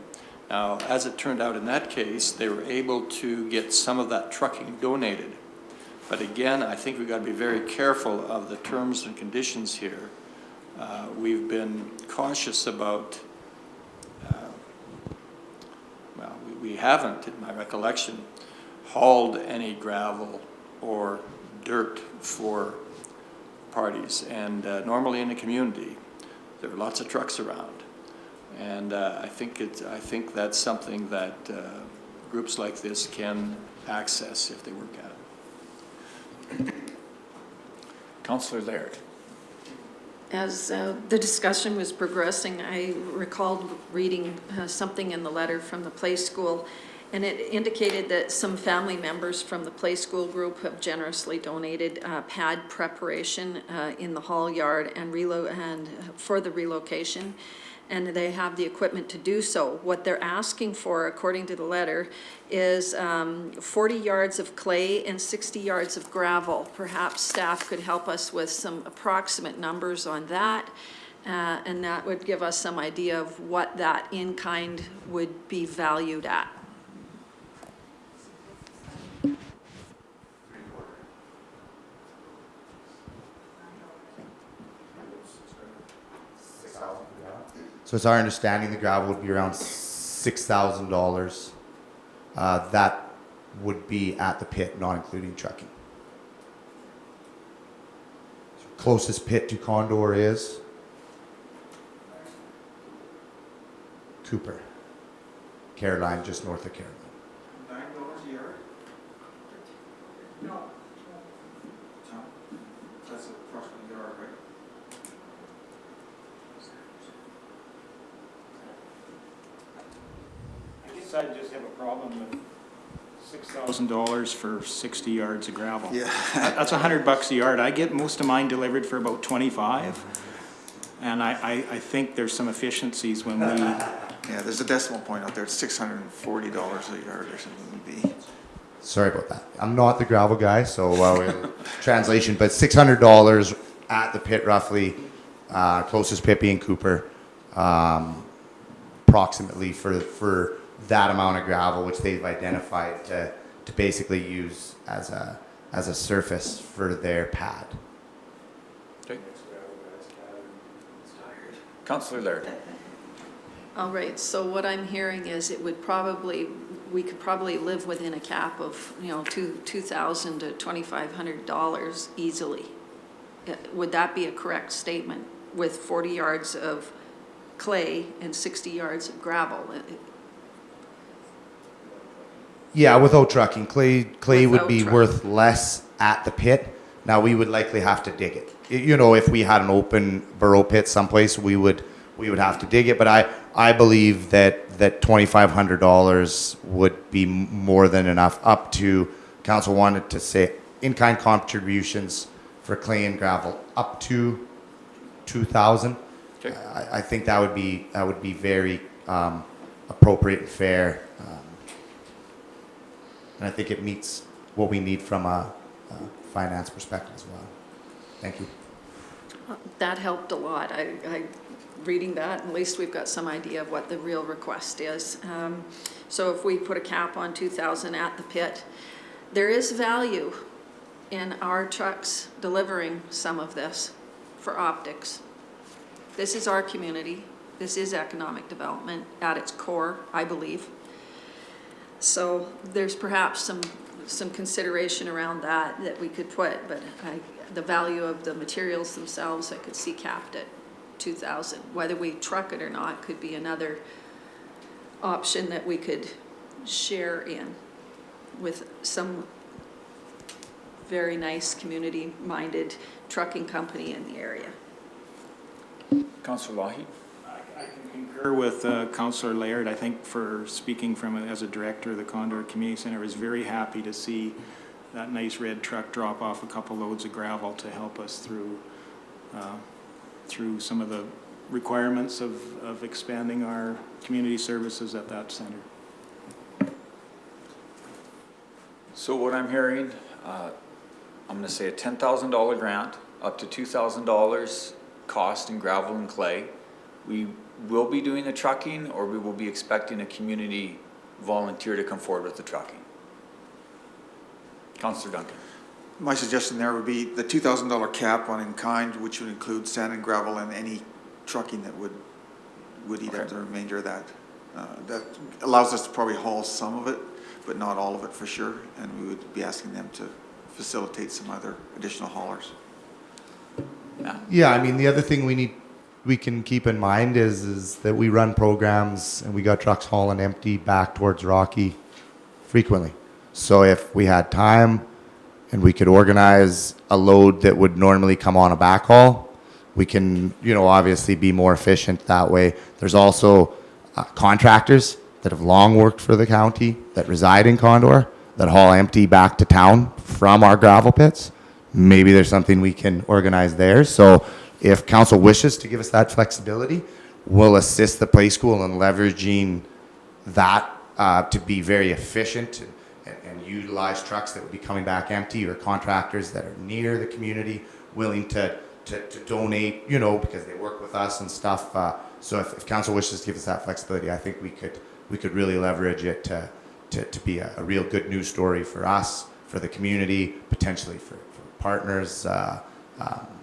Now, as it turned out in that case, they were able to get some of that trucking donated. But again, I think we've got to be very careful of the terms and conditions here. We've been cautious about, well, we haven't, in my recollection, hauled any gravel or dirt for parties. And normally in a community, there are lots of trucks around. And I think that's something that groups like this can access if they work at it. Councillor Laird. As the discussion was progressing, I recalled reading something in the letter from the play school, and it indicated that some family members from the play school group have generously donated pad preparation in the hall yard and for the relocation, and they have the equipment to do so. What they're asking for, according to the letter, is 40 yards of clay and 60 yards of gravel. Perhaps staff could help us with some approximate numbers on that, and that would give us some idea of what that in-kind would be valued at. So it's our understanding the gravel would be around $6,000. That would be at the pit, not including trucking. Closest pit to Condor is Cooper, Caroline, just north of Caroline. $9 a yard? No. That's approximately a yard, right? I guess I just have a problem with $6,000 for 60 yards of gravel. Yeah. That's $100 a yard. I get most of mine delivered for about 25. And I think there's some efficiencies when we, Yeah, there's a decimal point out there. It's $640 a yard or something would be. Sorry about that. I'm not the gravel guy, so translation, but $600 at the pit roughly, closest pit being Cooper, approximately for that amount of gravel, which they've identified to basically use as a surface for their pad. Okay. Councillor Laird. All right, so what I'm hearing is we could probably live within a cap of, $2,000 to $2,500 easily. Would that be a correct statement with 40 yards of clay and 60 yards of gravel? Yeah, without trucking, clay would Without be trucking. worth less at the pit. Now we would likely have to dig it. If we had an open burrow pit someplace, we would have to dig it. But I believe that $2,500 would be more than enough. Up to council wanted to say in-kind contributions for clay and gravel up to $2,000. Okay. I think that would be very appropriate and fair. And I think it meets what we need from a finance perspective as well. Thank you. That helped a lot. Reading that, at least we've got some idea of what the real request is. So if we put a cap on 2,000 at the pit, there is value in our trucks delivering some of this for optics. This is our community. This is economic development at its core, I believe. So there's perhaps some consideration around that we could put, but the value of the materials themselves I could see capped at 2,000. Whether we truck it or not could be another option that we could share in with some very nice community-minded trucking company in the area. Councillor Wahi. I can concur with Councillor Laird. I think for speaking as a director of the Condor Community Center, I was very happy to see that nice red truck drop off a couple loads of gravel to help us through some of the requirements of expanding our community services at that center. So what I'm hearing, I'm going to say a $10,000 grant, up to $2,000 cost in gravel and clay. We will be doing the trucking, or we will be expecting a community volunteer to come forward with the trucking? Councillor Duncan. My suggestion there would be the $2,000 cap on in-kind, which would include sand and gravel and any trucking that would eat up the remainder of that. That allows us to probably haul some of it, but not all of it for sure, and we would be asking them to facilitate some other additional haulers. Yeah, I mean, the other thing we can keep in mind is that we run programs and we got trucks hauling empty back towards Rocky frequently. So if we had time and we could organize a load that would normally come on a backhaul, we can, obviously be more efficient that way. There's also contractors that have long worked for the county that reside in Condor that haul empty back to town from our gravel pits. Maybe there's something we can organize there. So if council wishes to give us that flexibility, we'll assist the play school in leveraging that to be very efficient and utilize trucks that would be coming back empty, or contractors that are near the community willing to donate, because they work with us and stuff. So if council wishes to give us that flexibility, I think we could really leverage it to be a real good news story for us, for the community, potentially for partners.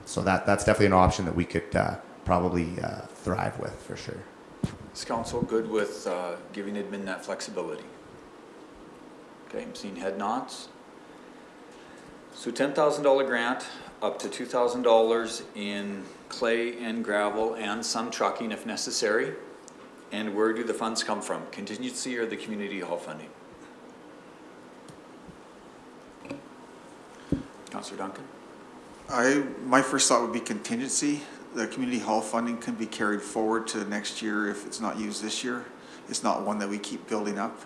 So that's definitely an option that we could probably thrive with for sure. Is council good with giving admin that flexibility? Okay, I'm seeing head nods. So $10,000 grant, up to $2,000 in clay and gravel and some trucking if necessary. And where do the funds come from? Contingency or the community hall funding? Councillor Duncan? My first thought would be contingency. The community hall funding can be carried forward to next year if it's not used this year. It's not one that we keep building up.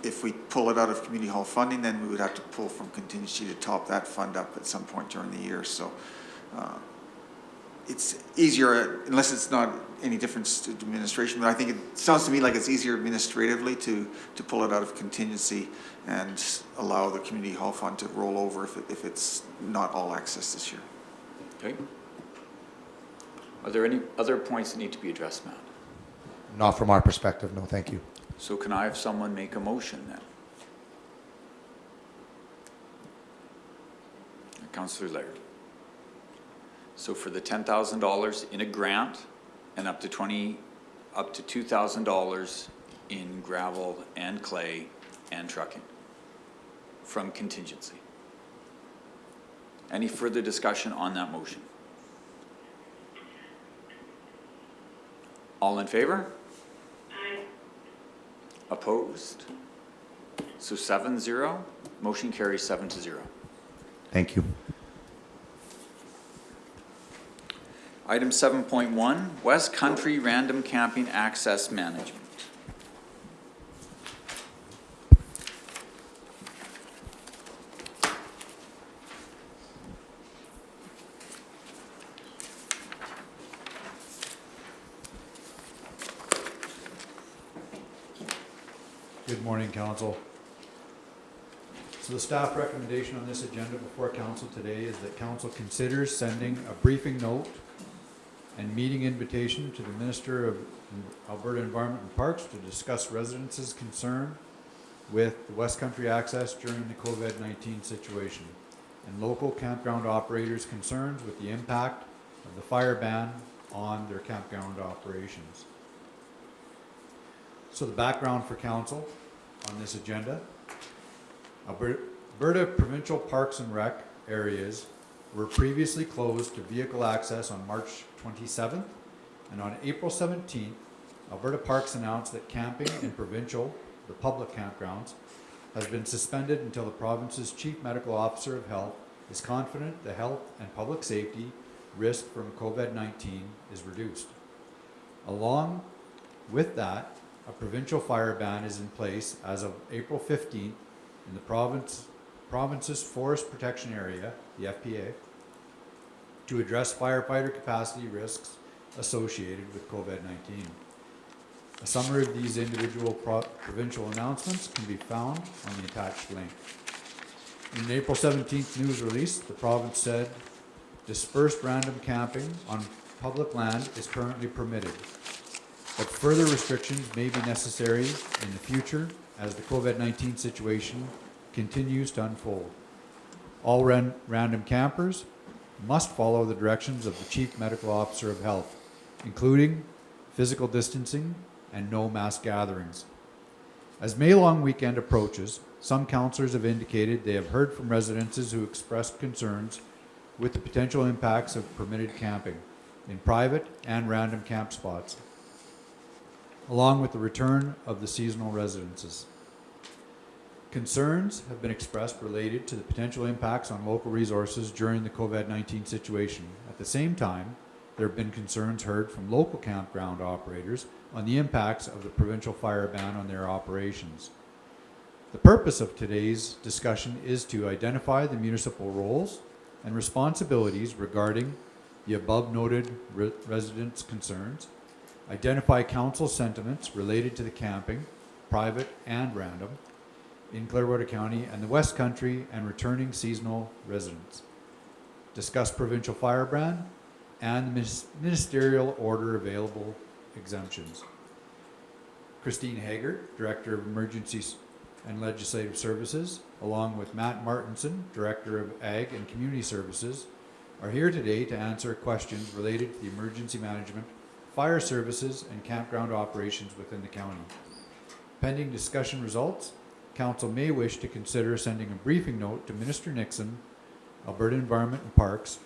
If we pull it out of community hall funding, then we would have to pull from contingency to top that fund up at some point during the year. So it's easier, unless it's not any difference to administration, but I think it sounds to me like it's easier administratively to pull it out of contingency and allow the community hall fund to roll over if it's not all access this year. Okay. Are there any other points that need to be addressed, Matt? Not from our perspective, no, thank you. So can I have someone make a motion then? Councillor Laird. So for the $10,000 in a grant and up to $2,000 in gravel and clay and trucking from contingency. Any further discussion on that motion? All in favor? Aye. Opposed? So 7-0, motion carries 7-0. Thank you. Item 7.1, West Country Random Camping Access Management. Good morning, council. So the staff recommendation on this agenda before council today is that council considers sending a briefing note and meeting invitation to the Minister of Alberta Environment and Parks to discuss residents' concern with the West Country access during the COVID-19 situation and local campground operators' concerns with the impact of the fire ban on their campground operations. So the background for council on this agenda: Alberta provincial parks and rec areas were previously closed to vehicle access on March 27th, and on April 17th, Alberta Parks announced that camping in provincial, the public campgrounds, has been suspended until the province's Chief Medical Officer of Health is confident the health and public safety risk from COVID-19 is reduced. Along with that, a provincial fire ban is in place as of April 15th in the province's Forest Protection Area, the FPA, to address firefighter capacity risks associated with COVID-19. A summary of these individual provincial announcements can be found on the attached link. In an April 17th news release, the province said dispersed random camping on public land is currently permitted, but further restrictions may be necessary in the future as the COVID-19 situation continues to unfold. All random campers must follow the directions of the Chief Medical Officer of Health, including physical distancing and no mass gatherings. As May long weekend approaches, some councillors have indicated they have heard from residences who expressed concerns with the potential impacts of permitted camping in private and random camp spots, along with the return of the seasonal residences. Concerns have been expressed related to the potential impacts on local resources during the COVID-19 situation. At the same time, there have been concerns heard from local campground operators on the impacts of the provincial fire ban on their operations. The purpose of today's discussion is to identify the municipal roles and responsibilities regarding the above noted residents' concerns, identify council sentiments related to the camping, private and random, in Clearwater County and the West Country and returning seasonal residents, discuss provincial fire ban and the ministerial order available exemptions. Christine Haggart, Director of Emergency and Legislative Services, along with Matt Martinson, Director of Ag and Community Services, are here today to answer questions related to the emergency management, fire services, and campground operations within the county. Pending discussion results, Council may wish to consider sending a briefing note to Minister Nixon, Alberta Environment and Parks,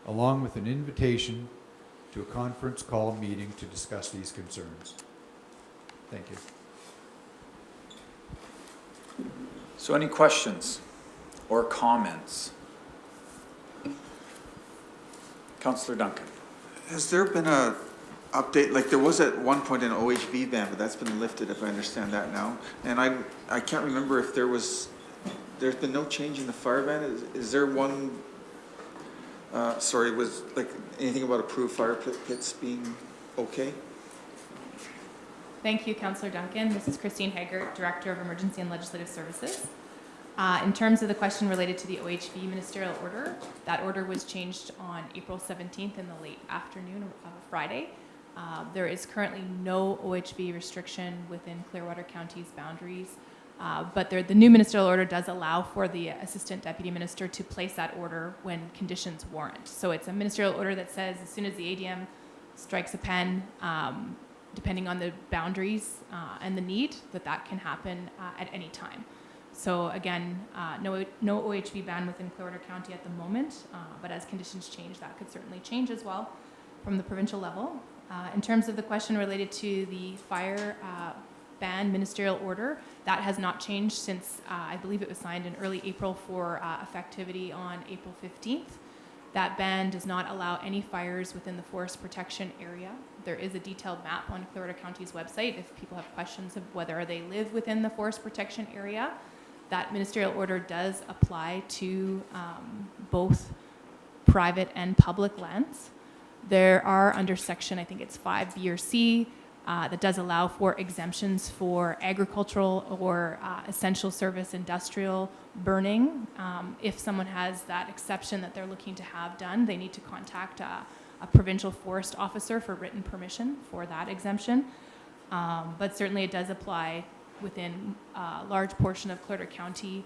along with an invitation to a conference call meeting to discuss these concerns. Thank you. So any questions or comments? Councillor Duncan. Has there been a update, like there was at one point an OHV ban, but that's been lifted if I understand that now. And I can't remember if there's been no change in the fire ban. Is there one, was like anything about approved fire pits being okay? Thank you, Councillor Duncan. This is Christine Haggart, Director of Emergency and Legislative Services. In terms of the question related to the OHV ministerial order, that order was changed on April 17th in the late afternoon of a Friday. There is currently no OHV restriction within Clearwater County's boundaries, but the new ministerial order does allow for the Assistant Deputy Minister to place that order when conditions warrant. So it's a ministerial order that says as soon as the ADM strikes a pen, depending on the boundaries and the need, that can happen at any time. So again, no OHV ban within Clearwater County at the moment, but as conditions change, that could certainly change as well from the provincial level. In terms of the question related to the fire ban ministerial order, that has not changed since I believe it was signed in early April for effectivity on April 15th. That ban does not allow any fires within the forest protection area. There is a detailed map on Clearwater County's website if people have questions of whether they live within the forest protection area. That ministerial order does apply to both private and public lands. There are under section, I think it's 5B or C, that does allow for exemptions for agricultural or essential service industrial burning. If someone has that exception that they're looking to have done, they need to contact a provincial forest officer for written permission for that exemption. But certainly it does apply within a large portion of Clearwater County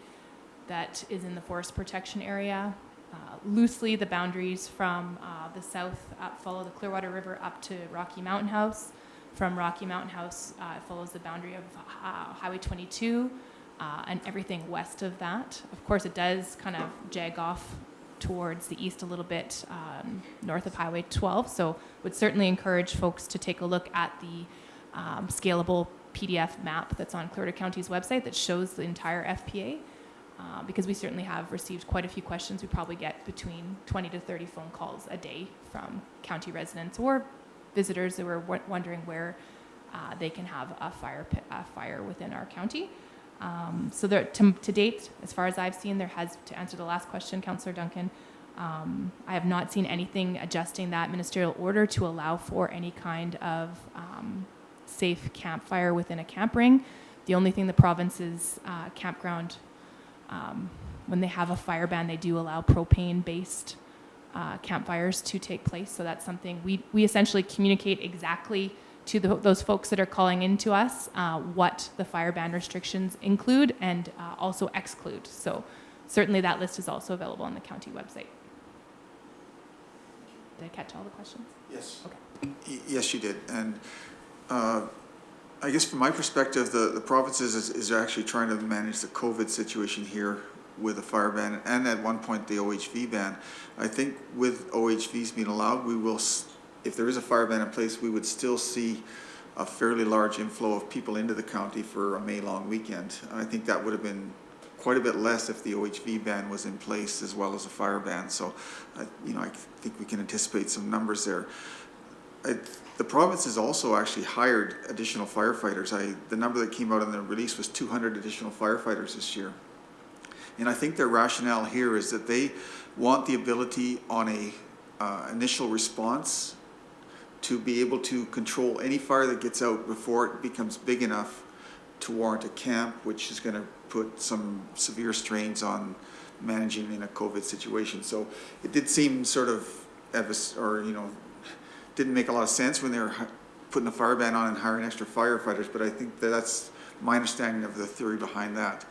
that is in the forest protection area. Loosely, the boundaries from the south follow the Clearwater River up to Rocky Mountain House. From Rocky Mountain House, it follows the boundary of Highway 22 and everything west of that. Of course, it does kind of jag off towards the east a little bit north of Highway 12. So would certainly encourage folks to take a look at the scalable PDF map that's on Clearwater County's website that shows the entire FPA. Because we certainly have received quite a few questions. We probably get between 20 to 30 phone calls a day from county residents or visitors who are wondering where they can have a fire within our county. So there, to date, as far as I've seen, there has, to answer the last question, Councillor Duncan, I have not seen anything adjusting that ministerial order to allow for any kind of safe campfire within a camp ring. The only thing the province's campground, when they have a fire ban, they do allow propane-based campfires to take place. So that's something we essentially communicate exactly to those folks that are calling in to us what the fire ban restrictions include and also exclude. So certainly that list is also available on the county website. Did I catch all the questions? Yes. Okay. Yes, you did. And I guess from my perspective, the provinces is actually trying to manage the COVID situation here with a fire ban and at one point the OHV ban. I think with OHVs being allowed, we will, if there is a fire ban in place, we would still see a fairly large inflow of people into the county for a May long weekend. I think that would have been quite a bit less if the OHV ban was in place as well as a fire ban. So, I think we can anticipate some numbers there. The province has also actually hired additional firefighters. The number that came out in the release was 200 additional firefighters this year. And I think their rationale here is that they want the ability on a initial response to be able to control any fire that gets out before it becomes big enough to warrant a camp, which is going to put some severe strains on managing in a COVID situation. So it did seem sort of, didn't make a lot of sense when they were putting the fire ban on and hiring extra firefighters, but I think that's my understanding of the theory behind that.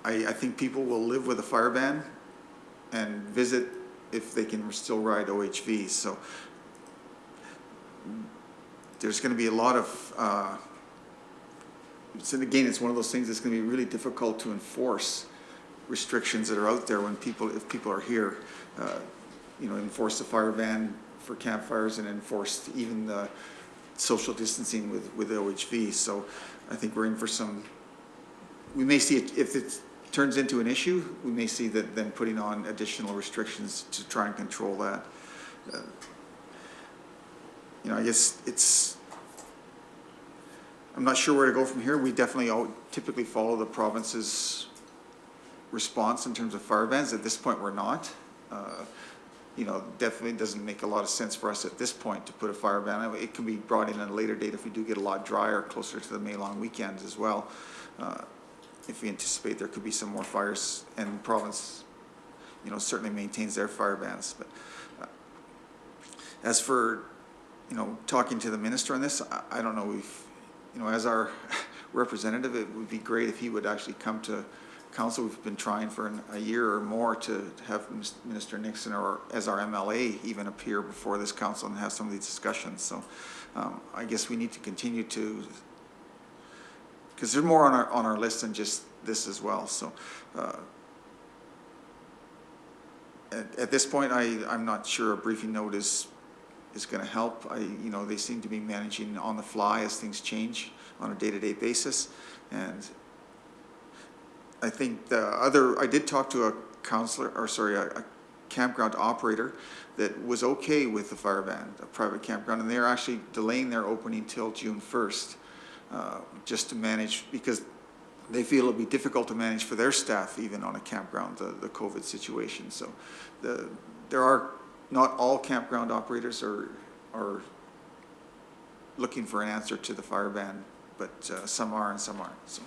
I think people will live with a fire ban and visit if they can still ride OHVs. So there's going to be a lot of, so again, it's one of those things that's going to be really difficult to enforce restrictions that are out there when if people are here, enforce the fire ban for campfires and enforce even the social distancing with OHV. So I think we're in for we may see it, if it turns into an issue, we may see that then putting on additional restrictions to try and control that. I guess I'm not sure where to go from here. We definitely typically follow the province's response in terms of fire bans. At this point, we're not. Definitely doesn't make a lot of sense for us at this point to put a fire ban. It can be brought in at a later date if we do get a lot drier closer to the May long weekends as well. If we anticipate there could be some more fires, and the province, certainly maintains their fire bans. But as for, talking to the minister on this, I don't know. As our representative, it would be great if he would actually come to council. We've been trying for a year or more to have Minister Nixon or as our MLA even appear before this council and have some of these discussions. So I guess we need to continue to, because there's more on our list than just this as well. So at this point, I'm not sure a briefing note is going to help. They seem to be managing on the fly as things change on a day-to-day basis. And I think I did talk to a campground operator that was okay with the fire ban, a private campground, and they're actually delaying their opening till June 1st, just to manage, because they feel it'll be difficult to manage for their staff even on a campground, the COVID situation. So there are, not all campground operators are looking for an answer to the fire ban, but some are and some aren't. So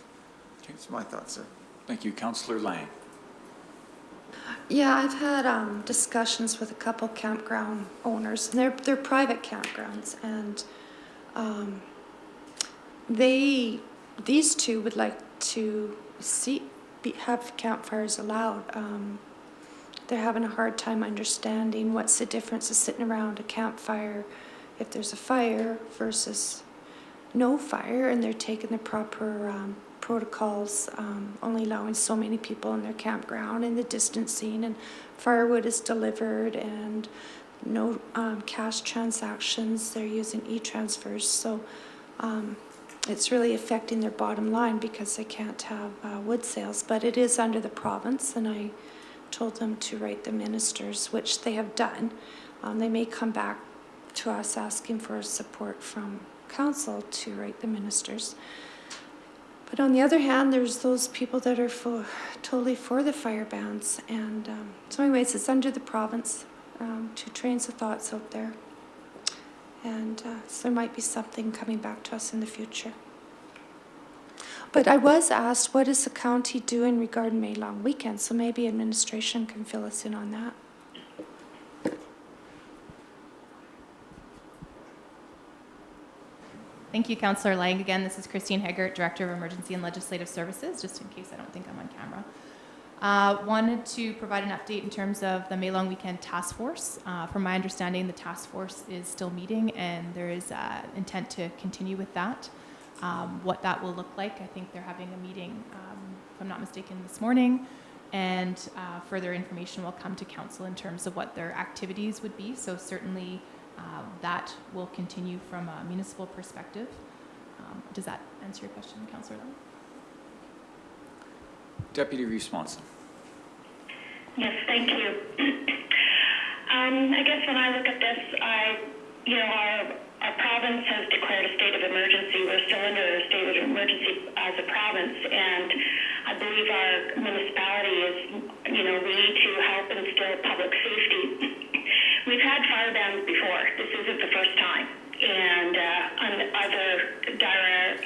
that's my thoughts there. Thank you. Councillor Lang. Yeah, I've had discussions with a couple campground owners, and they're private campgrounds, and these two would like to have campfires allowed. They're having a hard time understanding what's the difference of sitting around a campfire if there's a fire versus no fire, and they're taking the proper protocols, only allowing so many people in their campground, and the distancing, and firewood is delivered, and no cash transactions. They're using e-transfers, so it's really affecting their bottom line because they can't have wood sales. But it is under the province, and I told them to write the ministers, which they have done. They may come back to us asking for support from council to write the ministers. But on the other hand, there's those people that are totally for the fire bans. And so anyways, it's under the province, two trains of thoughts out there. And so there might be something coming back to us in the future. But I was asked, what does the county do in regard to May long weekend? So maybe administration can fill us in on that. Thank you, Councillor Lang. Again, this is Christine Heggert, Director of Emergency and Legislative Services, just in case I don't think I'm on camera. Wanted to provide an update in terms of the May Long Weekend Task Force. From my understanding, the task force is still meeting and there is intent to continue with that. What that will look like, I think they're having a meeting, if I'm not mistaken, this morning, and further information will come to council in terms of what their activities would be. So certainly that will continue from a municipal perspective. Does that answer your question, Councillor Lang? Deputy Reeve-Swanson. Yes, thank you. I guess when I look at this, our province has declared a state of emergency. We're still under a state of emergency as a province, and I believe our municipality is, we need to help instill public safety. We've had fire bans before. This isn't the first time, and under other dire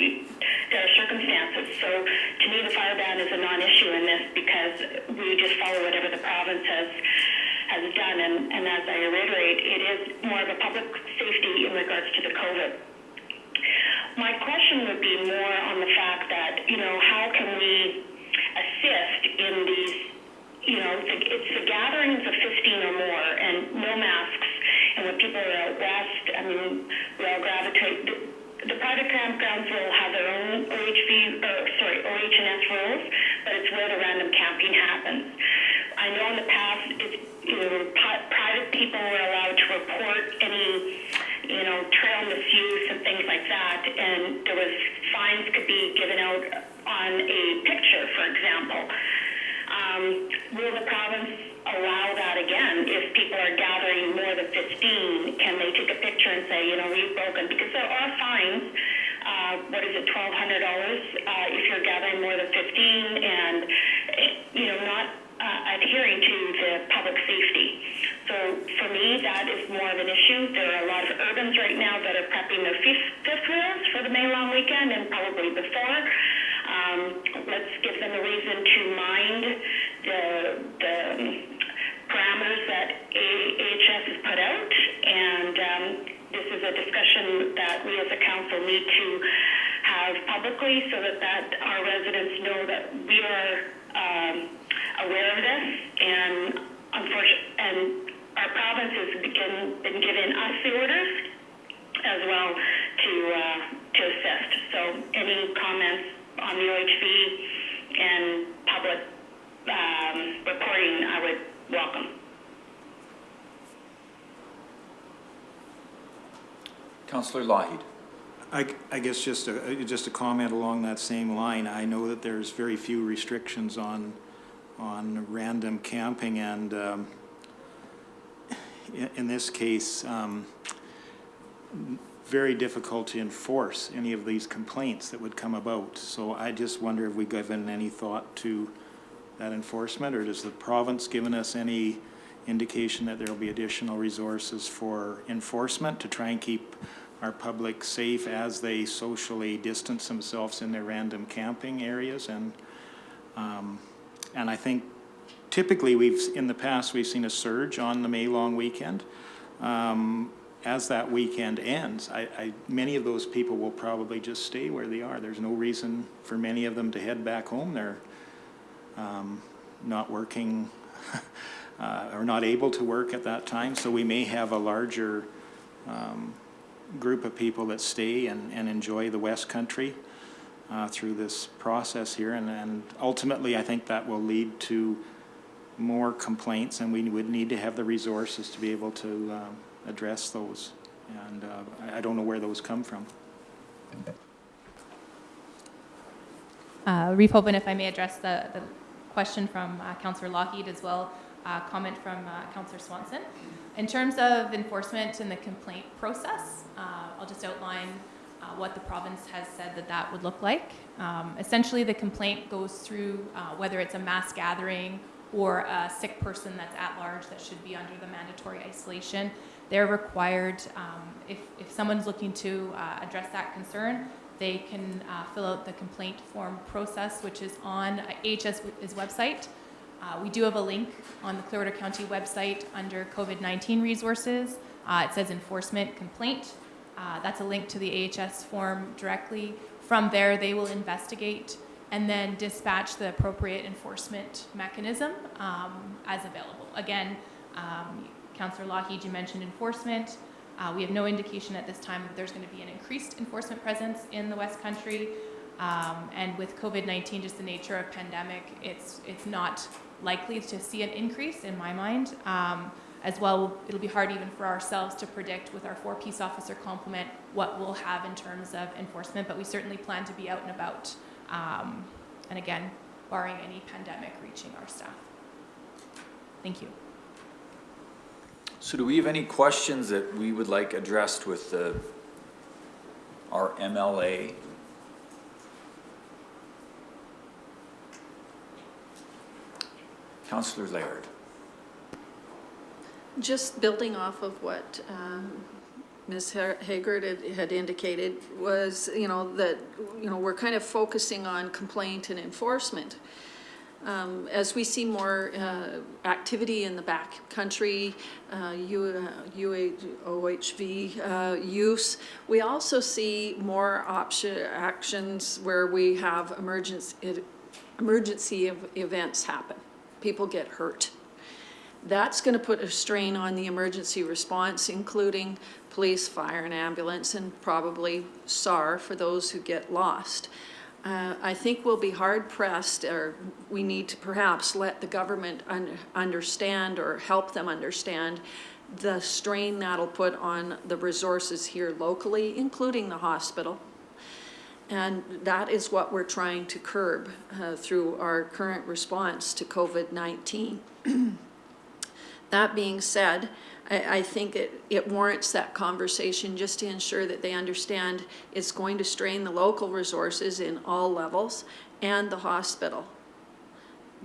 circumstances. So to me, the fire ban is a non-issue in this because we just follow whatever the province has done. And as I reiterate, it is more of a public safety in regards to the COVID. My question would be more on the fact that, how can we assist in these, it's the gatherings of 15 or more and no masks. And when people are out west, we all gravitate. The private campgrounds will have their own OH&S rules, but it's where the random camping happens. I know in the past, private people were allowed to report any, trail misuse and things like that, and there was fines could be given out on a picture, for example. Will the province allow that again? If people are gathering more than 15, can they take a picture and say, we've broken? Because there are fines, $1,200 if you're gathering more than 15 and, not adhering to the public safety. So for me, that is more of an issue. There are a lot of urbans right now that are prepping their fifth wheels for the May Long Weekend and probably before. Let's give them a reason to mind the parameters that AHS has put out, and this is a discussion that we as a council need to have publicly so that our residents know that we are aware of this, and our province has been giving us the orders as well to assist. So any comments on the OHV and public reporting, I would welcome. Councillor Lougheed. I guess just a comment along that same line. I know that there's very few restrictions on random camping, and in this case, very difficult to enforce any of these complaints that would come about. So I just wonder if we've given any thought to that enforcement, or does the province given us any indication that there will be additional resources for enforcement to try and keep our public safe as they socially distance themselves in their random camping areas? And I think typically in the past we've seen a surge on the May Long Weekend. As that weekend ends, many of those people will probably just stay where they are. There's no reason for many of them to head back home. They're not working or not able to work at that time. So we may have a larger group of people that stay and enjoy the West Country through this process here. And ultimately, I think that will lead to more complaints, and we would need to have the resources to be able to address those, and I don't know where those come from. Reeve Hoban, if I may address the question from Councillor Lougheed as well, comment from Councillor Swanson. In terms of enforcement and the complaint process, I'll just outline what the province has said that would look like. Essentially, the complaint goes through whether it's a mass gathering or a sick person that's at large that should be under the mandatory isolation. They're required, if someone's looking to address that concern, they can fill out the complaint form process, which is on AHS's website. We do have a link on the Clearwater County website under COVID-19 resources. It says enforcement complaint. That's a link to the AHS form directly. From there, they will investigate and then dispatch the appropriate enforcement mechanism as available. Again, Councillor Lougheed, you mentioned enforcement. We have no indication at this time that there's going to be an increased enforcement presence in the West Country. And with COVID-19, just the nature of pandemic, it's not likely to see an increase in my mind. As well, it'll be hard even for ourselves to predict with our 4 peace officer complement what we'll have in terms of enforcement, but we certainly plan to be out and about. And again, barring any pandemic reaching our staff. Thank you. So do we have any questions that we would like addressed with our MLA? Councillor Laird. Just building off of what Ms. Haggard had indicated was, that, we're kind of focusing on complaint and enforcement. As we see more activity in the back country, OHV use, we also see more actions where we have emergency events happen. People get hurt. That's going to put a strain on the emergency response, including police, fire, and ambulance, and probably SAR for those who get lost. I think we'll be hard-pressed, or we need to perhaps let the government understand or help them understand the strain that'll put on the resources here locally, including the hospital. And that is what we're trying to curb through our current response to COVID-19. That being said, I think it warrants that conversation just to ensure that they understand it's going to strain the local resources in all levels and the hospital,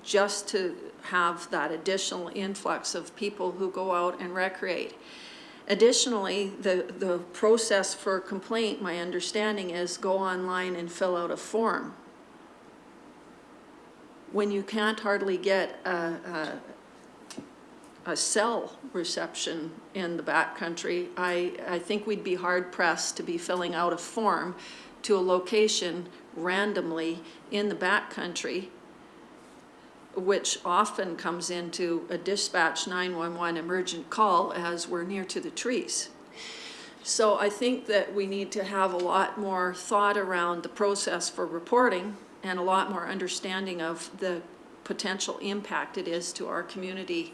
just to have that additional influx of people who go out and recreate. Additionally, the process for complaint, my understanding is go online and fill out a form. When you can't hardly get a cell reception in the backcountry, I think we'd be hard-pressed to be filling out a form to a location randomly in the backcountry, which often comes into a dispatch 911 emergent call as we're near to the trees. So I think that we need to have a lot more thought around the process for reporting and a lot more understanding of the potential impact it is to our community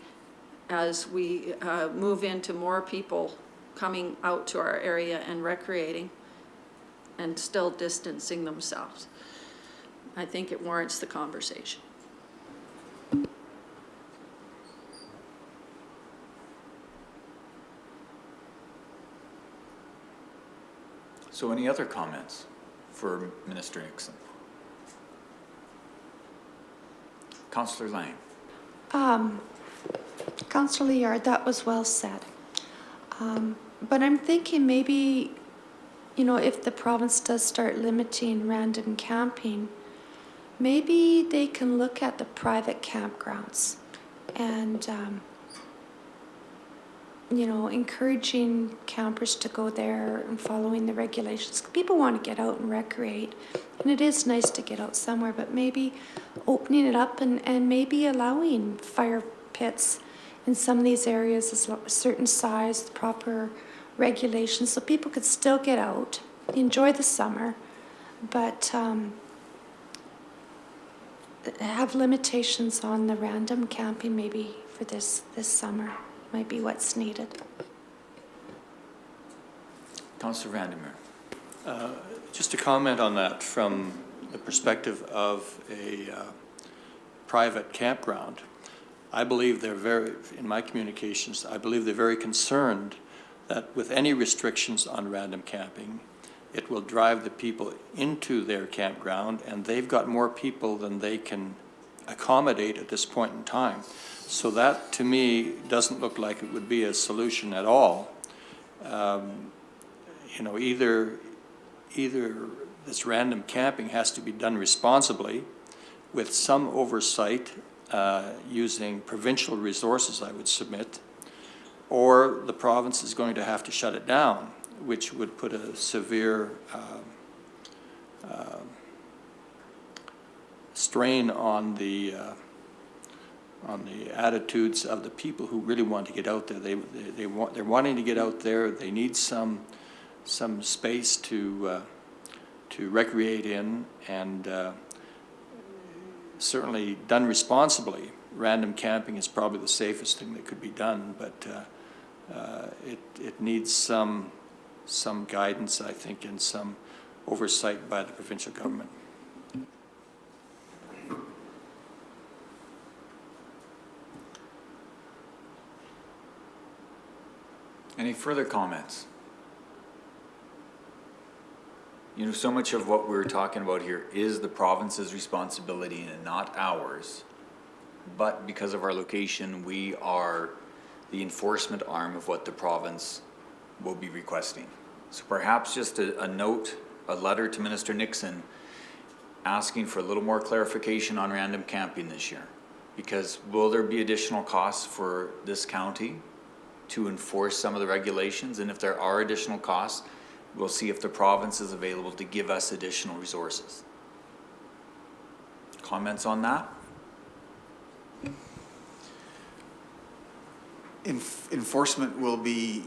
as we move into more people coming out to our area and recreating and still distancing themselves. I think it warrants the conversation. So any other comments for Minister Nixon? Councillor Lang. Councillor Liard, that was well said. But I'm thinking maybe, if the province does start limiting random camping, maybe they can look at the private campgrounds and, encouraging campers to go there and following the regulations. People want to get out and recreate, and it is nice to get out somewhere, but maybe opening it up and maybe allowing fire pits in some of these areas is a certain size, proper regulations, so people could still get out, enjoy the summer, but have limitations on the random camping maybe for this summer. Might be what's needed. Councillor Vandermeer. Just to comment on that from the perspective of a private campground, I believe in my communications, I believe they're very concerned that with any restrictions on random camping, it will drive the people into their campground, and they've got more people than they can accommodate at this point in time. So that, to me, doesn't look like it would be a solution at all. Either this random camping has to be done responsibly with some oversight using provincial resources, I would submit, or the province is going to have to shut it down, which would put a severe strain on the attitudes of the people who really want to get out there. They're wanting to get out there. They need some space to recreate in, and certainly done responsibly. Random camping is probably the safest thing that could be done, but it needs some guidance, I think, and some oversight by the provincial government. Any further comments? You know, so much of what we're talking about here is the province's responsibility and not ours. But because of our location, we are the enforcement arm of what the province will be requesting. So perhaps just a note, a letter to Minister Nixon asking for a little more clarification on random camping this year. Because will there be additional costs for this county to enforce some of the regulations? And if there are additional costs, we'll see if the province is available to give us additional resources. Comments on that? Enforcement will be,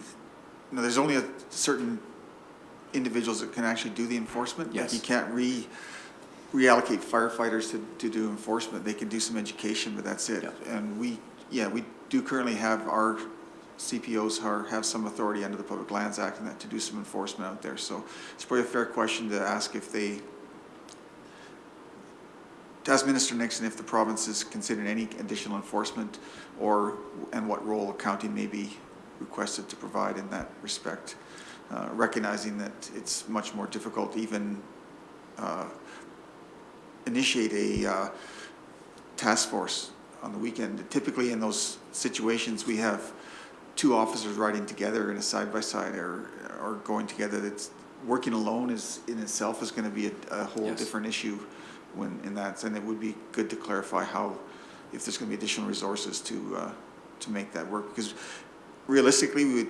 there's only a certain individuals that can actually do the enforcement. Yes. Like you can't reallocate firefighters to do enforcement. They can do some education, but that's it. Yeah. And we do currently have our CPOs have some authority under the Public Lands Act and that to do some enforcement out there. So it's probably a fair question to ask to ask Minister Nixon if the province is considering any additional enforcement and what role a county may be requested to provide in that respect. Recognizing that it's much more difficult to even initiate a task force on the weekend. Typically in those situations we have two officers riding together in a side-by-side or going together. That's working alone is in itself is going to be a whole Yes. different issue in that, and it would be good to clarify if there's going to be additional resources to make that work, because realistically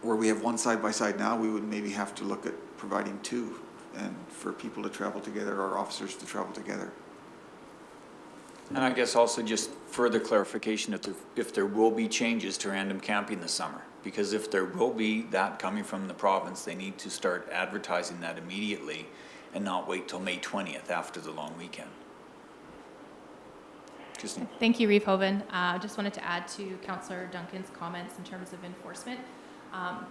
where we have one side-by-side now, we would maybe have to look at providing two, and for people to travel together, or officers to travel together. And I guess also just further clarification if there will be changes to random camping this summer. Because if there will be that coming from the province, they need to start advertising that immediately and not wait till May 20th after the long weekend. Christine. Thank you, Reefhoven. Just wanted to add to Councillor Duncan's comments in terms of enforcement.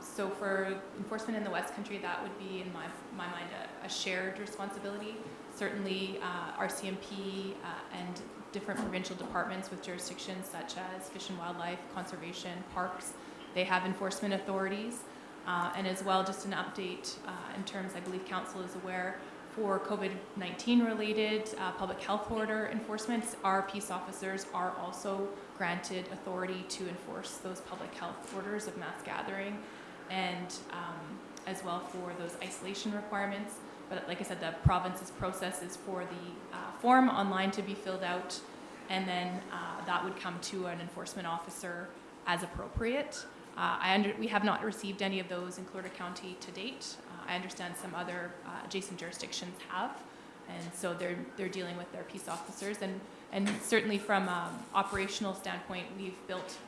So for enforcement in the West Country, that would be, in my mind, a shared responsibility. Certainly, RCMP and different provincial departments with jurisdictions such as Fish and Wildlife, Conservation, Parks, they have enforcement authorities. And as well, just an update in terms, I believe Council is aware, for COVID-19 related public health order enforcements, our peace officers are also granted authority to enforce those public health orders of mass gathering, and as well for those isolation requirements. But like I said, the province's process is for the form online to be filled out, and then that would come to an enforcement officer as appropriate. We have not received any of those in Clearwater County to date. I understand some other adjacent jurisdictions have, and so they're dealing with their peace officers. And certainly from an operational standpoint, we've built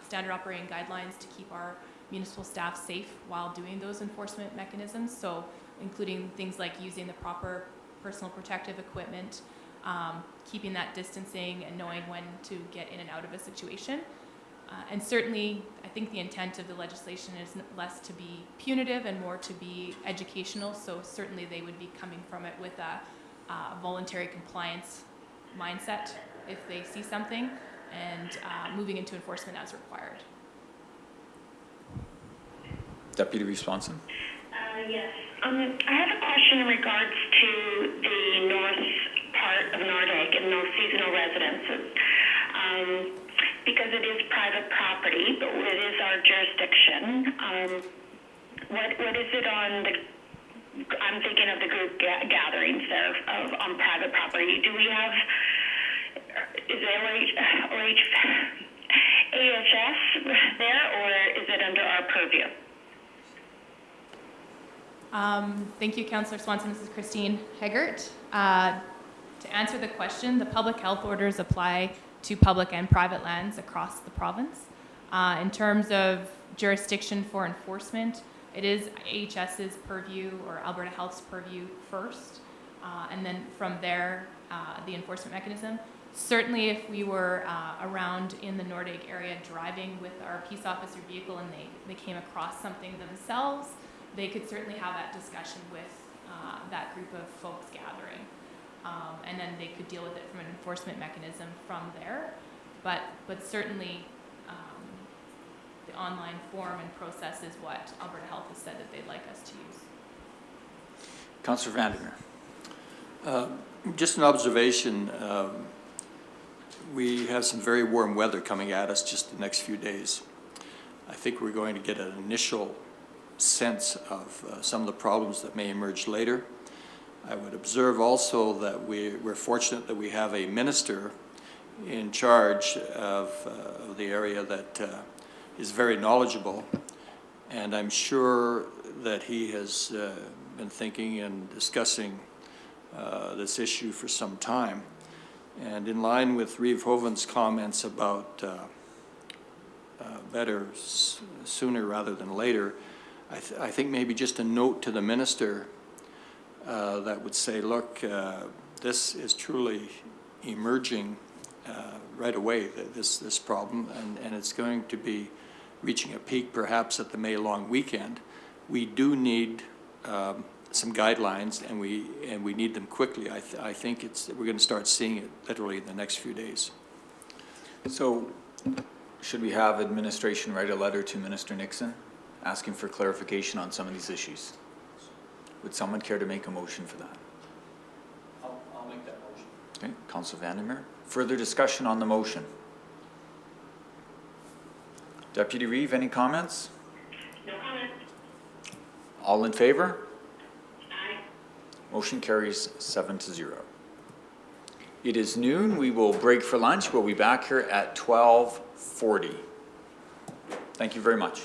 standard operating guidelines to keep our municipal staff safe while doing those enforcement mechanisms. So including things like using the proper personal protective equipment, keeping that distancing, and knowing when to get in and out of a situation. And certainly, I think the intent of the legislation is less to be punitive and more to be educational. So certainly they would be coming from it with a voluntary compliance mindset if they see something, and moving into enforcement as required. Deputy Responsive. Yes. I have a question in regards to the north part of Nordic and those seasonal residences. Because it is private property, but it is our jurisdiction. What is it on I'm thinking of the group gatherings there on private property. Do we have, is AHS there, or is it under our purview? Thank you, Councillor Swanson. This is Christine Heggert. To answer the question, the public health orders apply to public and private lands across the province. In terms of jurisdiction for enforcement, it is AHS's purview or Alberta Health's purview first, and then from there, the enforcement mechanism. Certainly if we were around in the Nordegg area driving with our peace officer vehicle and they came across something themselves, they could certainly have that discussion with that group of folks gathering. And then they could deal with it from an enforcement mechanism from there. But certainly the online form and process is what Alberta Health has said that they'd like us to use. Councillor Vandermeer. Just an observation. We have some very warm weather coming at us just the next few days. I think we're going to get an initial sense of some of the problems that may emerge later. I would observe also that we're fortunate that we have a minister in charge of the area that is very knowledgeable, and I'm sure that he has been thinking and discussing this issue for some time. And in line with Reeve Hoven's comments about better sooner rather than later, I think maybe just a note to the minister that would say, look, this is truly emerging right away, this problem, and it's going to be reaching a peak perhaps at the May long weekend. We do need some guidelines, and we need them quickly. I think we're going to start seeing it literally in the next few days. So should we have administration write a letter to Minister Nixon asking for clarification on some of these issues? Would someone care to make a motion for that? I'll make that motion. Okay, Councillor Vandermeer. Further discussion on the motion? Deputy Reeve, any comments? No comment. All in favor? Aye. Motion carries 7-0. It is noon. We will break for lunch. We'll be back here at 12:40. Thank you very much.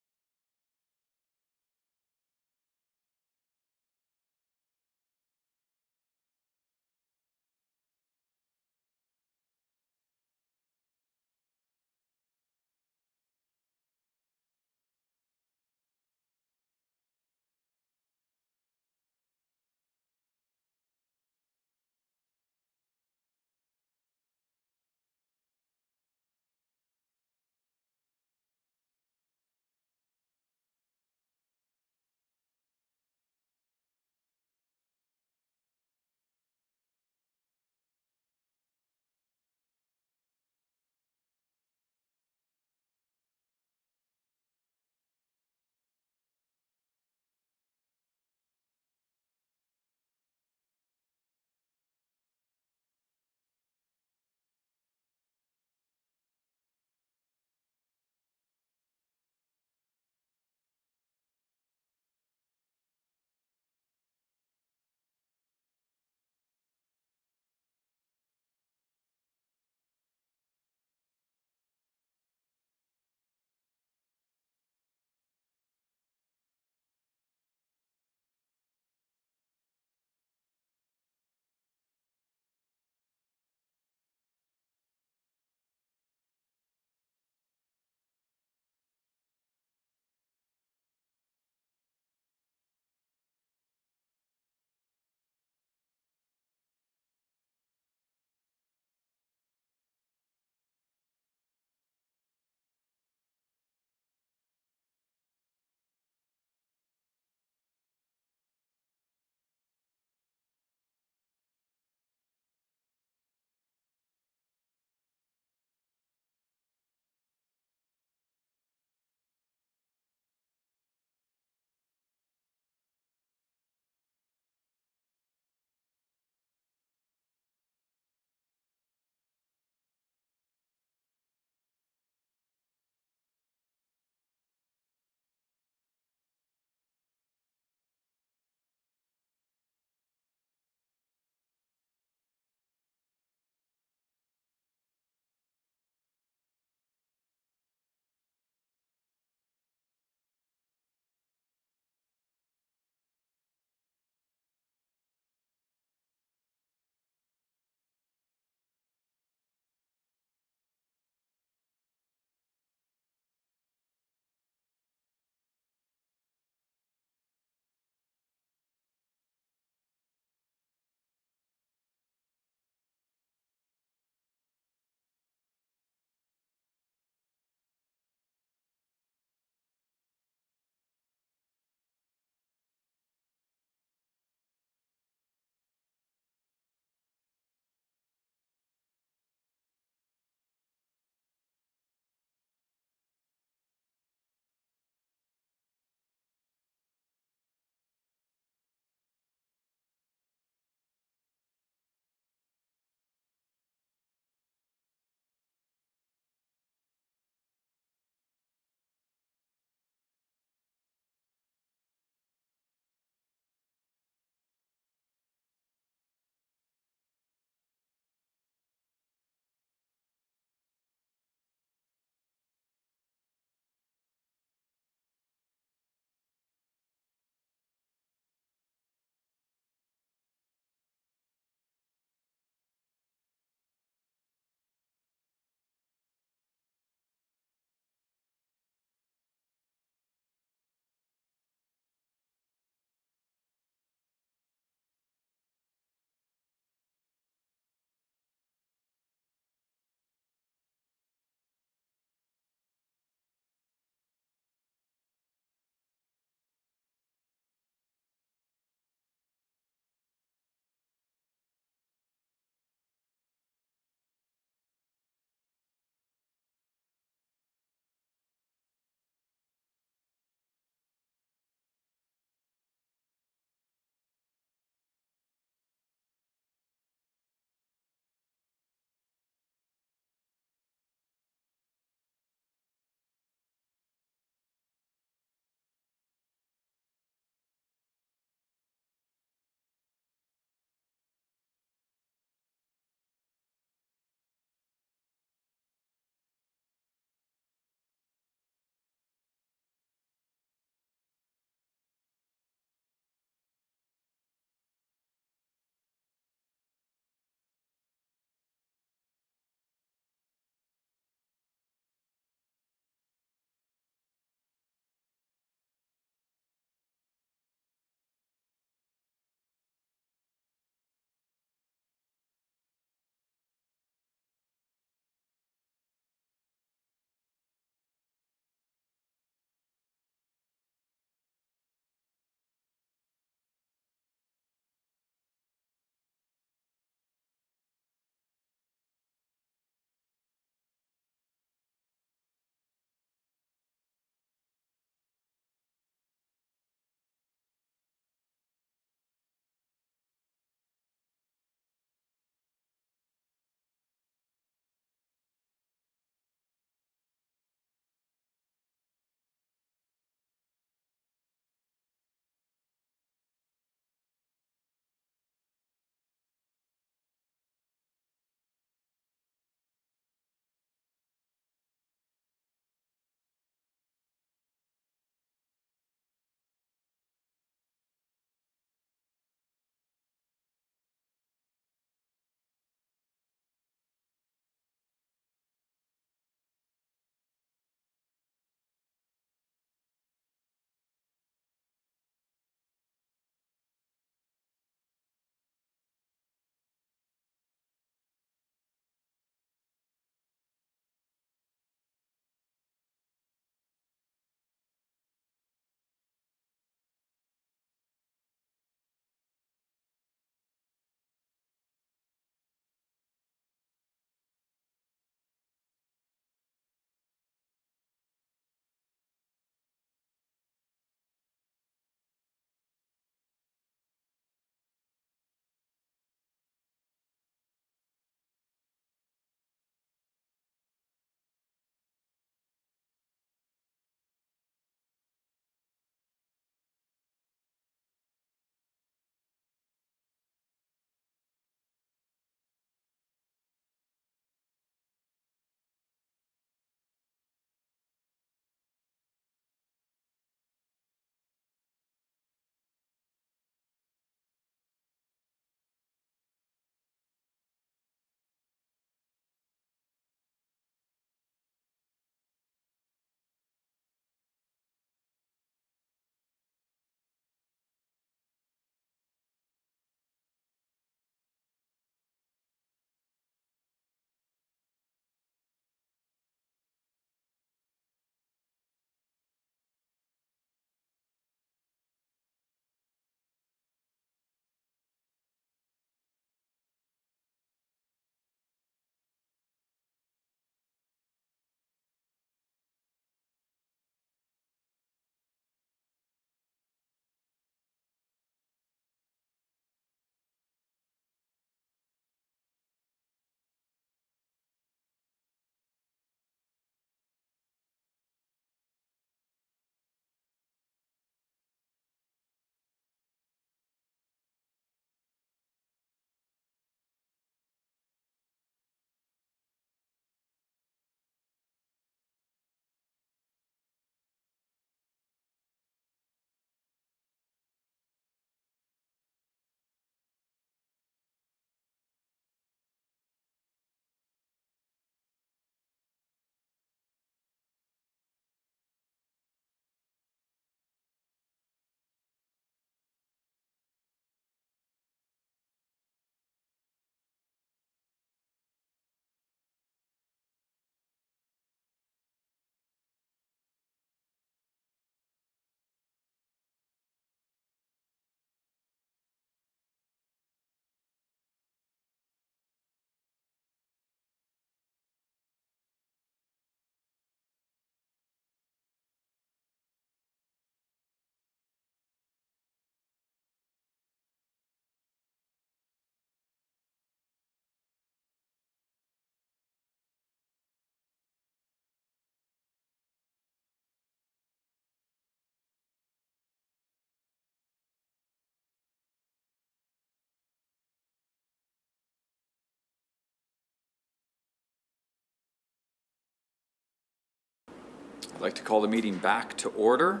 I'd like to call the meeting back to order.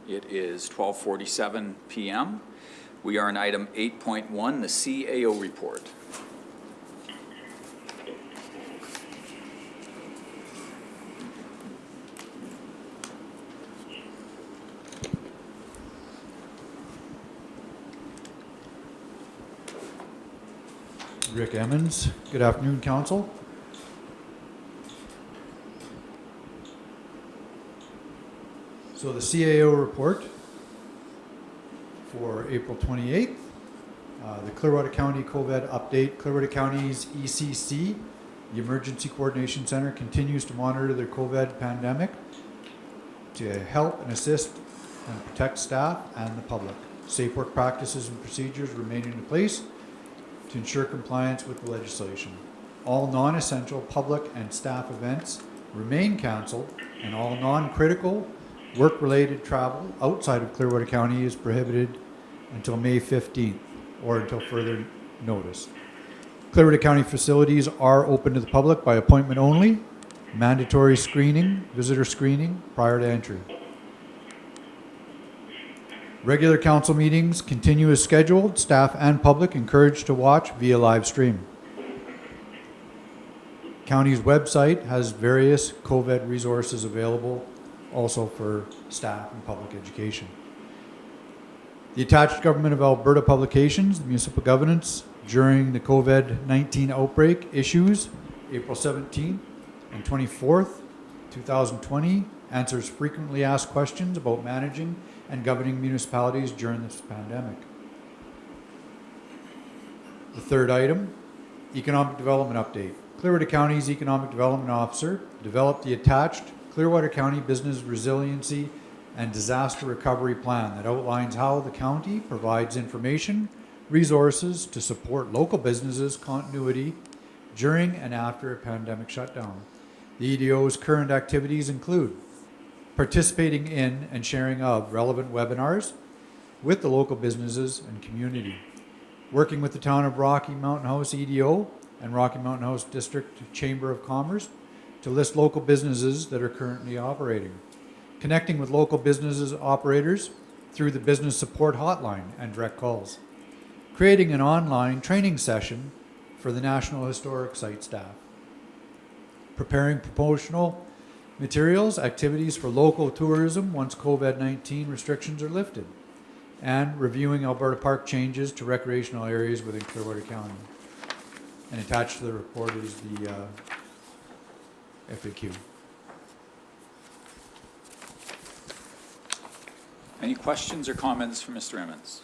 It is 12:47 p.m. We are on item 8.1, the CAO report. Rick Emmons. Good afternoon, Council. So the CAO report for April 28th, the Clearwater County COVID update. Clearwater County's ECC, the Emergency Coordination Center, continues to monitor the COVID pandemic to help and assist and protect staff and the public. Safe work practices and procedures remain in place to ensure compliance with the legislation. All non-essential public and staff events remain canceled, and all non-critical work-related travel outside of Clearwater County is prohibited until May 15th or until further notice. Clearwater County facilities are open to the public by appointment only. Mandatory screening, visitor screening prior to entry. Regular council meetings continue as scheduled. Staff and public encouraged to watch via live stream. County's website has various COVID resources available also for staff and public education. The attached Government of Alberta publications, the Municipal Governance during the COVID-19 outbreak issues, April 17th and 24th, 2020, answers frequently asked questions about managing and governing municipalities during this pandemic. The third item, Economic Development Update. Clearwater County's Economic Development Officer developed the attached Clearwater County Business Resiliency and Disaster Recovery Plan that outlines how the county provides information, resources to support local businesses' continuity during and after a pandemic shutdown. The EDO's current activities include participating in and sharing of relevant webinars with the local businesses and community, working with the Town of Rocky Mountain House EDO and Rocky Mountain House District Chamber of Commerce to list local businesses that are currently operating, connecting with local businesses operators through the business support hotline and direct calls, creating an online training session for the National Historic Site staff, preparing promotional materials, activities for local tourism once COVID-19 restrictions are lifted, and reviewing Alberta Park changes to recreational areas within Clearwater County. And attached to the report is the FAQ. Any questions or comments for Mr. Emmons?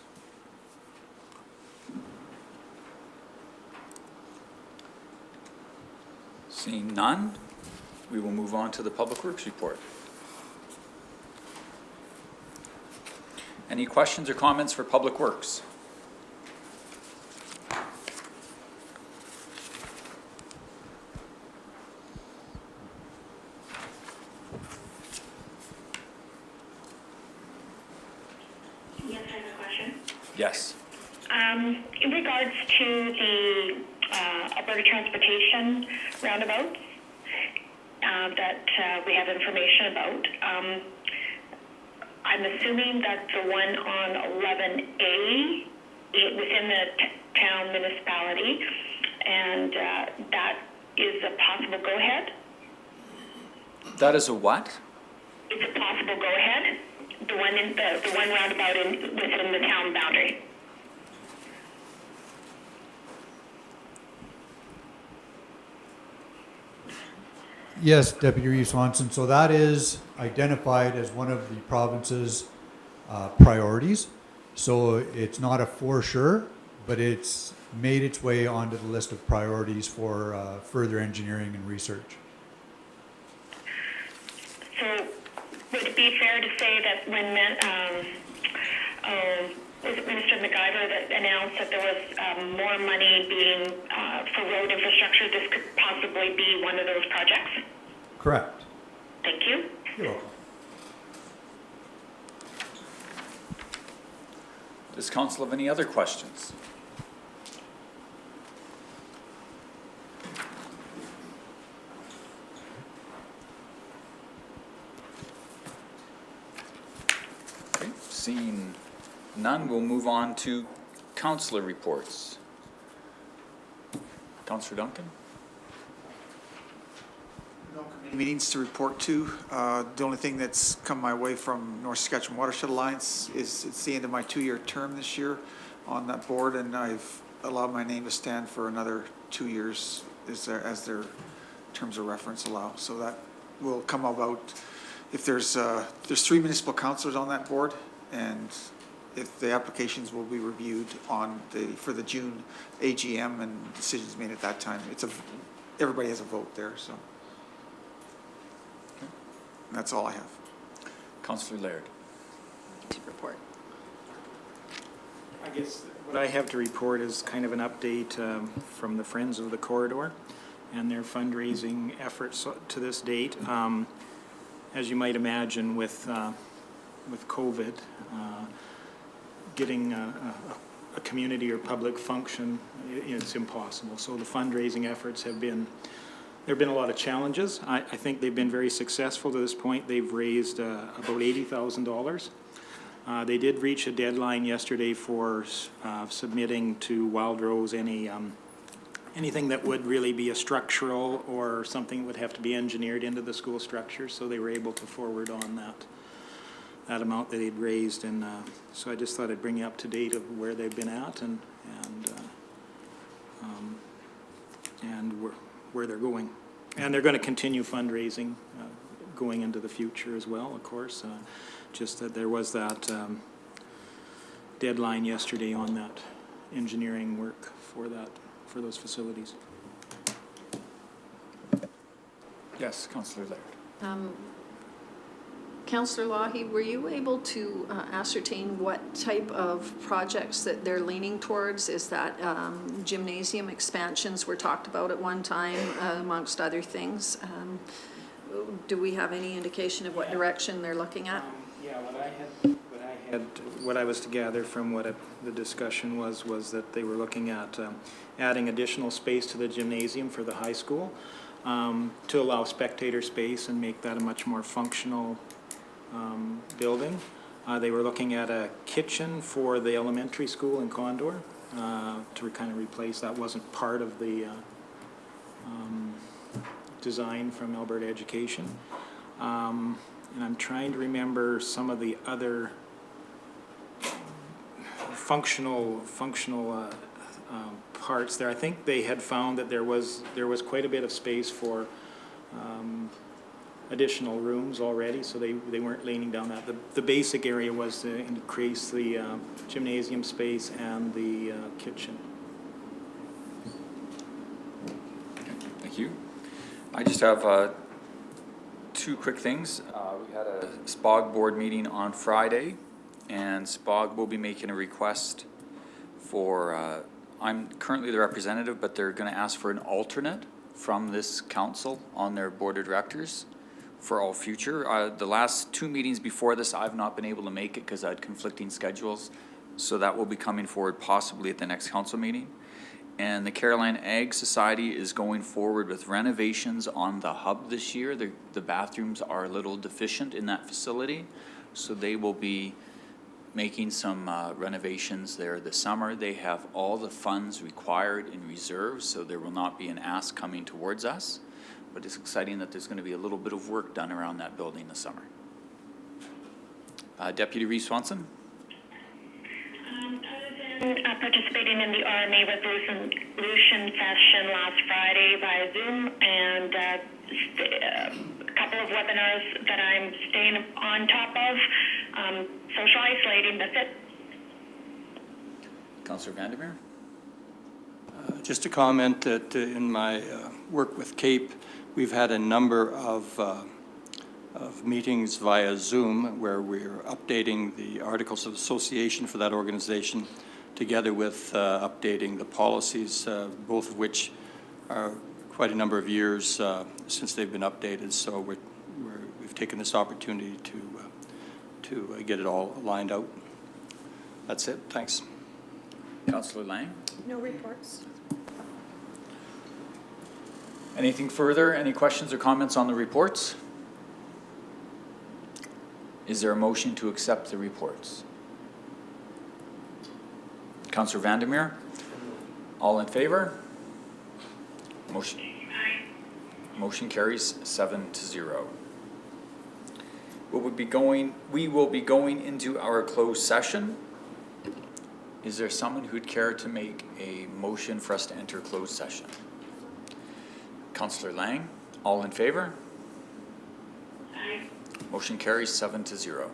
Seeing none, we will move on to the Public Works report. Any questions or comments for Public Works? Yes, I have a question. Yes. In regards to the Alberta Transportation roundabouts that we have information about, I'm assuming that the one on 11A within the town municipality, and that is a possible go-ahead? That is a what? It's a possible go-ahead? The one in the one roundabout within the town boundary? Yes, Deputy Reeve Swanson. So that is identified as one of the province's priorities. So it's not a for sure, but it's made its way onto the list of priorities for further engineering and research. So would it be fair to say that when was it Minister McIver that announced that there was more money being for road infrastructure, this could possibly be one of those projects? Correct. Thank you. You're welcome. Does council have any other questions? Seeing none, we'll move on to councillor reports. Councillor Duncan? No committee meetings to report to. The only thing that's come my way from North Saskatchewan Watershed Alliance is it's the end of my 2-year term this year on that board, and I've allowed my name to stand for another 2 years as their terms of reference allow. So that will come about if there's 3 municipal councillors on that board, and if the applications will be reviewed for the June AGM and decisions made at that time. Everybody has a vote there, so. And that's all I have. Councillor Laird. To report. I guess what I have to report is kind of an update from the Friends of the Corridor and their fundraising efforts to this date. As you might imagine, with COVID, getting a community or public function, it's impossible. So the fundraising efforts there have been a lot of challenges. I think they've been very successful to this point. They've raised about $80,000. They did reach a deadline yesterday for submitting to Wild Rose anything that would really be a structural or something that would have to be engineered into the school structure. So they were able to forward on that amount that they'd raised, and so I just thought I'd bring you up to date of where they've been at and where they're going. And they're going to continue fundraising going into the future as well, of course. Just that there was that deadline yesterday on that engineering work for those facilities. Yes, Councillor Laird. Councillor Lahi, were you able to ascertain what type of projects that they're leaning towards? Is that gymnasium expansions were talked about at one time, amongst other things? Do we have any indication of what direction they're looking at? Yeah, what I was to gather from what the discussion was that they were looking at adding additional space to the gymnasium for the high school to allow spectator space and make that a much more functional building. They were looking at a kitchen for the elementary school in Condor to kind of replace. That wasn't part of the design from Alberta Education. And I'm trying to remember some of the other functional parts there. I think they had found that there was quite a bit of space for additional rooms already, so they weren't leaning down that. The basic area was to increase the gymnasium space and the kitchen. Thank you. I just have 2 quick things. We had a SPOG board meeting on Friday, and SPOG will be making a request for, I'm currently the representative, but they're going to ask for an alternate from this council on their board of directors for all future. The last 2 meetings before this, I've not been able to make it because I had conflicting schedules. So that will be coming forward possibly at the next council meeting. And the Caroline Ag Society is going forward with renovations on the hub this year. The bathrooms are a little deficient in that facility. So they will be making some renovations there this summer. They have all the funds required in reserve, so there will not be an ask coming towards us. But it's exciting that there's going to be a little bit of work done around that building this summer. Deputy Reeve Swanson. Other than participating in the RMA resolution session last Friday via Zoom and a couple of webinars that I'm staying on top of, social isolating, that's it. Councillor Vandermeer. Just to comment that in my work with CAPE, we've had a number of meetings via Zoom where we're updating the Articles of Association for that organization together with updating the policies, both of which are quite a number of years since they've been updated. So we've taken this opportunity to get it all lined out. That's it. Thanks. Councillor Lang. No reports. Anything further? Any questions or comments on the reports? Is there a motion to accept the reports? Councillor Vandermeer? All in favor? Motion carries 7-0. We will be going into our closed session. Is there someone who'd care to make a motion for us to enter closed session? Councillor Lang, all in favor? Motion carries 7-0.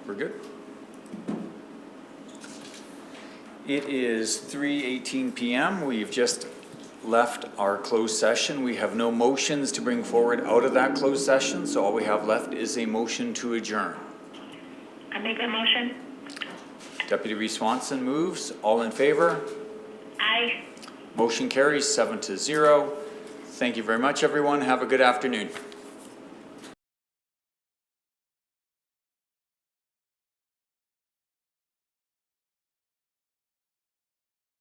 We're good? It is 3:18 PM. We've just left our closed session. We have no motions to bring forward out of that closed session, so all we have left is a motion to adjourn. I make a motion. Deputy Reese Swanson moves. All in favor? Aye. Motion carries 7-0. Thank you very much, everyone. Have a good afternoon.